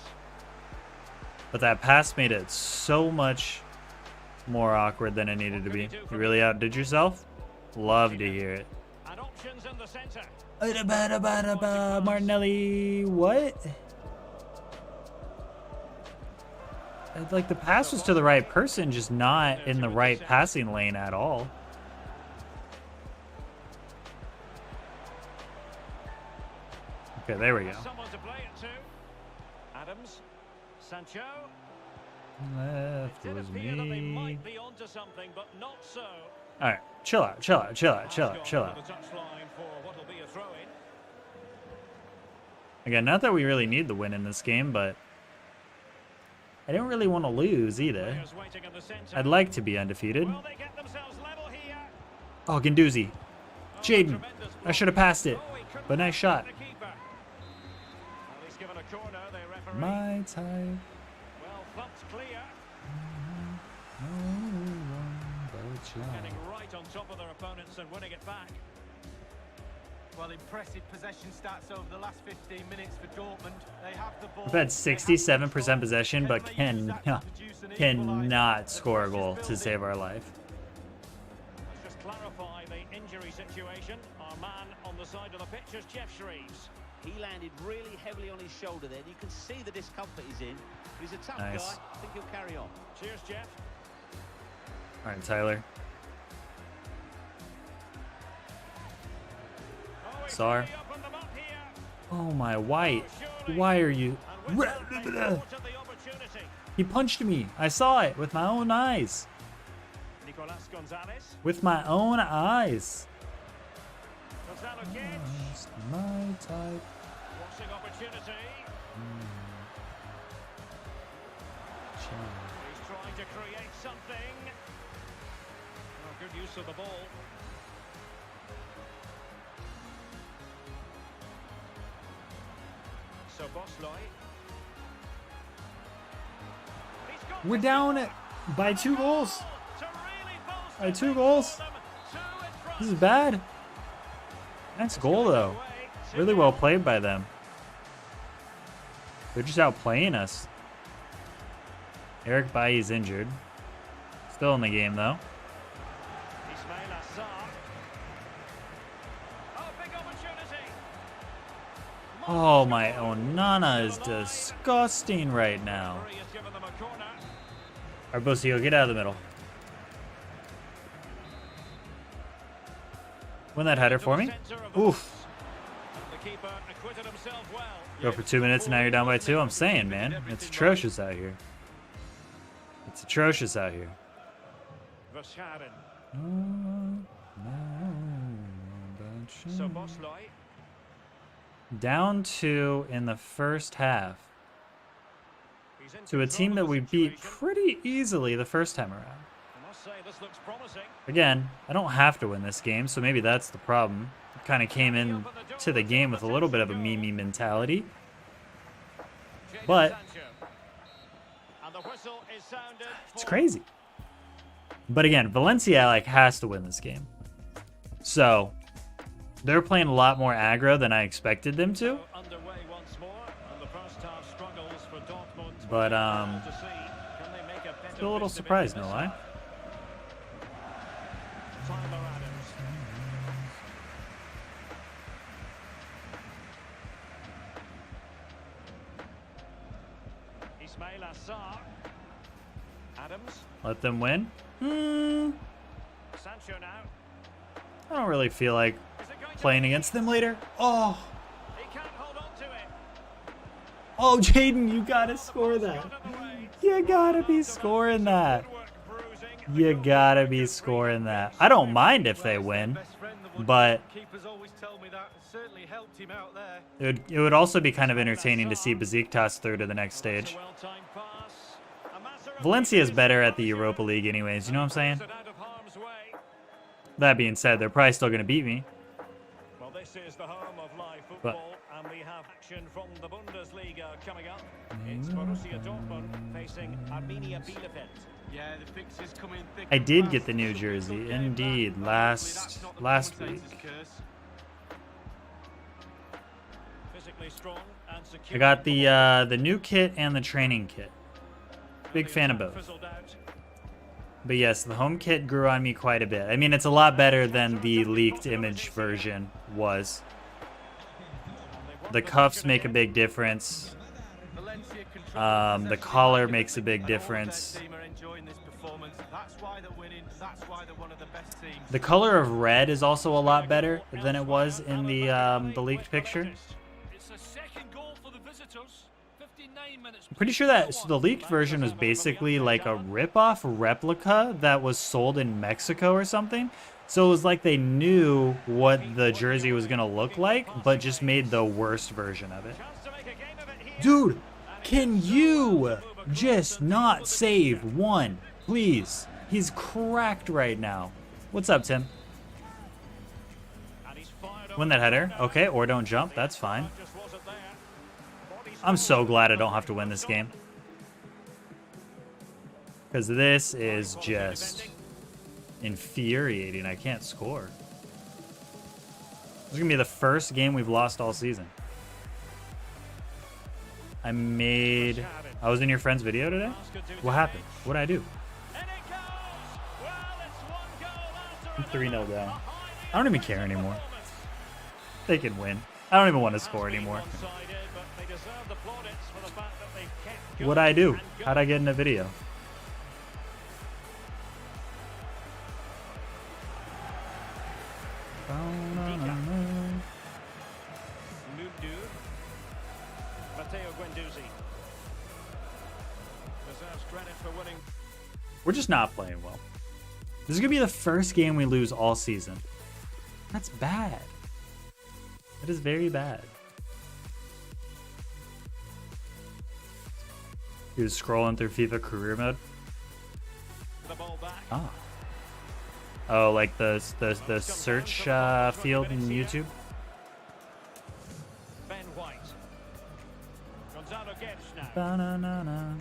Speaker 1: But that pass made it so much more awkward than it needed to be. You really outdid yourself? Love to hear it.
Speaker 2: And options in the center.
Speaker 1: Martinelli, what? Like the pass was to the right person, just not in the right passing lane at all. Okay, there we go.
Speaker 2: Someone to play it to. Adams. Sancho.
Speaker 1: Left
Speaker 2: Did
Speaker 1: was
Speaker 2: appear that they
Speaker 1: me.
Speaker 2: might be onto something, but not so.
Speaker 1: All right, chill out.
Speaker 2: Pass gone
Speaker 1: Chill
Speaker 2: over
Speaker 1: out.
Speaker 2: the touchline for what'll be a throw-in.
Speaker 1: Again, not that we really need the win in this game, but I don't really want to lose either.
Speaker 2: Players waiting in the center.
Speaker 1: I'd like to be undefeated.
Speaker 2: Will they get themselves level here?
Speaker 1: Oh, Guendouzi.
Speaker 2: Oh,
Speaker 1: Jaden,
Speaker 2: tremendous
Speaker 1: I
Speaker 2: block.
Speaker 1: should have passed it,
Speaker 2: Oh, he couldn't
Speaker 1: but nice shot.
Speaker 2: find the keeper. Well, he's given a corner, they referee.
Speaker 1: My type.
Speaker 2: Well, thumped clear. Getting right on top of their opponents and winning it back.
Speaker 3: Well, impressive possession stats over the last 15 minutes for Dortmund. They have the ball.
Speaker 1: We've had 67% possession, but cannot score a goal to save our life.
Speaker 2: Let's just clarify the injury situation. Our man on the side of the pitch is Jeff Shreves.
Speaker 6: He landed really heavily on his shoulder there. You can see the discomfort he's in. But he's a tough
Speaker 1: Nice.
Speaker 6: guy. I think he'll carry on.
Speaker 2: Cheers, Jeff.
Speaker 1: All right, Tyler.
Speaker 2: Oh, he's
Speaker 1: Sarr.
Speaker 2: really opened them up here.
Speaker 1: Oh my white.
Speaker 2: Oh, surely.
Speaker 1: Why are you?
Speaker 2: And with that, they thwarted the opportunity.
Speaker 1: He punched me. I saw it with my own eyes.
Speaker 2: Nicolas Gonzalez.
Speaker 1: With my own eyes.
Speaker 2: Gonzalo Guedes.
Speaker 1: Just my type.
Speaker 2: Crossing opportunity. He's trying to create something. Oh, good use of the ball. So Bosley. He's got
Speaker 1: We're
Speaker 2: the
Speaker 1: down
Speaker 2: score.
Speaker 1: by 2 goals.
Speaker 2: To really bolster
Speaker 1: By 2
Speaker 2: things
Speaker 1: goals.
Speaker 2: for them. Two in front.
Speaker 1: This is bad. Nice goal though. Really well played by them. They're just outplaying us. Eric Bailly's injured. Still in the game though.
Speaker 2: Ismail Assar. Oh, big opportunity.
Speaker 1: Oh my Onana is disgusting right now.
Speaker 2: Referee has given them a corner.
Speaker 1: Arbosio, get out of the middle. Win that header for me. Oof.
Speaker 2: The keeper acquitted himself well.
Speaker 1: Go for 2 minutes and now you're down by 2. I'm saying, man, it's atrocious out here. It's atrocious out here.
Speaker 2: Verscharen. So Bosley.
Speaker 1: Down 2 in the first half
Speaker 2: He's in
Speaker 1: to a
Speaker 2: control
Speaker 1: team
Speaker 2: of
Speaker 1: that
Speaker 2: the
Speaker 1: we beat
Speaker 2: situation.
Speaker 1: pretty easily the first time around.
Speaker 2: I must say this looks promising.
Speaker 1: Again, I don't have to win this game, so maybe that's the problem. Kind of came in to the game with a little bit of a me mentality.
Speaker 2: Jadon
Speaker 1: But
Speaker 2: Sancho. And the whistle is sounded
Speaker 1: it's
Speaker 2: for-
Speaker 1: crazy. But again, Valencia like has to win this game. So they're playing a lot more aggro than I expected them to.
Speaker 2: Underway once more, and the first half struggles for Dortmund.
Speaker 1: But
Speaker 2: To see, can they make a better
Speaker 1: still a little
Speaker 2: fist of it
Speaker 1: surprised,
Speaker 2: in
Speaker 1: no
Speaker 2: this
Speaker 1: lie.
Speaker 2: half? Tyler Adams. Ismail Assar. Adams.
Speaker 1: Let them win.
Speaker 2: Sancho now.
Speaker 1: I don't really feel like
Speaker 2: Is it going to
Speaker 1: playing
Speaker 2: be?
Speaker 1: against them later. Oh,
Speaker 2: He can't hold on to it.
Speaker 1: oh, Jaden, you gotta score that.
Speaker 2: Got it away.
Speaker 1: You gotta be scoring that.
Speaker 2: Good work, bruising.
Speaker 1: You gotta be scoring that. I don't mind if they win,
Speaker 3: Best friend, the one
Speaker 1: but
Speaker 3: keepers always tell me that. It certainly helped him out there.
Speaker 1: it would also be kind of entertaining to see Besiktas through to the next
Speaker 2: It's
Speaker 1: stage.
Speaker 2: a well-timed pass. A matter of
Speaker 1: Valencia is
Speaker 2: pieces.
Speaker 1: better at the Europa League anyways, you know what I'm saying?
Speaker 2: It out of harm's way.
Speaker 1: That being said, they're probably still gonna beat me.
Speaker 2: Well, this is the home of live
Speaker 1: But-
Speaker 2: football, and we have action from the Bundesliga coming up. It's Borussia Dortmund facing Arminia Bielefeld.
Speaker 3: Yeah, the fixtures come in thick
Speaker 1: I
Speaker 3: and
Speaker 1: did
Speaker 3: fast.
Speaker 1: get the new
Speaker 3: It's a good
Speaker 1: jersey,
Speaker 3: game,
Speaker 1: indeed,
Speaker 3: that, but
Speaker 1: last
Speaker 3: hopefully that's not the
Speaker 1: week.
Speaker 3: commentator's curse.
Speaker 2: Physically strong and secure.
Speaker 1: I got the new kit and the training kit. Big fan of both.
Speaker 2: Fizzled out.
Speaker 1: But yes, the home kit grew on me quite a bit. I mean, it's a lot better than the leaked image version was. The cuffs make a big difference.
Speaker 3: Valencia control
Speaker 1: The
Speaker 3: possession
Speaker 1: collar
Speaker 3: in the
Speaker 1: makes a big
Speaker 3: and all their
Speaker 1: difference.
Speaker 3: team are enjoying this performance. That's why they're winning. That's why they're one of the best teams.
Speaker 1: The color of red is also a lot better than it was in the leaked picture.
Speaker 4: It's a second goal for the visitors. 59 minutes.
Speaker 1: I'm pretty sure that so the leaked version was basically like a rip-off replica that was sold in Mexico or something. So it was like they knew what the jersey was gonna look like, but just made the worst version of it.
Speaker 2: Chance to make a game of it here.
Speaker 1: Dude, can you just not save one, please? He's cracked right now. What's up, Tim?
Speaker 2: And he's fired
Speaker 1: Win that header, okay, or don't jump, that's fine.
Speaker 2: just wasn't there. Body
Speaker 1: I'm so
Speaker 2: score.
Speaker 1: glad I don't have to win this game. Because this is just infuriating. I can't score. This is going to be the first game we've lost all season. I was in your friend's video today? What happened? What did I do?
Speaker 2: And it goes. Well, it's one goal after
Speaker 1: I'm 3-0
Speaker 2: another.
Speaker 1: down. I don't even care anymore. They can win. I don't even want to score anymore.
Speaker 2: One-sided, but they deserve the plaudits for the fact that they've kept
Speaker 1: What'd I do?
Speaker 2: going and
Speaker 1: How'd I get in a video?
Speaker 2: Mundu. Matteo Guendouzi deserves credit for winning.
Speaker 1: We're just not playing well. This is going to be the first game we lose all season. That's bad. That is very bad. He was scrolling through FIFA career mode.
Speaker 2: The ball back.
Speaker 1: Ah. Oh, like the search field in YouTube.
Speaker 2: Ben White. Gonzalo Guedes now.
Speaker 1: Ba-na-na-na.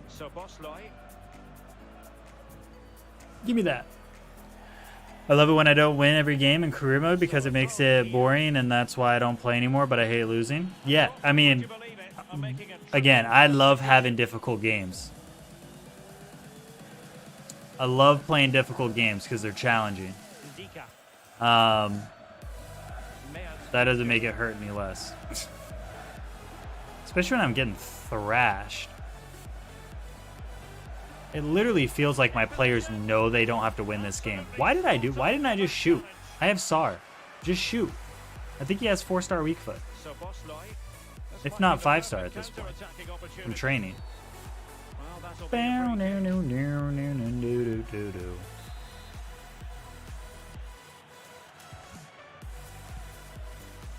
Speaker 2: So Bosley.
Speaker 1: Give me that. I love it when I don't win every game in career mode because it makes it boring and that's why I don't play anymore, but I hate losing. Yeah, I mean,
Speaker 2: You believe it? I'm making it.
Speaker 1: again, I love having difficult games. I love playing difficult games because they're challenging.
Speaker 2: Ndika.
Speaker 1: That doesn't make it hurt any less. Especially when I'm getting thrashed. It literally feels like my players know they don't have to win this game. Why didn't I just shoot? I have Sar. Just shoot. I think he has 4-star weak foot.
Speaker 2: So Bosley.
Speaker 1: If not 5-star at this point. From training.
Speaker 2: Well, that's This will be a free kick.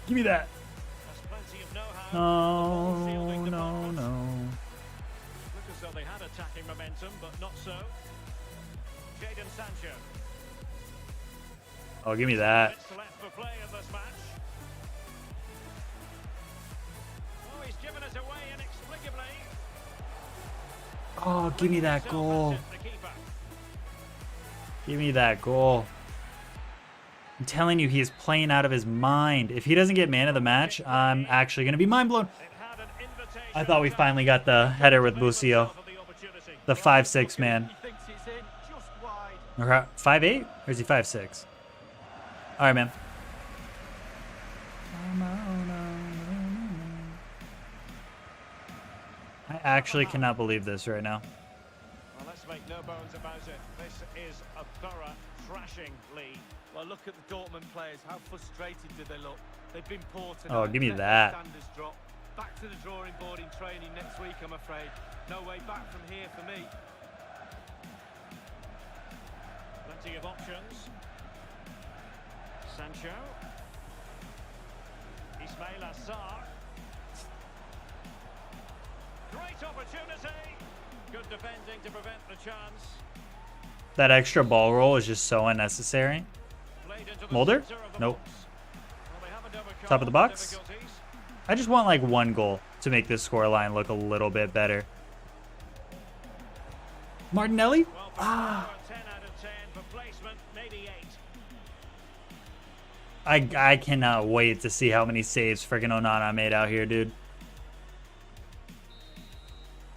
Speaker 1: Give me that.
Speaker 2: There's plenty of know-how.
Speaker 1: No,
Speaker 2: The ball fielding
Speaker 1: no,
Speaker 2: department.
Speaker 1: no.
Speaker 2: Look as though they had attacking momentum, but not so. Jadon Sancho.
Speaker 1: Oh, give me that.
Speaker 2: Minutes left for play in this match. Oh, he's given us away inexplicably.
Speaker 1: Oh, give me that goal.
Speaker 2: The keeper.
Speaker 1: Give me that goal. I'm telling you, he is playing out of his mind. If he doesn't get man of the match, I'm actually going to be mind blown.
Speaker 2: It had an invitation.
Speaker 1: I thought we finally got the header with Borussia. The 5'6" man.
Speaker 3: He thinks it's in, just wide.
Speaker 1: Okay, 5'8"? Or is he 5'6"? All right, man. I actually cannot believe this right now.
Speaker 2: Well, let's make no bones about it. This is a thorough thrashing lead.
Speaker 3: Well, look at the Dortmund players. How frustrated do they look? They've been poor tonight.
Speaker 1: Oh, give me
Speaker 3: Let their
Speaker 1: that.
Speaker 3: Standards drop. Back to the drawing board in training next week, I'm afraid. No way back from here for me.
Speaker 2: Plenty of options. Sancho. Ismail Assar. Great opportunity. Good defending to prevent the chance.
Speaker 1: That extra ball roll is just so unnecessary.
Speaker 2: Played into the
Speaker 1: Mulder?
Speaker 2: center of the
Speaker 1: Nope.
Speaker 2: box. Well, they haven't overcome
Speaker 1: Top of the box?
Speaker 2: difficulties.
Speaker 1: I just want like one goal to make this scoreline look a little bit better. Martinelli?
Speaker 2: Well, for
Speaker 1: Ah.
Speaker 2: sure, 10 out of 10 for placement, maybe 8.
Speaker 1: I cannot wait to see how many saves freaking Onana made out here, dude.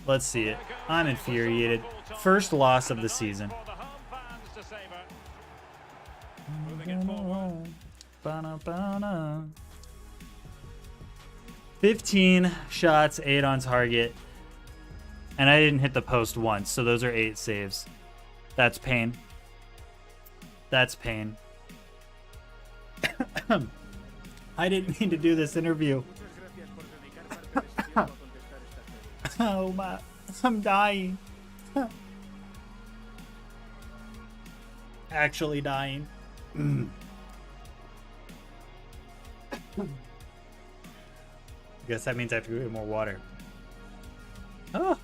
Speaker 1: Let's see it. I'm infuriated. First loss of the season.
Speaker 2: For the home fans to savor. Moving it forward.
Speaker 1: 15 shots, 8 on target. And I didn't hit the post once, so those are 8 saves. That's pain. That's pain. I didn't mean to do this interview. Oh my, I'm dying. Actually dying. I guess that means I have to go get more water. Oh.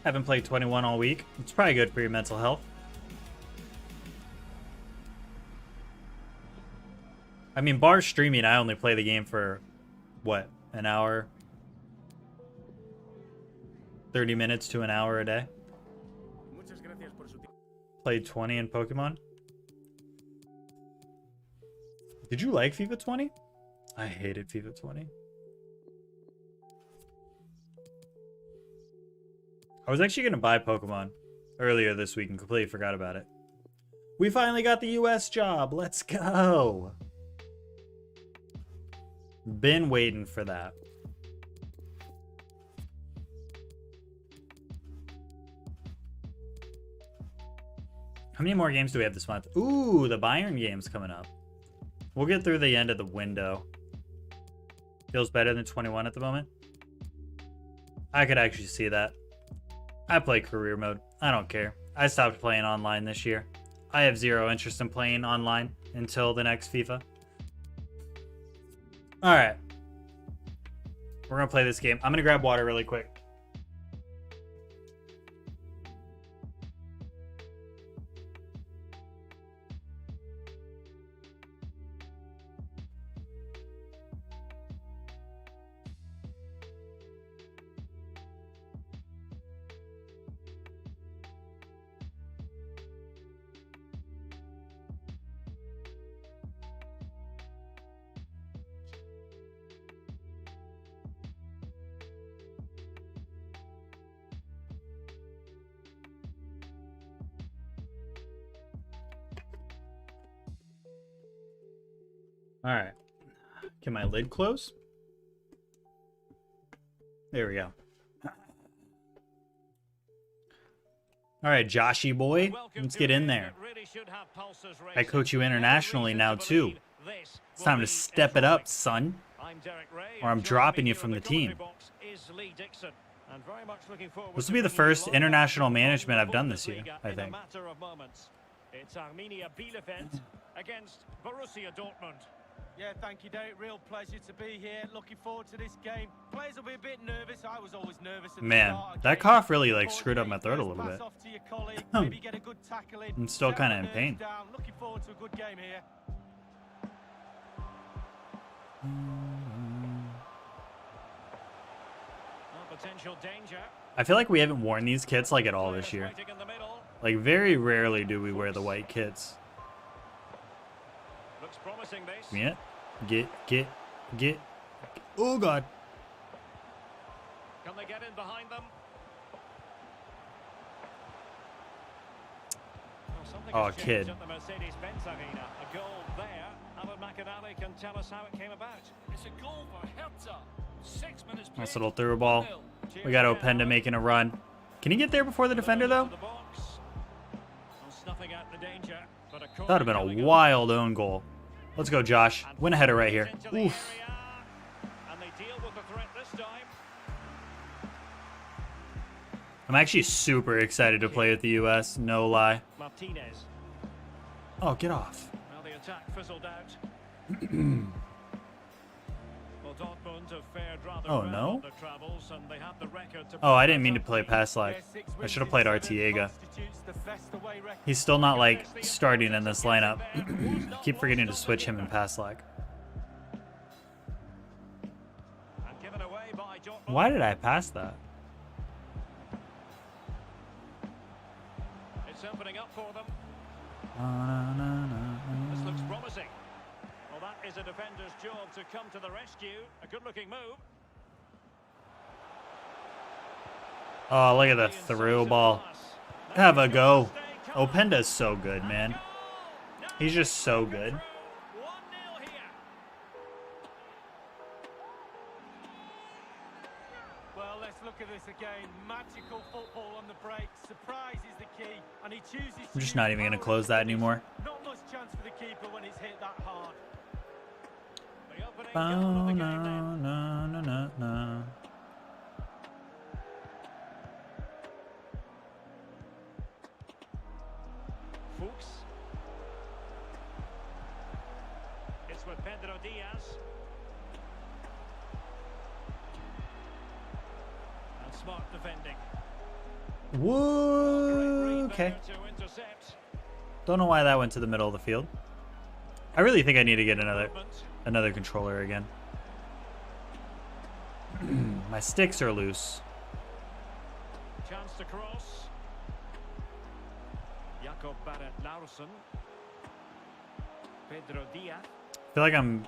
Speaker 1: Haven't played 21 all week. It's probably good for your mental health. I mean, bar streaming, I only play the game for, what, an hour? 30 minutes to an hour a day. Played 20 in Pokemon. Did you like FIFA 20? I hated FIFA 20. I was actually going to buy Pokemon earlier this week and completely forgot about it. We finally got the US job. Let's go. Been waiting for that. How many more games do we have this month? Ooh, the MYRNE game's coming up. We'll get through the end of the window. Feels better than 21 at the moment. I could actually see that. I play career mode. I don't care. I stopped playing online this year. I have zero interest in playing online until the next FIFA. Alright. We're going to play this game. I'm going to grab water really quick. All right. Can my lid close? There we go. All right, Joshy boy, let's get in there. I coach you internationally now too. It's time to step it up, son. Or I'm dropping you from the team.
Speaker 2: And very much looking forward
Speaker 1: This
Speaker 2: to
Speaker 1: will be the
Speaker 2: bringing
Speaker 1: first
Speaker 2: you
Speaker 1: international
Speaker 2: live
Speaker 1: management I've done
Speaker 2: from
Speaker 1: this year,
Speaker 2: Bundesliga
Speaker 1: I
Speaker 2: in a
Speaker 1: think.
Speaker 2: matter of moments. It's Arminia Bielefeld against Borussia Dortmund.
Speaker 3: Yeah, thank you, Derek. Real pleasure to be here. Looking forward to this game. Players will be a bit nervous. I was always nervous at the
Speaker 1: Man,
Speaker 3: start of
Speaker 1: that
Speaker 3: games.
Speaker 1: cough really like screwed up my throat a
Speaker 3: First
Speaker 1: little
Speaker 3: pass
Speaker 1: bit.
Speaker 3: off to your colleague, maybe get a good tackle in,
Speaker 1: I'm still
Speaker 3: settle
Speaker 1: kind of
Speaker 3: the
Speaker 1: in
Speaker 3: nerves
Speaker 1: pain.
Speaker 3: down. Looking forward to a good game here.
Speaker 2: Well, potential danger.
Speaker 1: I feel like we haven't worn these kits like at all this year.
Speaker 2: Waiting in the middle.
Speaker 1: Like very rarely do we wear the white kits.
Speaker 2: Looks promising this.
Speaker 1: Yeah. Get. Oh god.
Speaker 2: Can they get in behind them? Well, something
Speaker 1: Oh,
Speaker 2: has changed
Speaker 1: kid.
Speaker 2: at the Mercedes-Benz Arena. A goal there. Alan McCall can tell us how it came about.
Speaker 4: It's a goal for Hertha. 6 minutes played.
Speaker 1: Nice little through ball.
Speaker 4: 1-0.
Speaker 1: We got Openda making a run. Can he get there before the defender though?
Speaker 2: To the box. Well, snuffing out the danger, but a corner
Speaker 1: That would have
Speaker 2: coming
Speaker 1: been a
Speaker 2: up.
Speaker 1: wild own goal. Let's go, Josh.
Speaker 2: And
Speaker 1: Win a header right here.
Speaker 2: into the
Speaker 1: Oof.
Speaker 2: area, and they deal with the threat this time.
Speaker 1: I'm actually super excited to play with the US, no lie.
Speaker 2: Martinez.
Speaker 1: Oh, get off.
Speaker 2: Well, the attack fizzled out. Well, Dortmund have fared rather
Speaker 1: Oh,
Speaker 2: well
Speaker 1: no?
Speaker 2: on their travels, and they have the record to
Speaker 1: Oh, I didn't
Speaker 2: back
Speaker 1: mean to
Speaker 2: up
Speaker 1: play
Speaker 2: the-
Speaker 1: pass like.
Speaker 3: Yeah, 6
Speaker 1: I
Speaker 3: wins
Speaker 1: should have
Speaker 3: in
Speaker 1: played
Speaker 3: 7
Speaker 1: Artiega.
Speaker 3: constitutes the best away record.
Speaker 1: He's still not like starting in this lineup. Keep forgetting to switch him in pass like.
Speaker 2: And given away by Dortmund.
Speaker 1: Why did I pass that?
Speaker 2: It's opening up for them.
Speaker 1: Na, na, na,
Speaker 2: This
Speaker 1: na.
Speaker 2: looks promising. Well, that is a defender's job to come to the rescue. A good-looking move.
Speaker 1: Oh, look at the through ball. Have a go. Openda's so good, man. He's just so good.
Speaker 2: 1-0 here.
Speaker 3: Well, let's look at this again. Magical football on the break. Surprise is the key, and he chooses to
Speaker 1: I'm just
Speaker 3: use
Speaker 1: not even gonna
Speaker 3: power
Speaker 1: close that
Speaker 3: and finish.
Speaker 1: anymore.
Speaker 3: Not much chance for the keeper when it's hit that hard.
Speaker 2: The opening
Speaker 1: Oh,
Speaker 2: goal of the
Speaker 1: no,
Speaker 2: game then.
Speaker 1: no, no, no, no.
Speaker 2: Fuchs. It's with Pedro Diaz. And smart defending.
Speaker 1: Whoa, okay.
Speaker 2: To intercept.
Speaker 1: Don't know why that went to the middle of the field. I really think I need to get
Speaker 2: Movement.
Speaker 1: another controller again. My sticks are loose.
Speaker 2: Chance to cross. Jakob Barrett Larsson. Pedro Diaz.
Speaker 1: I feel like I'm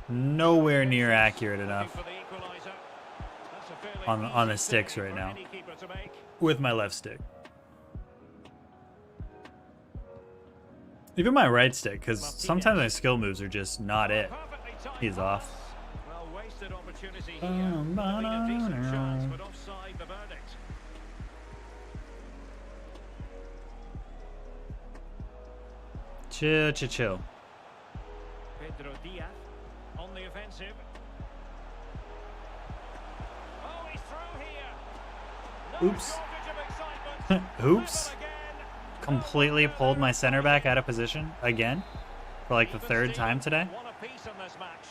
Speaker 1: nowhere near accurate enough
Speaker 2: Looking for the equalizer. That's a fairly
Speaker 1: on the
Speaker 2: easy
Speaker 1: sticks
Speaker 2: save
Speaker 1: right
Speaker 2: for
Speaker 1: now
Speaker 2: any keeper to make.
Speaker 1: with my left stick. Even my right stick, because sometimes my skill moves are just not it.
Speaker 2: Perfectly timed
Speaker 1: He's off.
Speaker 2: pass. Well, wasted opportunity here. Having a decent chance, but offside the verdict.
Speaker 1: Chill, chill, chill.
Speaker 2: Pedro Diaz on the offensive. Oh, he's through here. No
Speaker 1: Oops.
Speaker 2: shortage of excitement.
Speaker 1: Oops.
Speaker 2: Level again.
Speaker 1: Completely pulled my center back out of position again for like the
Speaker 2: Even
Speaker 1: third
Speaker 2: Steven,
Speaker 1: time today.
Speaker 2: One apiece in this match.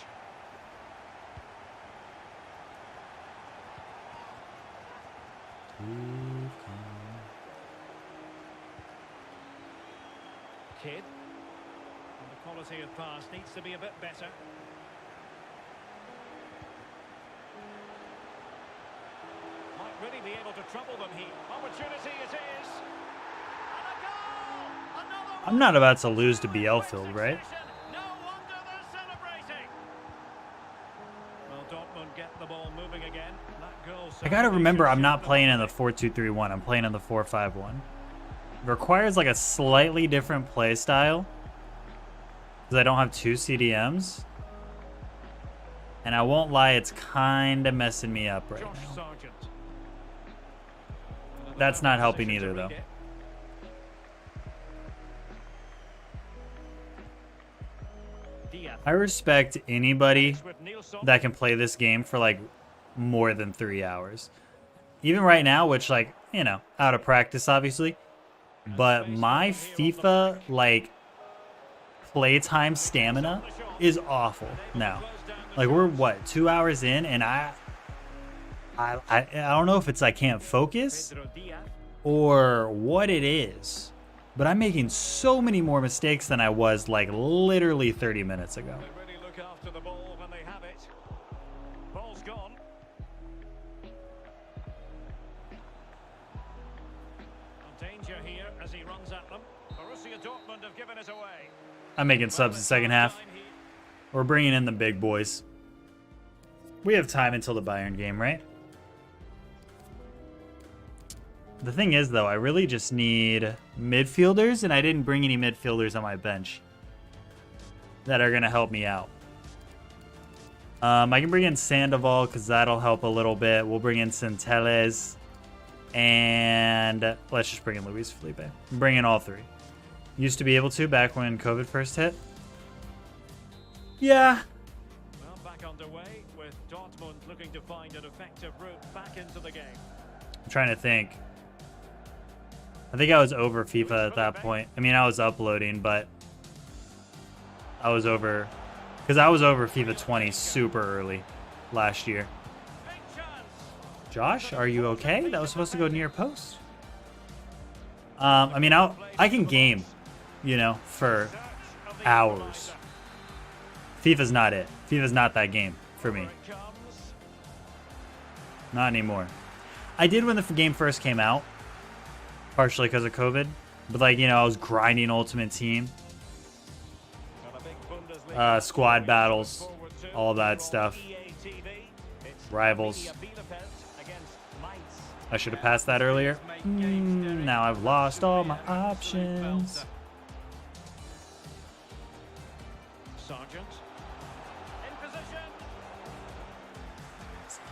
Speaker 2: Kid. And the quality of pass needs to be a bit better. Might really be able to trouble them here. Opportunity it is. And a goal! Another
Speaker 1: I'm not about to lose to Bielefeld, right?
Speaker 2: no wonder they're celebrating. Well, Dortmund get the ball moving again. That goal
Speaker 1: I gotta
Speaker 2: certainly
Speaker 1: remember
Speaker 2: should
Speaker 1: I'm not
Speaker 2: shift
Speaker 1: playing in
Speaker 2: the
Speaker 1: the 4-2-3-1. I'm playing in the 4-5-1. It requires like a slightly different play style because I don't have two CDMs. And I won't lie, it's kind of messing me up right
Speaker 2: Josh
Speaker 1: now.
Speaker 2: Sargent.
Speaker 1: That's not helping
Speaker 2: Position to
Speaker 1: either, though.
Speaker 2: read it. Diaz.
Speaker 1: I respect anybody
Speaker 2: With Nilsson.
Speaker 1: that can play this game for like more than 3 hours. even right now, which, like, you know, out of practice, obviously. But my FIFA, like, playtime stamina is awful now. Like, we're, what, 2 hours in, and I don't know if it's I can't focus or what it is, but I'm making so many more mistakes than I was, like, literally 30 minutes ago.
Speaker 2: They really look after the ball when they have it. Ball's gone. Danger here as he runs at them. Borussia Dortmund have given it away.
Speaker 1: I'm making subs the second half. We're bringing in the big boys. We have time until the Bayern game, right? The thing is, though, I really just need midfielders, and I didn't bring any midfielders on my bench that are going to help me out. I can bring in Sandoval because that'll help a little bit. We'll bring in Centelles, and let's just bring in Luis Felipe. Bring in all three. Used to be able to back when COVID first hit. Yeah.
Speaker 2: Well, back underway with Dortmund looking to find an effective route back into the game.
Speaker 1: I'm trying to think. I think I was over FIFA at that point. I mean, I was uploading, but I was over... Because I was over FIFA 20 super early last year. Josh, are you okay? That was supposed to go near post. I mean, I can game, you know, for hours. FIFA's not it. FIFA's not that game for me. Not anymore. I did when the game first came out, partially because of COVID. But, like, you know, I was grinding Ultimate Team. Squad battles, all that stuff. Rivals. I should have passed that earlier. Now I've lost all my options.
Speaker 2: Sergeant. In position.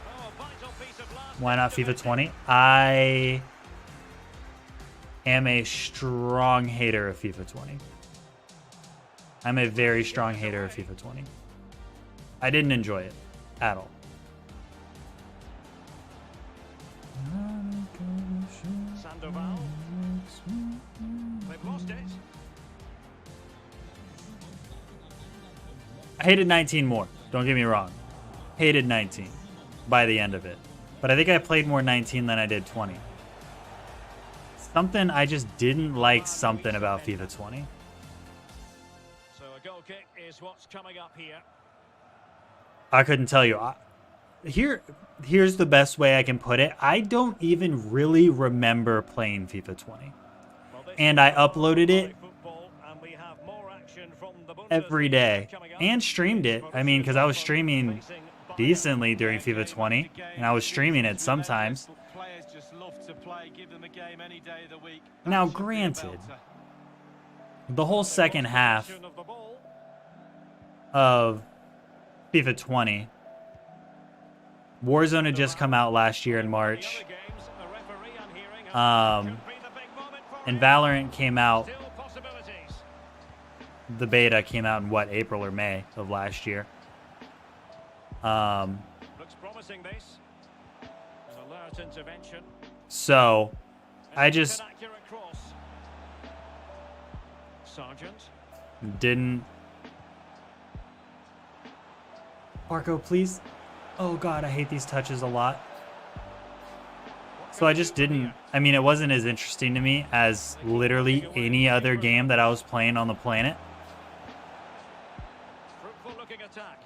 Speaker 2: Oh, a vital piece of last.
Speaker 1: Why not FIFA 20? I am a strong hater of FIFA 20. I'm a very strong hater of FIFA 20. I didn't enjoy it at all.
Speaker 2: Sandoval. They've lost it.
Speaker 1: I hated 19 more. Don't get me wrong. Hated 19 by the end of it. But I think I played more 19 than I did 20. Something I just didn't like something about FIFA 20.
Speaker 2: So a goal kick is what's coming up here.
Speaker 1: I couldn't tell you. Here's the best way I can put it. I don't even really remember playing FIFA 20. And I uploaded it every day and streamed it. I mean, because I was streaming decently during FIFA 20, and I was streaming it sometimes. Now, granted, the whole second half of FIFA 20, Warzone had just come out last year in March, and Valorant came out. The beta came out in what, April or May of last year.
Speaker 2: Looks promising, this. An alert intervention.
Speaker 1: So I just
Speaker 2: Sergeant.
Speaker 1: didn't. Marco, please. Oh God, I hate these touches a lot. So I just didn't. I mean, it wasn't as interesting to me as literally any other game that I was playing on the planet.
Speaker 2: Fruitful looking attack.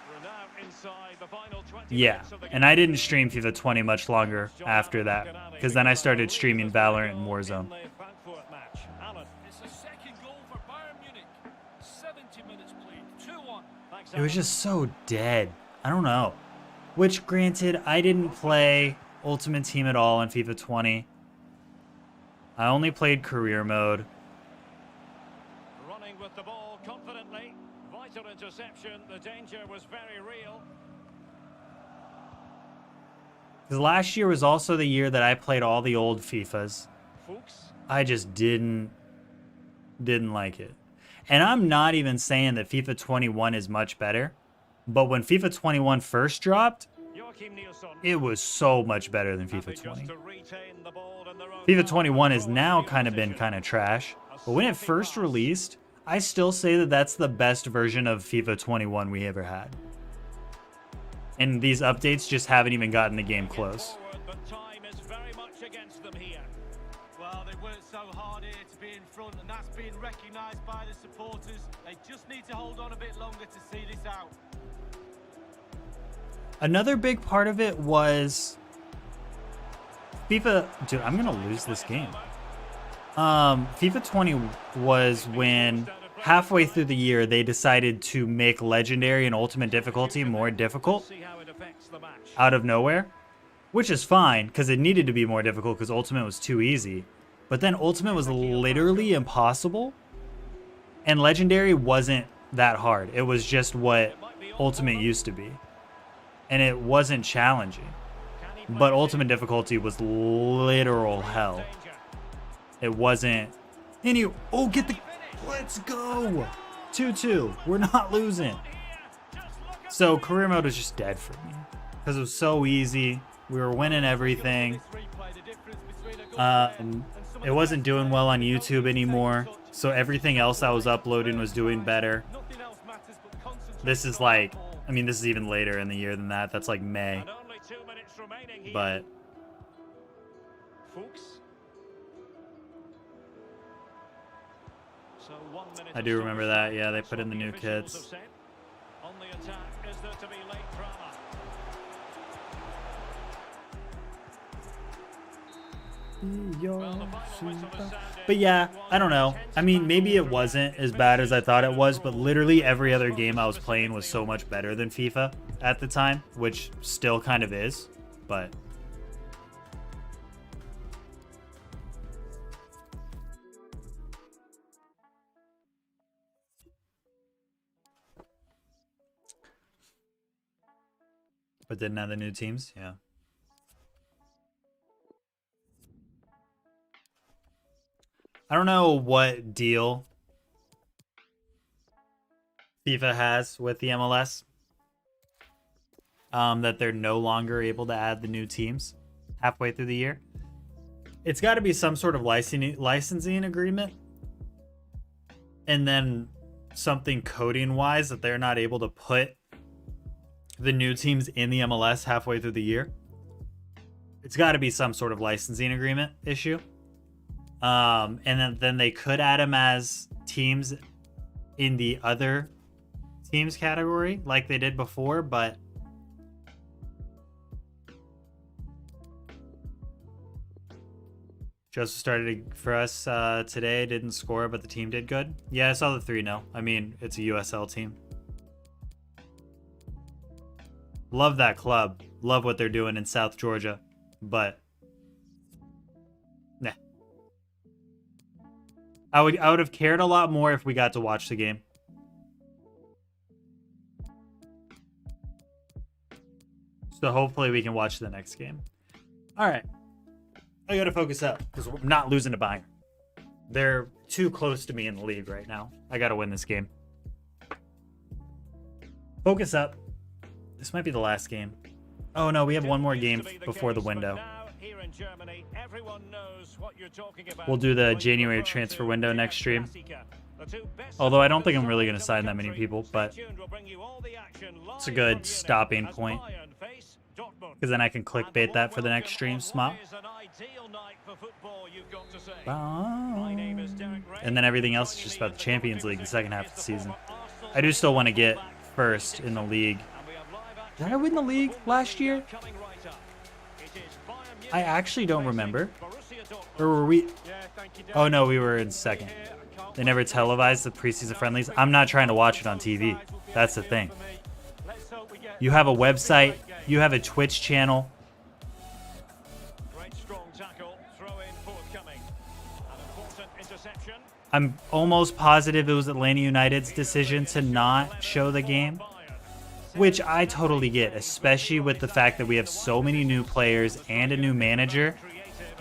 Speaker 2: We're now inside the final 20
Speaker 1: Yeah,
Speaker 2: minutes of the game.
Speaker 1: and I didn't stream FIFA 20 much longer after that, because then I started streaming Valorant and Warzone.
Speaker 4: It's a second goal for Bayern Munich. 70 minutes played. 2-1.
Speaker 1: It was just so dead. I don't know. Which, granted, I didn't play Ultimate Team at all in FIFA 20. I only played career mode.
Speaker 2: Running with the ball confidently. Vital interception. The danger was very real.
Speaker 1: Because last year was also the year that I played all the old FIFAs.
Speaker 2: Fuchs.
Speaker 1: I just didn't like it. And I'm not even saying that FIFA 21 is much better. But when FIFA 21 first dropped,
Speaker 2: Joachim Nilsson.
Speaker 1: it was so much better than FIFA
Speaker 2: Happy just
Speaker 1: 20.
Speaker 2: to retain the ball in their own
Speaker 1: FIFA
Speaker 2: half
Speaker 1: 21
Speaker 2: and
Speaker 1: has
Speaker 2: throw
Speaker 1: now
Speaker 2: a
Speaker 1: kind of been
Speaker 2: position.
Speaker 1: kind of trash. But when it first released, I still say that that's the best version of FIFA 21 we ever had. And these updates just haven't even gotten the game close.
Speaker 2: Forward, but time is very much against them here.
Speaker 3: Well, they worked so hard here to be in front, and that's being recognised by the supporters. They just need to hold on a bit longer to see this out.
Speaker 1: Another big part of it was FIFA. Dude, I'm gonna lose this game. FIFA 20 was when halfway through the year they decided to make legendary and ultimate difficulty more difficult
Speaker 2: See how it affects the match.
Speaker 1: out of nowhere, which is fine because it needed to be more difficult because ultimate was too easy. But then ultimate was literally impossible, and legendary wasn't that hard. It was just what ultimate used to be, and it wasn't challenging.
Speaker 2: Can he play
Speaker 1: But
Speaker 2: it
Speaker 1: ultimate
Speaker 2: in?
Speaker 1: difficulty was literal hell.
Speaker 2: Danger.
Speaker 1: It wasn't any. Oh, get the. Let's go. 2-2. We're not losing. So career mode was just dead for me because it was so easy. We were winning everything.
Speaker 3: This replay, the difference between a good player and some of
Speaker 1: It
Speaker 3: the
Speaker 1: wasn't
Speaker 3: best
Speaker 1: doing
Speaker 3: players
Speaker 1: well on
Speaker 3: in the world
Speaker 1: YouTube
Speaker 3: can
Speaker 1: anymore.
Speaker 3: take touch.
Speaker 1: So everything else I was uploading was doing better.
Speaker 3: Nothing else matters but concentrating
Speaker 1: This is
Speaker 3: on
Speaker 1: like,
Speaker 3: the ball.
Speaker 1: I mean, this is even later in the year than that. That's like May.
Speaker 2: And only 2 minutes remaining here.
Speaker 1: But
Speaker 2: Fuchs. So 1 minute
Speaker 1: I
Speaker 2: of
Speaker 1: do remember that.
Speaker 2: stoppage.
Speaker 1: Yeah, they
Speaker 2: That's
Speaker 1: put in
Speaker 2: what
Speaker 1: the new
Speaker 2: officials
Speaker 1: kits.
Speaker 2: have said. On the attack, is there to be late drama? Well, the final whistle is sounded.
Speaker 1: But yeah, I don't know. I mean, maybe it wasn't as bad as I thought it was, but literally every other game I was playing was so much better than FIFA at the time, which still kind of is, but didn't have the new teams, yeah. I don't know what deal FIFA has with the MLS, that they're no longer able to add the new teams halfway through the year. It's got to be some sort of licensing agreement, and then something coding wise that they're not able to put the new teams in the MLS halfway through the year. It's got to be some sort of licensing agreement issue. And then they could add them as teams in the other teams category like they did before, but Joseph started for us today, didn't score, but the team did good. Yeah, I saw the 3-0. I mean, it's a USL team. Love that club. Love what they're doing in South Georgia, but nah. I would have cared a lot more if we got to watch the game. So hopefully we can watch the next game. All right. I got to focus up because I'm not losing to Bayern. They're too close to me in the league right now. I got to win this game. Focus up. This might be the last game. Oh no, we have one more game before the window. We'll do the January transfer window next stream. Although I don't think I'm really going to sign that many people, but it's a good stopping point. Because then I can clickbait that for the next stream, Smop. And then everything else is just about the Champions League the second half of the season. I do still want to get first in the league. Did I win the league last year? I actually don't remember. Or were we? Oh no, we were in second. They never televised the preseason friendlies. I'm not trying to watch it on TV. That's the thing. You have a website. You have a Twitch channel. I'm almost positive it was Atlanta United's decision to not show the game, which I totally get, especially with the fact that we have so many new players and a new manager.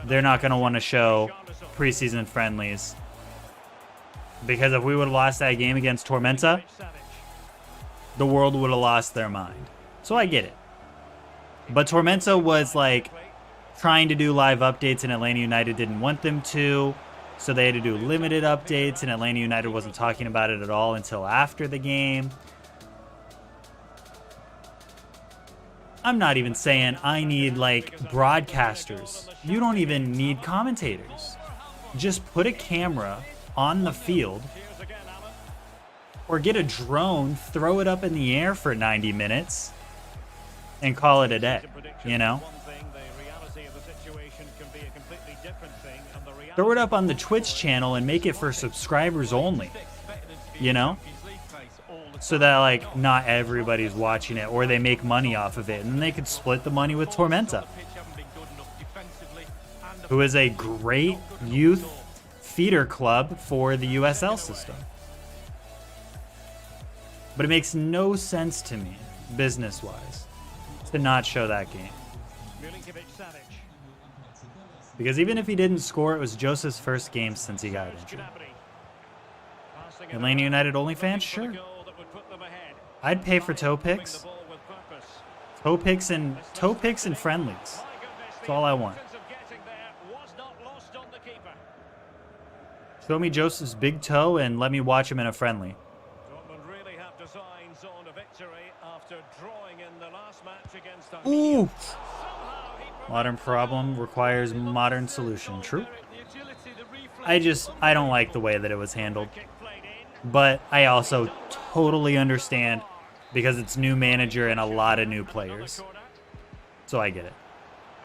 Speaker 1: They're not going to want to show preseason friendlies. Because if we would have lost that game against Tormenta, the world would have lost their mind. So I get it. But Tormenta was like trying to do live updates and Atlanta United didn't want them to. So they had to do limited updates and Atlanta United wasn't talking about it at all until after the game. I'm not even saying I need like broadcasters. You don't even need commentators. Just put a camera on the field or get a drone, throw it up in the air for 90 minutes and call it a day, you know? Throw it up on the Twitch channel and make it for subscribers only, you know? So that like not everybody's watching it or they make money off of it and they could split the money with Tormenta, who is a great youth feeder club for the USL system. But it makes no sense to me, business-wise, to not show that game. Because even if he didn't score, it was Joseph's first game since he got injured. Atlanta United OnlyFans? Sure. I'd pay for toe picks. Toe picks and friendlies. That's all I want. Show me Joseph's big toe and let me watch him in a friendly.
Speaker 2: Dortmund really have designs on a victory after drawing in the last match against
Speaker 1: Ooh. Modern problem requires modern solution. True. I don't like the way that it was handled. But I also totally understand because it's new manager and a lot of new players. So I get it.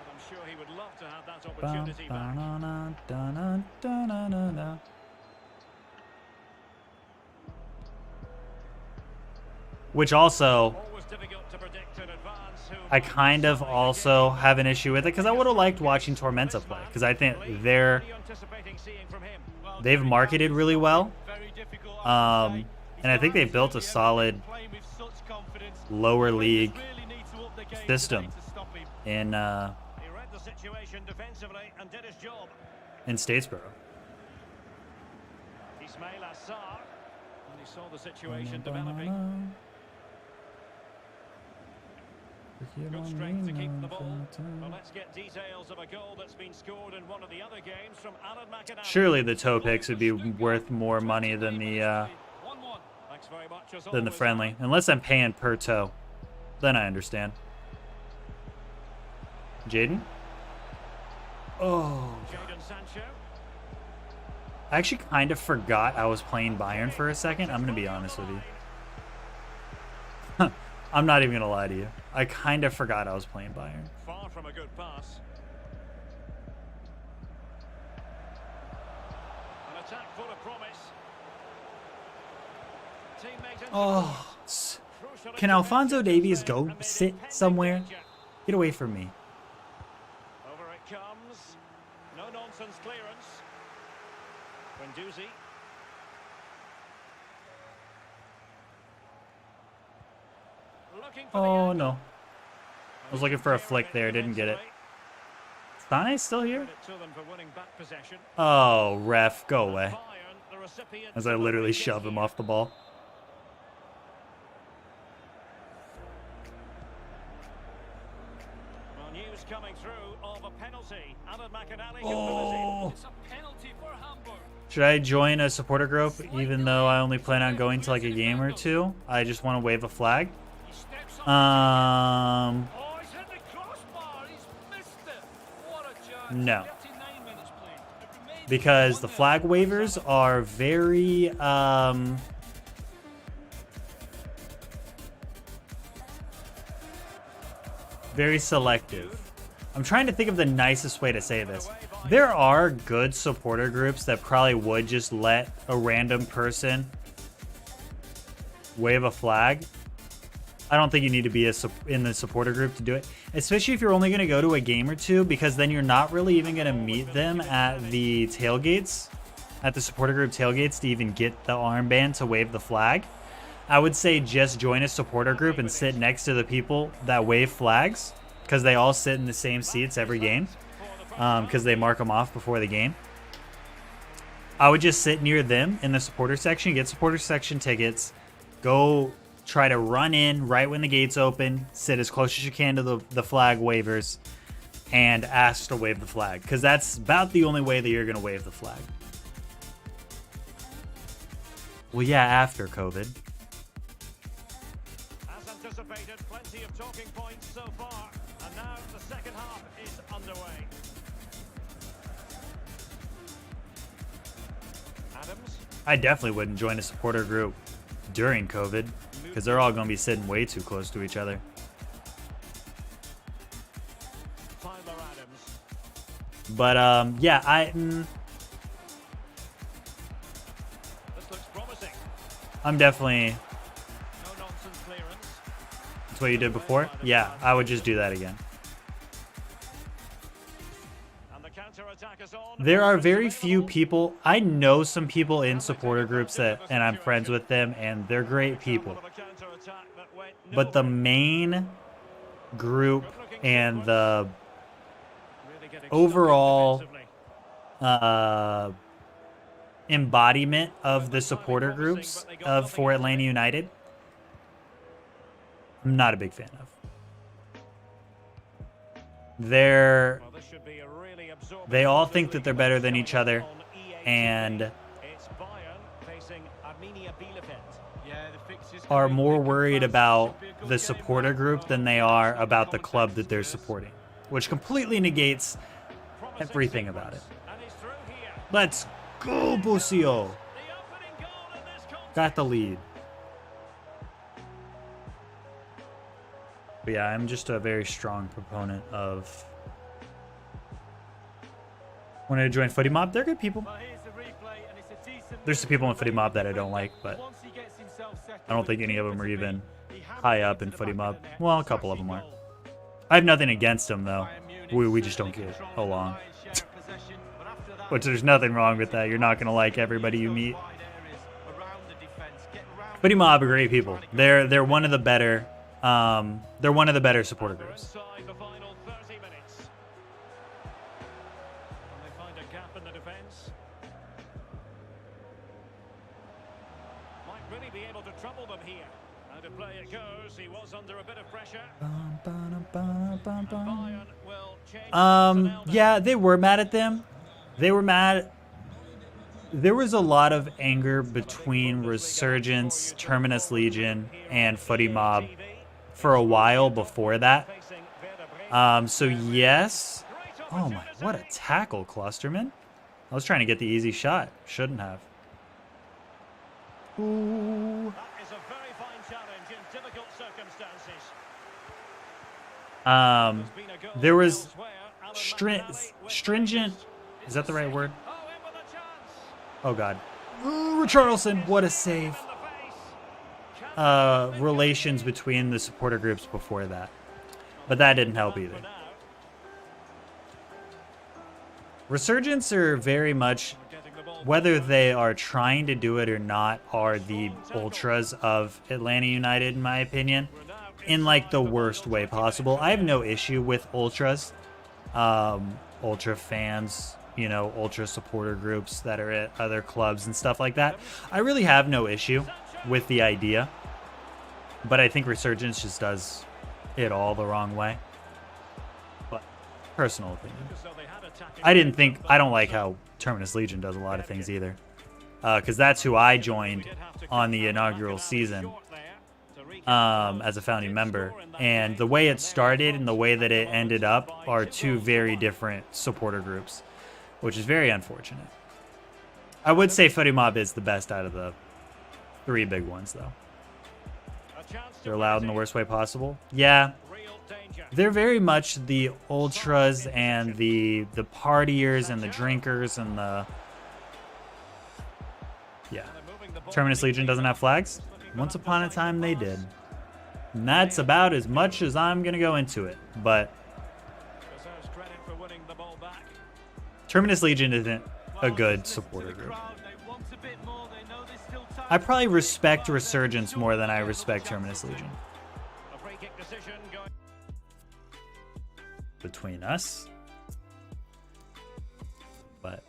Speaker 2: I'm sure he would love to have that opportunity back.
Speaker 1: Which also,
Speaker 2: Always difficult to predict in advance who
Speaker 1: I kind of also have an issue with it because I would have liked watching Tormenta play because I think
Speaker 2: anticipating seeing from him.
Speaker 1: they've marketed really well. And I think they built a solid lower league system in
Speaker 2: He read the situation defensively and did his job.
Speaker 1: in Statesboro.
Speaker 2: Ismail Assar, and he saw the situation developing. Good strength to keep the ball. Well, let's get details of a goal that's been scored in one of the other games from Alan McCall.
Speaker 1: Surely the toe picks would be worth more money than the
Speaker 2: 1-1. Thanks very much as always.
Speaker 1: friendly, unless I'm paying per toe. Then I understand. Jaden? Oh.
Speaker 2: Jadon Sancho.
Speaker 1: I actually kind of forgot I was playing Bayern for a second. I'm going to be honest with you. I'm not even going to lie to you. I kind of forgot I was playing Bayern.
Speaker 2: Far from a good pass. An attack full of promise. Teammate into
Speaker 1: Oh.
Speaker 2: crucial
Speaker 1: Can Alphonso
Speaker 2: intervention
Speaker 1: Davies
Speaker 2: there.
Speaker 1: go
Speaker 2: A minute
Speaker 1: sit
Speaker 2: pending
Speaker 1: somewhere?
Speaker 2: danger.
Speaker 1: Get away from me.
Speaker 2: Over it comes. No nonsense clearance. Guendouzi. Looking for the
Speaker 1: Oh,
Speaker 2: angle.
Speaker 1: no. I was looking for a flick there. Didn't get it. Sane still here?
Speaker 2: Credit to them for winning back possession.
Speaker 1: Oh, ref. Go away.
Speaker 2: Bayern, the recipients
Speaker 1: As I
Speaker 2: of a
Speaker 1: literally
Speaker 2: free
Speaker 1: shove
Speaker 2: kick
Speaker 1: him
Speaker 2: here.
Speaker 1: off the ball.
Speaker 2: Well, news coming through of a penalty. Alan McCall
Speaker 1: Oh.
Speaker 4: It's a penalty for Hamburg.
Speaker 1: Should I join a supporter group even though I only plan on going to like a game or two? I just want to wave a flag.
Speaker 4: He steps up.
Speaker 1: Oh,
Speaker 4: he's hit the crossbar. He's missed it. What a chance.
Speaker 1: No.
Speaker 4: 39 minutes played. It remains
Speaker 1: because the
Speaker 4: 1-0.
Speaker 1: flag waivers are very very selective. I'm trying to think of the nicest way to say this. There are good supporter groups that probably would just let a random person wave a flag. I don't think you need to be in the supporter group to do it, especially if you're only going to go to a game or two, because then you're not really even going to meet them at the tailgates, at the supporter group tailgates to even get the armband to wave the flag. I would say just join a supporter group and sit next to the people that wave flags, because they all sit in the same seats every game, because they mark them off before the game. I would just sit near them in the supporter section, get supporter section tickets, go try to run in right when the gates open, sit as close as you can to the flag wavers, and ask to wave the flag, because that's about the only way that you're going to wave the flag. Well, yeah, after COVID.
Speaker 2: As anticipated, plenty of talking points so far, and now the second half is underway. Adams.
Speaker 1: I definitely wouldn't join a supporter group during COVID, because they're all going to be sitting way too close to each other.
Speaker 2: Tyler Adams.
Speaker 1: But yeah,
Speaker 2: This looks promising.
Speaker 1: I'm definitely.
Speaker 2: No nonsense clearance.
Speaker 1: That's what you did before? Yeah, I would just do that again.
Speaker 2: And the counter-attack is on.
Speaker 1: There are very few people. I know some people in supporter groups that, and I'm friends with them, and they're great people. But the main group and the overall embodiment of the supporter groups for Atlanta United, I'm not a big fan of. They all think that they're better than each other, and are more worried about the supporter group than they are about the club that they're supporting, which completely negates everything about it. Let's go, Borussia! Got the lead. But yeah, I'm just a very strong proponent of wanting to join Footy Mob. They're good people. There's some people in Footy Mob that I don't like, but I don't think any of them are even high up in Footy Mob. Well, a couple of them are. I have nothing against them, though. We just don't get along. Which there's nothing wrong with that. You're not going to like everybody you meet. Footy Mob are great people. They're one of the better supporter groups.
Speaker 2: Really be able to trouble them here. How to play it goes. He was under a bit of pressure.
Speaker 1: Yeah, they were mad at them. They were mad. There was a lot of anger between Resurgence, Terminus Legion, and Footy Mob for a while before that. So yes. Oh my, what a tackle, Clusterman. I was trying to get the easy shot. Shouldn't have. Ooh.
Speaker 2: That is a very fine challenge in difficult circumstances.
Speaker 1: There was stringent. Is that the right word? Oh God. Ooh, Richarlison, what a save. Relations between the supporter groups before that, but that didn't help either. Resurgence are very much, whether they are trying to do it or not, are the ultras of Atlanta United, in my opinion, in like the worst way possible. I have no issue with ultras, ultra fans, you know, ultra supporter groups that are at other clubs and stuff like that. I really have no issue with the idea, but I think Resurgence just does it all the wrong way. But personal opinion. I don't like how Terminus Legion does a lot of things either, because that's who I joined on the inaugural season as a founding member, and the way it started and the way that it ended up are two very different supporter groups, which is very unfortunate. I would say Footy Mob is the best out of the three big ones, though. They're loud in the worst way possible. Yeah. They're very much the ultras and the partiers and the drinkers and the... Yeah. Terminus Legion doesn't have flags? Once upon a time they did. And that's about as much as I'm going to go into it. But Terminus Legion isn't a good supporter group. I probably respect Resurgence more than I respect Terminus Legion. Between us. But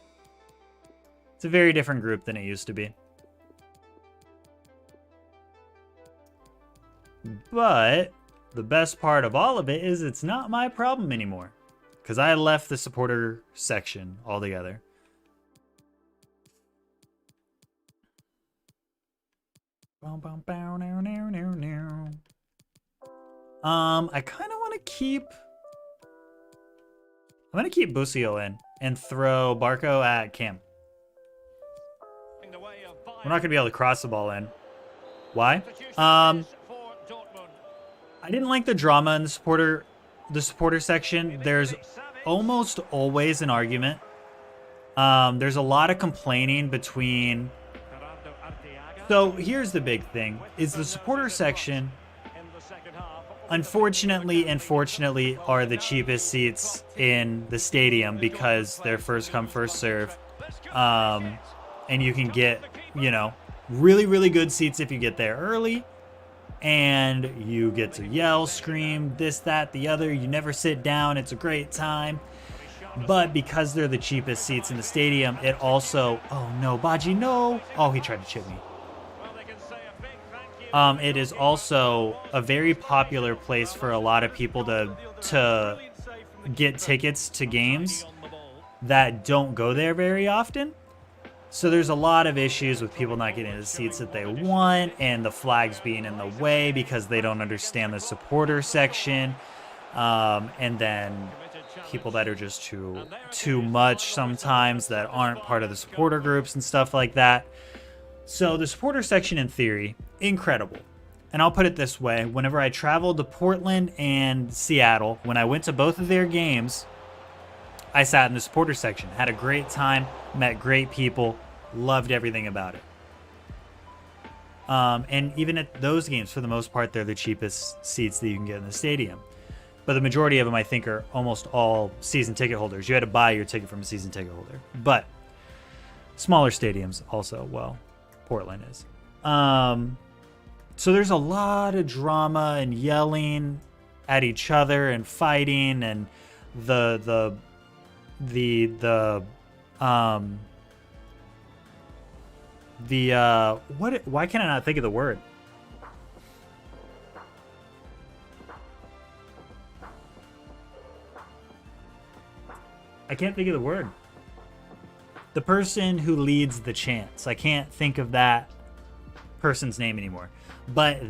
Speaker 1: it's a very different group than it used to be. But the best part of all of it is it's not my problem anymore, because I left the supporter section altogether. I kind of want to keep... I'm going to keep Busio in and throw Barco at Cam. We're not going to be able to cross the ball in. Why? I didn't like the drama in the supporter section. There's almost always an argument. There's a lot of complaining between... So here's the big thing, is the supporter section, unfortunately and fortunately, are the cheapest seats in the stadium because they're first come, first serve. And you can get, you know, really, really good seats if you get there early. And you get to yell, scream, this, that, the other. You never sit down. It's a great time. But because they're the cheapest seats in the stadium, it also... Oh, no, Baji, no. Oh, he tried to chip me. It is also a very popular place for a lot of people to get tickets to games that don't go there very often. So there's a lot of issues with people not getting the seats that they want and the flags being in the way because they don't understand the supporter section. And then people that are just too much sometimes that aren't part of the supporter groups and stuff like that. So the supporter section, in theory, incredible. And I'll put it this way. Whenever I traveled to Portland and Seattle, when I went to both of their games, I sat in the supporter section, had a great time, met great people, loved everything about it. And even at those games, for the most part, they're the cheapest seats that you can get in the stadium. But the majority of them, I think, are almost all season ticket holders. You had to buy your ticket from a season ticket holder. But smaller stadiums also, well, Portland is. So there's a lot of drama and yelling at each other and fighting and why can I not think of the word? I can't think of the word. The person who leads the chants. I can't think of that person's name anymore. But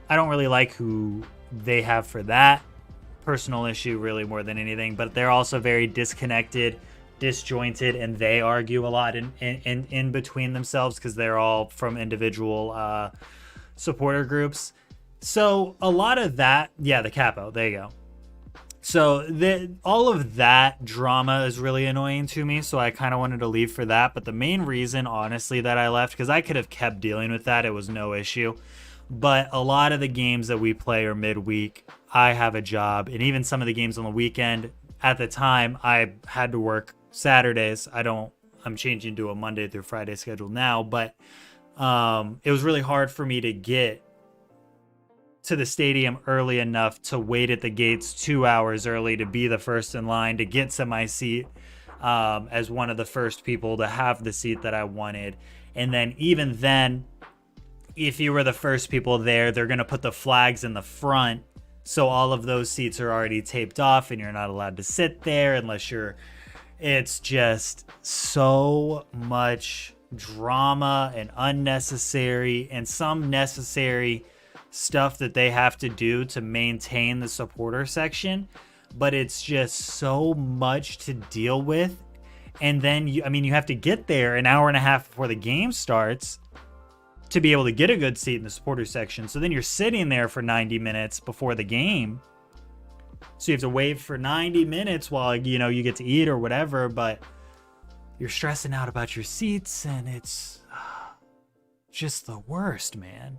Speaker 1: I don't really like who they have for that personal issue really more than anything. But they're also very disconnected, disjointed, and they argue a lot in between themselves because they're all from individual supporter groups. So a lot of that, yeah, the capo, there you go. So all of that drama is really annoying to me, so I kind of wanted to leave for that. But the main reason, honestly, that I left, because I could have kept dealing with that, it was no issue. But a lot of the games that we play are midweek. I have a job, and even some of the games on the weekend, at the time, I had to work Saturdays. I'm changing to a Monday through Friday schedule now, but it was really hard for me to get to the stadium early enough to wait at the gates 2 hours early to be the first in line to get to my seat as one of the first people to have the seat that I wanted. And then even then, if you were the first people there, they're going to put the flags in the front. So all of those seats are already taped off and you're not allowed to sit there unless you're... It's just so much drama and unnecessary and some necessary stuff that they have to do to maintain the supporter section, but it's just so much to deal with. And then you have to get there an hour and a half before the game starts to be able to get a good seat in the supporter section. So then you're sitting there for 90 minutes before the game. So you have to wait for 90 minutes while, you get to eat or whatever, but you're stressing out about your seats and it's just the worst, man.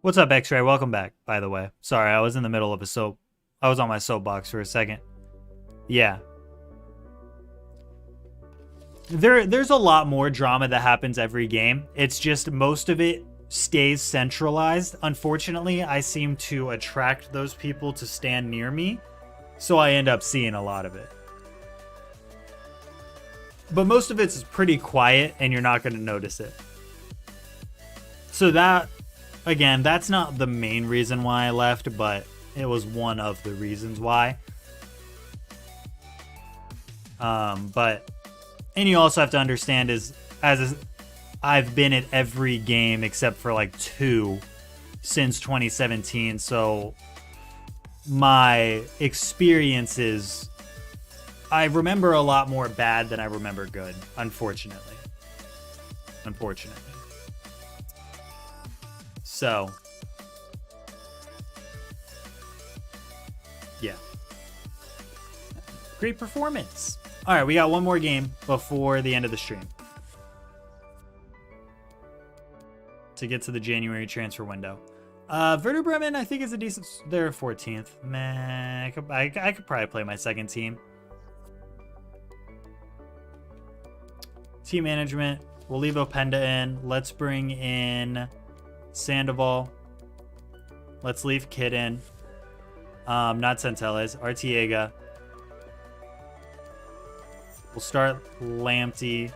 Speaker 1: What's up, X-Ray? Welcome back, by the way. Sorry, I was in the middle of I was on my soapbox for a second. Yeah. There's a lot more drama that happens every game. It's just most of it stays centralized. Unfortunately, I seem to attract those people to stand near me, so I end up seeing a lot of it. But most of it's pretty quiet and you're not going to notice it. So that, again, that's not the main reason why I left, but it was one of the reasons why. And you also have to understand I've been at every game except for like 2 since 2017. So my experiences, I remember a lot more bad than I remember good, unfortunately. So, yeah. Great performance. All right, we got one more game before the end of the stream to get to the January transfer window. Werder Bremen, I think, is a decent. They're 14th. Man, I could probably play my second team. Team management. We'll leave Openda in. Let's bring in Sandoval. Let's leave Kidd in. Not Centelles. Artiega. We'll start Lamptey.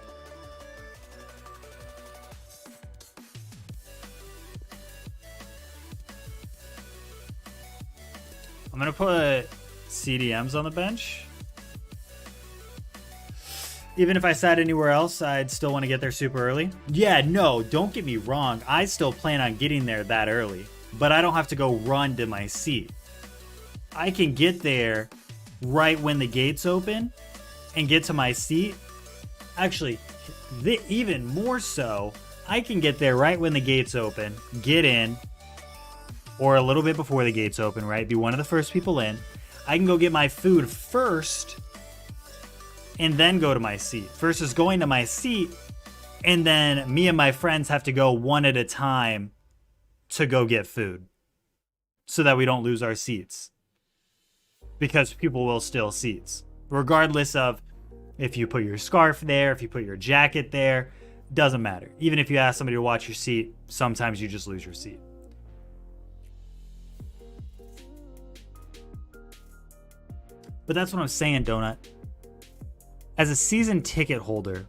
Speaker 1: I'm going to put CDMs on the bench. Even if I sat anywhere else, I'd still want to get there super early. Yeah, no, don't get me wrong. I still plan on getting there that early. But I don't have to go run to my seat. I can get there right when the gates open and get to my seat. Actually, even more so, I can get there right when the gates open, get in, or a little bit before the gates open, right? Be one of the first people in. I can go get my food first and then go to my seat versus going to my seat and then me and my friends have to go one at a time to go get food so that we don't lose our seats, because people will steal seats regardless of if you put your scarf there, if you put your jacket there, doesn't matter. Even if you ask somebody to watch your seat, sometimes you just lose your seat. But that's what I'm saying, Donut. As a season ticket holder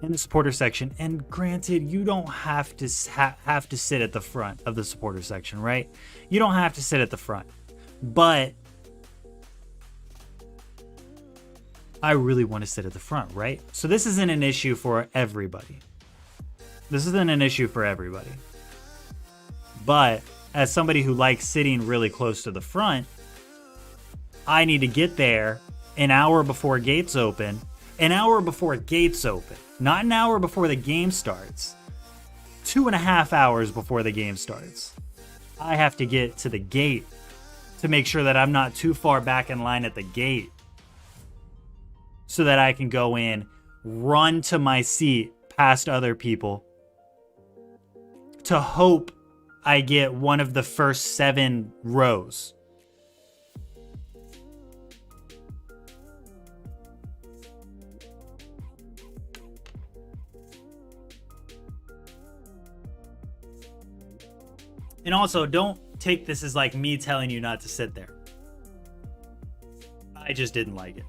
Speaker 1: in the supporter section, and granted, you don't have to sit at the front of the supporter section, right? You don't have to sit at the front. But I really want to sit at the front, right? So this isn't an issue for everybody. But as somebody who likes sitting really close to the front, I need to get there an hour before gates open. Not an hour before the game starts. 2.5 hours before the game starts. I have to get to the gate to make sure that I'm not too far back in line at the gate, so that I can go in, run to my seat past other people, to hope I get one of the first 7 rows. And also, don't take this as like me telling you not to sit there. I just didn't like it.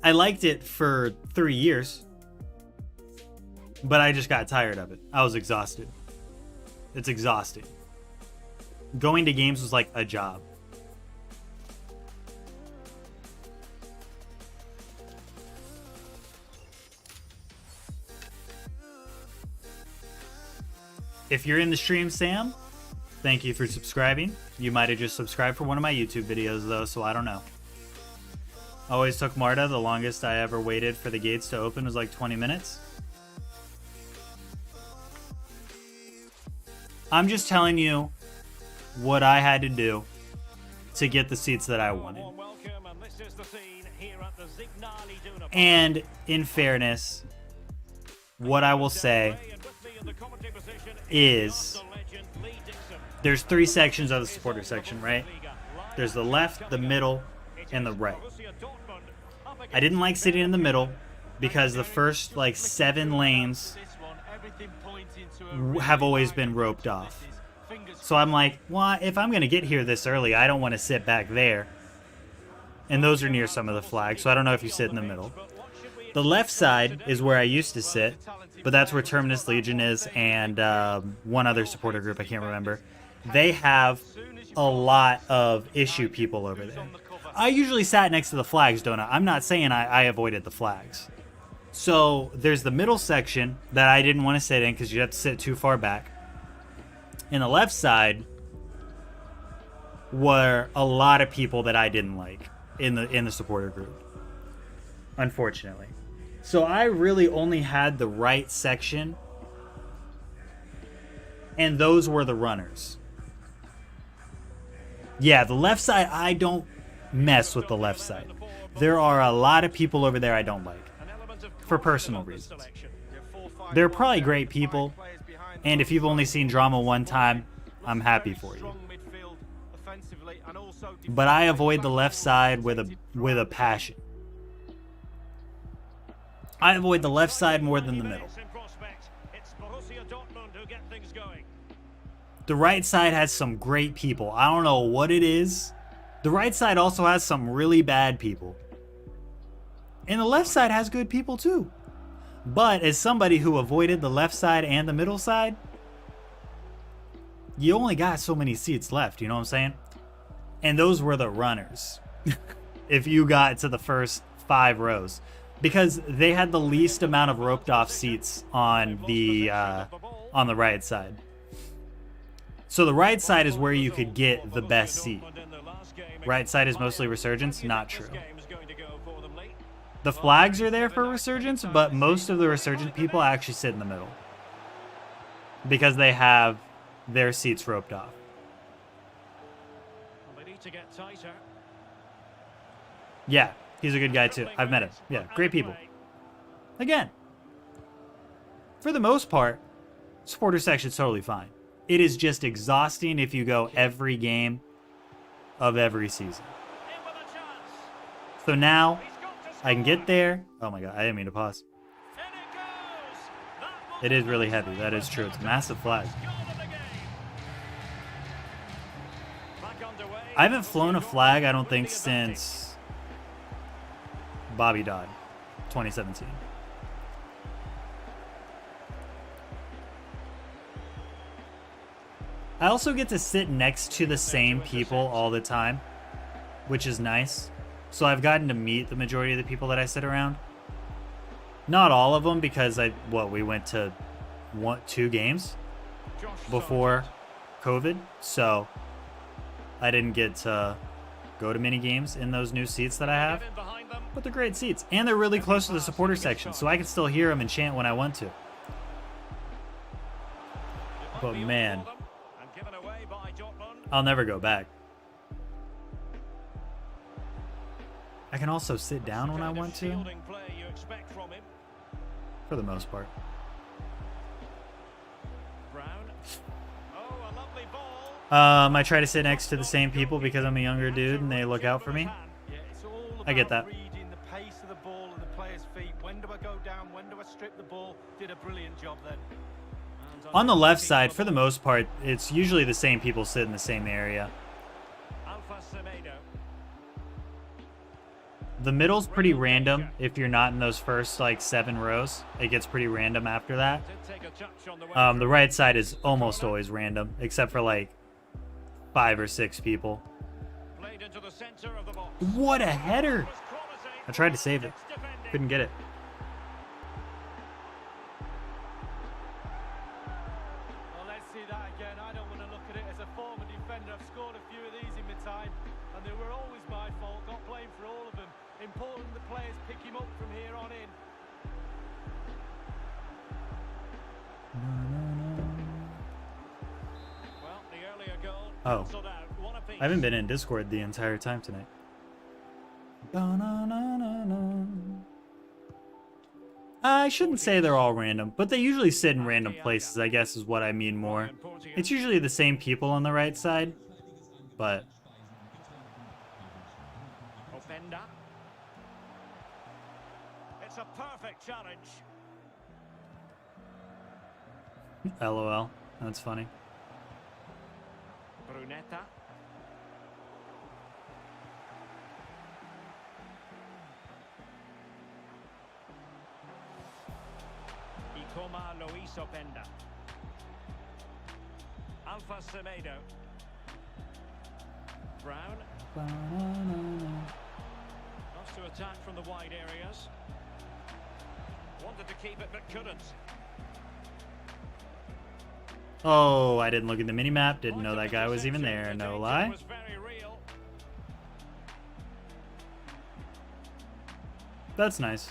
Speaker 1: I liked it for 3 years, but I just got tired of it. I was exhausted. It's exhausting. Going to games was like a job. If you're in the stream, Sam, thank you for subscribing. You might have just subscribed for one of my YouTube videos, though, so I don't know. Always took Marta. The longest I ever waited for the gates to open was like 20 minutes. I'm just telling you what I had to do to get the seats that I wanted. And in fairness, what I will say is there's 3 sections of the supporter section, right? There's the left, the middle, and the right. I didn't like sitting in the middle because the first like 7 lanes have always been roped off. So I'm like, well, if I'm going to get here this early, I don't want to sit back there. And those are near some of the flags, so I don't know if you sit in the middle. The left side is where I used to sit, but that's where Terminus Legion is and one other supporter group, I can't remember. They have a lot of issue people over there. I usually sat next to the flags, don't I? I'm not saying I avoided the flags. So there's the middle section that I didn't want to sit in because you have to sit too far back. In the left side were a lot of people that I didn't like in the supporter group, unfortunately. So I really only had the right section, and those were the runners. Yeah, the left side, I don't mess with the left side. There are a lot of people over there I don't like, for personal reasons. They're probably great people, and if you've only seen drama one time, I'm happy for you. But I avoid the left side with a passion. I avoid the left side more than the middle.
Speaker 2: It's Borussia Dortmund who get things going.
Speaker 1: The right side has some great people. I don't know what it is. The right side also has some really bad people. And the left side has good people too. But as somebody who avoided the left side and the middle side, you only got so many seats left, you know what I'm saying? And those were the runners. If you got to the first 5 rows. Because they had the least amount of roped off seats on the right side. So the right side is where you could get the best seat. Right side is mostly Resurgence? Not true. The flags are there for Resurgence, but most of the Resurgent people actually sit in the middle. Because they have their seats roped off.
Speaker 2: They need to get tighter.
Speaker 1: Yeah, he's a good guy too. I've met him. Yeah, great people. Again, for the most part, supporter section's totally fine. It is just exhausting if you go every game of every season. So now I can get there. Oh my god, I didn't mean to pause. It is really heavy. That is true. It's a massive flag. I haven't flown a flag, I don't think, since Bobby Dodd, 2017. I also get to sit next to the same people all the time, which is nice. So I've gotten to meet the majority of the people that I sit around. Not all of them, because we went to 2 games before COVID, so I didn't get to go to many games in those new seats that I have. But they're great seats, and they're really close to the supporter section, so I can still hear them and chant when I want to. But man, I'll never go back. I can also sit down when I want to, for the most part. I try to sit next to the same people because I'm a younger dude and they look out for me. I get that.
Speaker 3: Reading the pace of the ball and the player's feet. When do I go down? When do I strip the ball? Did a brilliant job then.
Speaker 1: On the left side, for the most part, it's usually the same people sit in the same area. The middle's pretty random if you're not in those first, 7 rows. It gets pretty random after that. The right side is almost always random, except for, 5 or 6 people. What a header! I tried to save it. Couldn't get it.
Speaker 3: Well, let's see that again. I don't want to look at it as a former defender. I've scored a few of these in my time, and they were always my fault. Got blamed for all of them. Important the players pick him up from here on in.
Speaker 2: Well, the earlier goal
Speaker 1: Oh. I haven't been in Discord the entire time tonight. I shouldn't say they're all random, but they usually sit in random places, I guess is what I mean more. It's usually the same people on the right side, but...
Speaker 2: It's a perfect challenge.
Speaker 1: LOL. That's funny.
Speaker 2: Brunetta. Ikoma Luis Openda. Alpha Semedo. Brown. Wants to attack from the wide areas. Wanted to keep it but couldn't.
Speaker 1: Oh, I didn't look at the mini-map. Didn't know that guy was even there. No lie.
Speaker 2: Was very real.
Speaker 1: That's nice.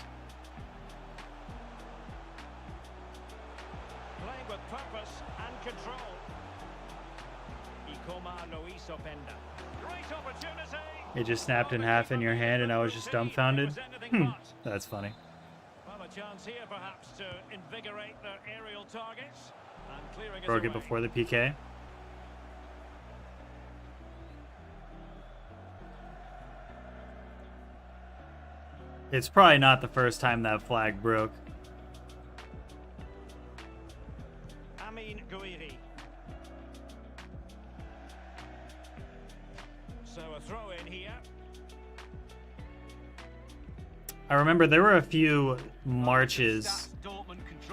Speaker 2: Playing with purpose and control. Ikoma Luis Openda. Great opportunity.
Speaker 1: It just snapped in half in your hand and I was just dumbfounded. That's funny.
Speaker 2: Well, a chance here perhaps to invigorate their aerial targets. And clearing
Speaker 1: Broke it
Speaker 2: away.
Speaker 1: before the PK. It's probably not the first time that flag broke.
Speaker 2: Amin Gouiri. So a throw in here.
Speaker 1: I remember there were a few marches.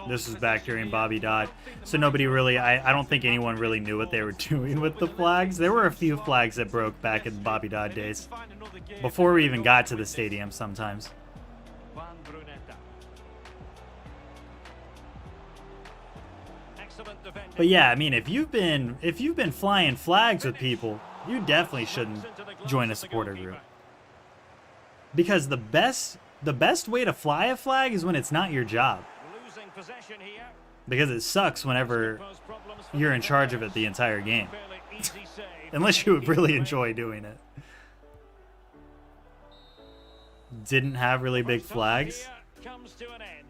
Speaker 1: This was back during Bobby Dodd. So nobody really, I don't think anyone really knew what they were doing with the flags. There were a few flags that broke back in the Bobby Dodd days. Before we even got to the stadium sometimes.
Speaker 2: Juan Brunetta. Excellent defending.
Speaker 1: But yeah, I mean, if you've been flying flags with people, you definitely shouldn't join a supporter group. Because the best way to fly a flag is when it's not your job.
Speaker 2: Losing possession here.
Speaker 1: Because it sucks whenever you're in charge of it the entire game.
Speaker 2: Fairly easy save.
Speaker 1: Unless you really enjoy doing it. Didn't have really big flags.
Speaker 2: Here comes to an end.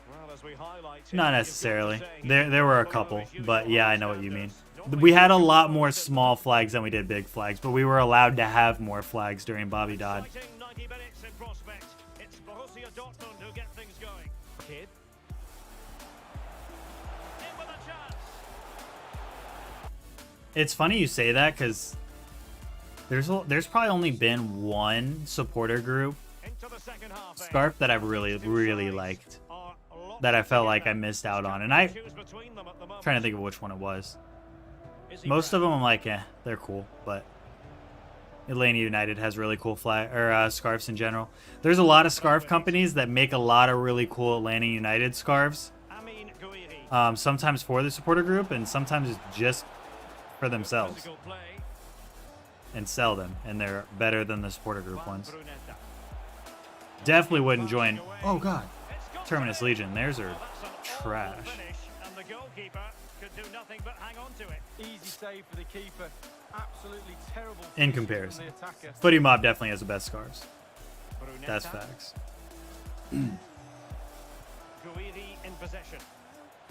Speaker 2: Well, as we highlighted,
Speaker 1: Not necessarily. There were a couple, but yeah, I know what you mean. We had a lot more small flags than we did big flags, but we were allowed to have more flags during Bobby Dodd.
Speaker 2: Exciting 90 minutes in prospect. It's Borussia Dortmund who get things going. Kid. In with a chance.
Speaker 1: It's funny you say that because there's probably only been one supporter group
Speaker 2: Into the second half.
Speaker 1: scarf that I've really liked, that I felt like I missed out on, and I'm trying to think of which one it was. Most of them I'm like, they're cool, but Atlanta United has really cool scarves in general. There's a lot of scarf companies that make a lot of really cool Atlanta United scarves.
Speaker 2: Amin Gouiri.
Speaker 1: Sometimes for the supporter group, and sometimes it's just for themselves,
Speaker 2: Physical play.
Speaker 1: and sell them, and they're better than the supporter group
Speaker 2: Juan
Speaker 1: ones.
Speaker 2: Brunetta.
Speaker 1: Definitely wouldn't join. Oh God,
Speaker 2: It's got
Speaker 1: Terminus
Speaker 2: to
Speaker 1: Legion. Theirs are
Speaker 2: Well, that's an
Speaker 1: trash.
Speaker 2: awful finish, and the goalkeeper could do nothing but hang on to it.
Speaker 3: Easy save for the keeper. Absolutely terrible.
Speaker 1: In
Speaker 3: finishing
Speaker 1: comparison.
Speaker 3: from the attacker.
Speaker 1: Footy Mob definitely has the best scarves.
Speaker 2: Brunetta.
Speaker 1: That's facts.
Speaker 2: Gouiri in possession.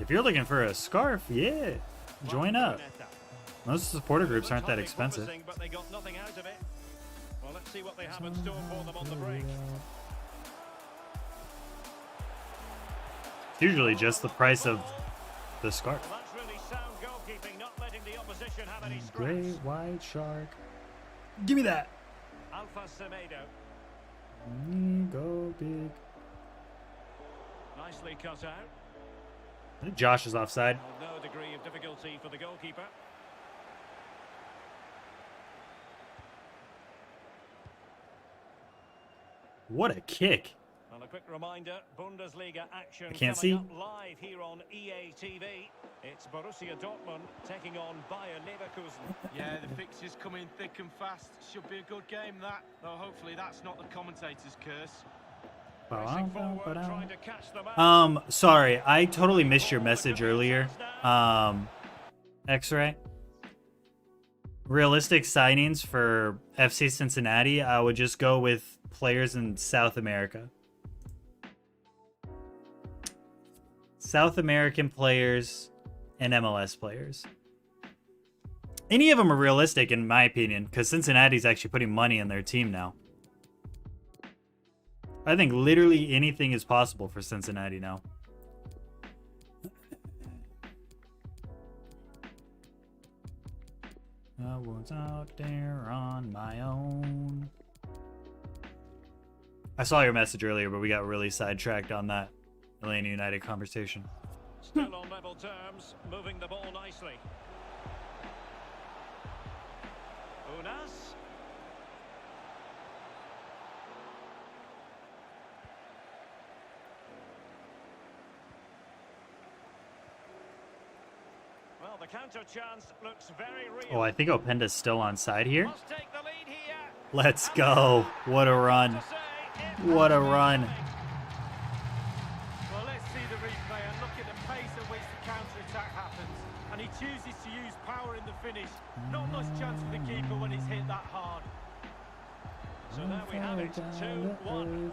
Speaker 1: If you're looking for a scarf, yeah, join up.
Speaker 2: Brunetta.
Speaker 1: Most supporter groups aren't that
Speaker 2: Looked
Speaker 1: expensive.
Speaker 2: promising, but they got nothing out of it. Well, let's see what they have in store for them on the break.
Speaker 1: It's usually just the price of the scarf.
Speaker 2: Well, that's really sound goalkeeping, not letting the opposition have any
Speaker 1: Great
Speaker 2: scraps.
Speaker 1: white shark. Give me that.
Speaker 2: Alpha Semedo.
Speaker 1: Go big.
Speaker 2: Nicely cut out.
Speaker 1: I think Josh is offside.
Speaker 2: Well, no degree of difficulty for the goalkeeper.
Speaker 1: What a kick.
Speaker 2: And a quick reminder, Bundesliga action
Speaker 1: I can't
Speaker 2: coming
Speaker 1: see.
Speaker 2: up live here on EA TV. It's Borussia Dortmund taking on Leverkusen.
Speaker 3: Yeah, the fixtures come in thick and fast. Should be a good game, that. Though hopefully that's not the commentator's curse.
Speaker 2: Racing forward, trying to catch them out.
Speaker 1: Sorry, I totally missed your message earlier. X-Ray. Realistic signings for FC Cincinnati, I would just go with players in South America. South American players and MLS players. Any of them are realistic in my opinion, because Cincinnati's actually putting money in their team now. I think literally anything is possible for Cincinnati now. I was out there on my own. I saw your message earlier, but we got really sidetracked on that Atlanta United conversation.
Speaker 2: Still on level terms, moving the ball nicely. Unas. Well, the counter chance looks very real.
Speaker 1: Oh, I think Openda's still on side here.
Speaker 2: Must take the lead here.
Speaker 1: Let's go. What a run. What a run.
Speaker 3: Well, let's see the replay and look at the pace at which the counter-attack happens. And he chooses to use power in the finish. Not much chance for the keeper when he's hit that hard.
Speaker 2: So there we have it, 2-1.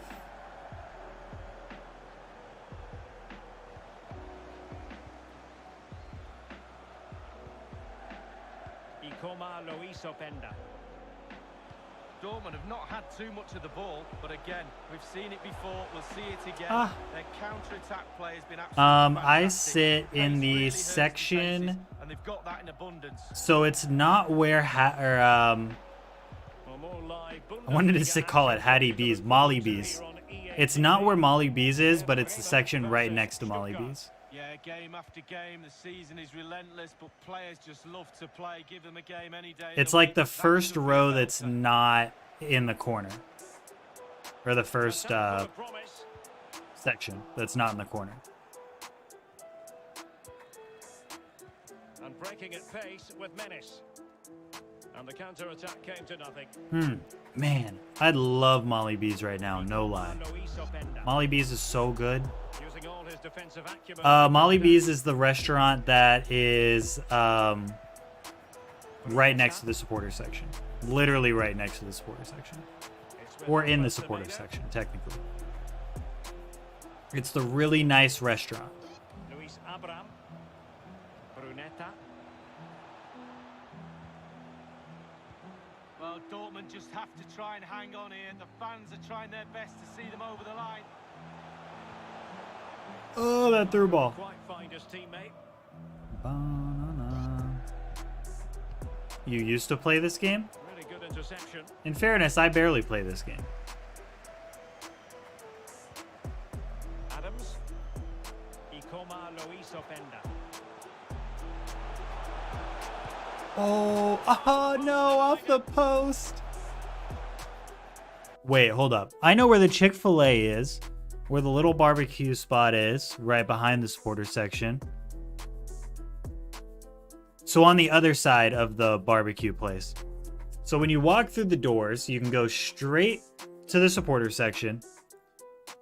Speaker 3: Dortmund have not had too much of the ball, but again, we've seen it before, we'll see it again. Their counter-attack play has been absolutely
Speaker 1: I
Speaker 3: fantastic.
Speaker 1: sit in
Speaker 3: Pace
Speaker 1: the
Speaker 3: really hurts
Speaker 1: section,
Speaker 3: defenses, and they've got that in abundance.
Speaker 1: so it's not where I wanted to call it Hattie B's, Molly B's. It's not where Molly B's is, but it's the section right next to Molly B's.
Speaker 3: Yeah, game after game, the season is relentless, but players just love to play. Give them a game any day.
Speaker 1: It's like the first row that's not in the corner, or the first section that's not in the corner.
Speaker 2: And breaking at pace with menace. And the counter-attack came to nothing.
Speaker 1: Man, I love Molly B's right now, no lie. Molly B's is so good.
Speaker 2: Using all his defensive acumen.
Speaker 1: Molly B's is the restaurant that is right next to the supporter section. Literally right next to the supporter section. Or in the supporter section, technically. It's the really nice restaurant.
Speaker 2: Luis Abraham. Brunetta.
Speaker 3: Well, Dortmund just have to try and hang on here. The fans are trying their best to see them over the line.
Speaker 1: Oh, that through ball.
Speaker 2: Quite find his teammate.
Speaker 1: You used to play this game?
Speaker 2: Really good interception.
Speaker 1: In fairness, I barely play this game.
Speaker 2: Adams. Ikoma Luis Openda.
Speaker 1: Oh, no, off the post. Wait, hold up. I know where the Chick-fil-A is, where the little barbecue spot is, right behind the supporter section. So on the other side of the barbecue place. So when you walk through the doors, you can go straight to the supporter section.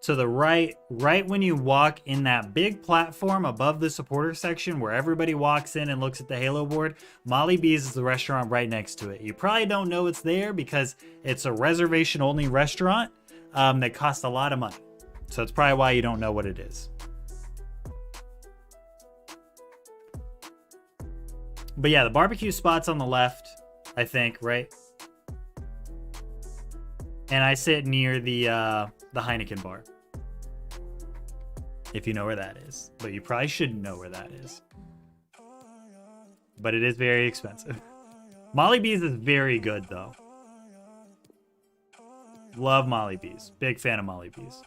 Speaker 1: To the right when you walk in that big platform above the supporter section where everybody walks in and looks at the Halo board, Molly B's is the restaurant right next to it. You probably don't know it's there because it's a reservation-only restaurant that costs a lot of money. So that's probably why you don't know what it is. But yeah, the barbecue spot's on the left, I think, right? And I sit near the Heineken bar. If you know where that is. But you probably shouldn't know where that is. But it is very expensive. Molly B's is very good, though. Love Molly B's. Big fan of Molly B's.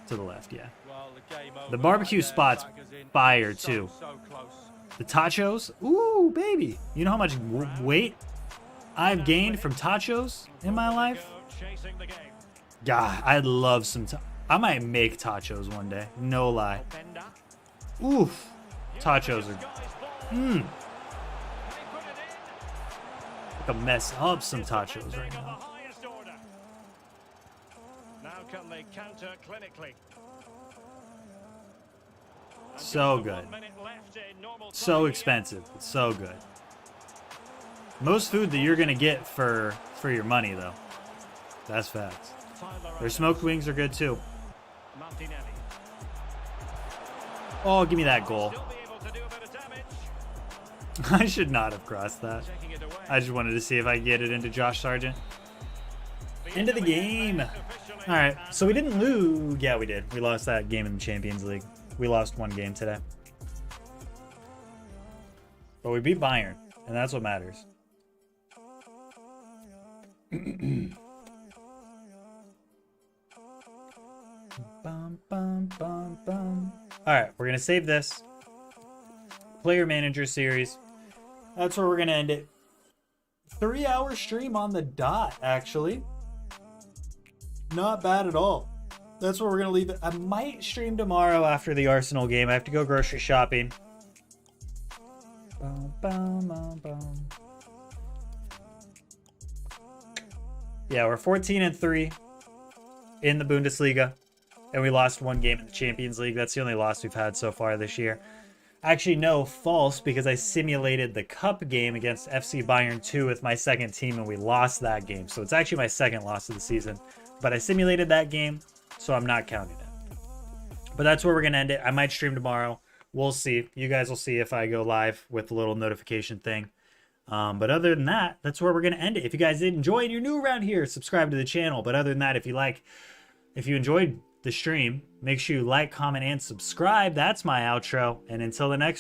Speaker 1: To the left, yeah.
Speaker 3: Well, the game over.
Speaker 1: The barbecue spot's fire, too.
Speaker 3: So close.
Speaker 1: The tachos, ooh, baby. You know how much weight I've gained from tachos in my life?
Speaker 2: Chasing the game.
Speaker 1: God, I'd love some. I might make tachos one day. No lie.
Speaker 2: Openda.
Speaker 1: Oof. Tachos are. I could mess up some tachos right now.
Speaker 2: Now can they counter clinically?
Speaker 1: So good. So expensive. It's so good. Most food that you're gonna get for your money, though. That's facts. Their smoked wings are good too. Oh, give me that goal. I should not have crossed that. I just wanted to see if I could get it into Josh Sargent. Into the game. All right, so we didn't lose. Yeah, we did. We lost that game in the Champions League. We lost one game today. But we beat Bayern, and that's what matters. Bum, bum, bum, bum. All right, we're going to save this. Player Manager Series. That's where we're going to end it. 3-hour stream on the dot, actually. Not bad at all. That's where we're going to leave it. I might stream tomorrow after the Arsenal game. I have to go grocery shopping. Bum, bum, bum, bum. Yeah, we're 14-3 in the Bundesliga. And we lost one game in the Champions League. That's the only loss we've had so far this year. Actually, no, false, because I simulated the cup game against FC Bayern 2 with my second team, and we lost that game. So it's actually my second loss of the season. But I simulated that game, so I'm not counting it. But that's where we're going to end it. I might stream tomorrow. We'll see. You guys will see if I go live with the little notification thing. But other than that, that's where we're going to end it. If you guys did enjoy and you're new around here, subscribe to the channel. But other than that, if you enjoyed the stream, make sure you like, comment, and subscribe. That's my outro. And until the next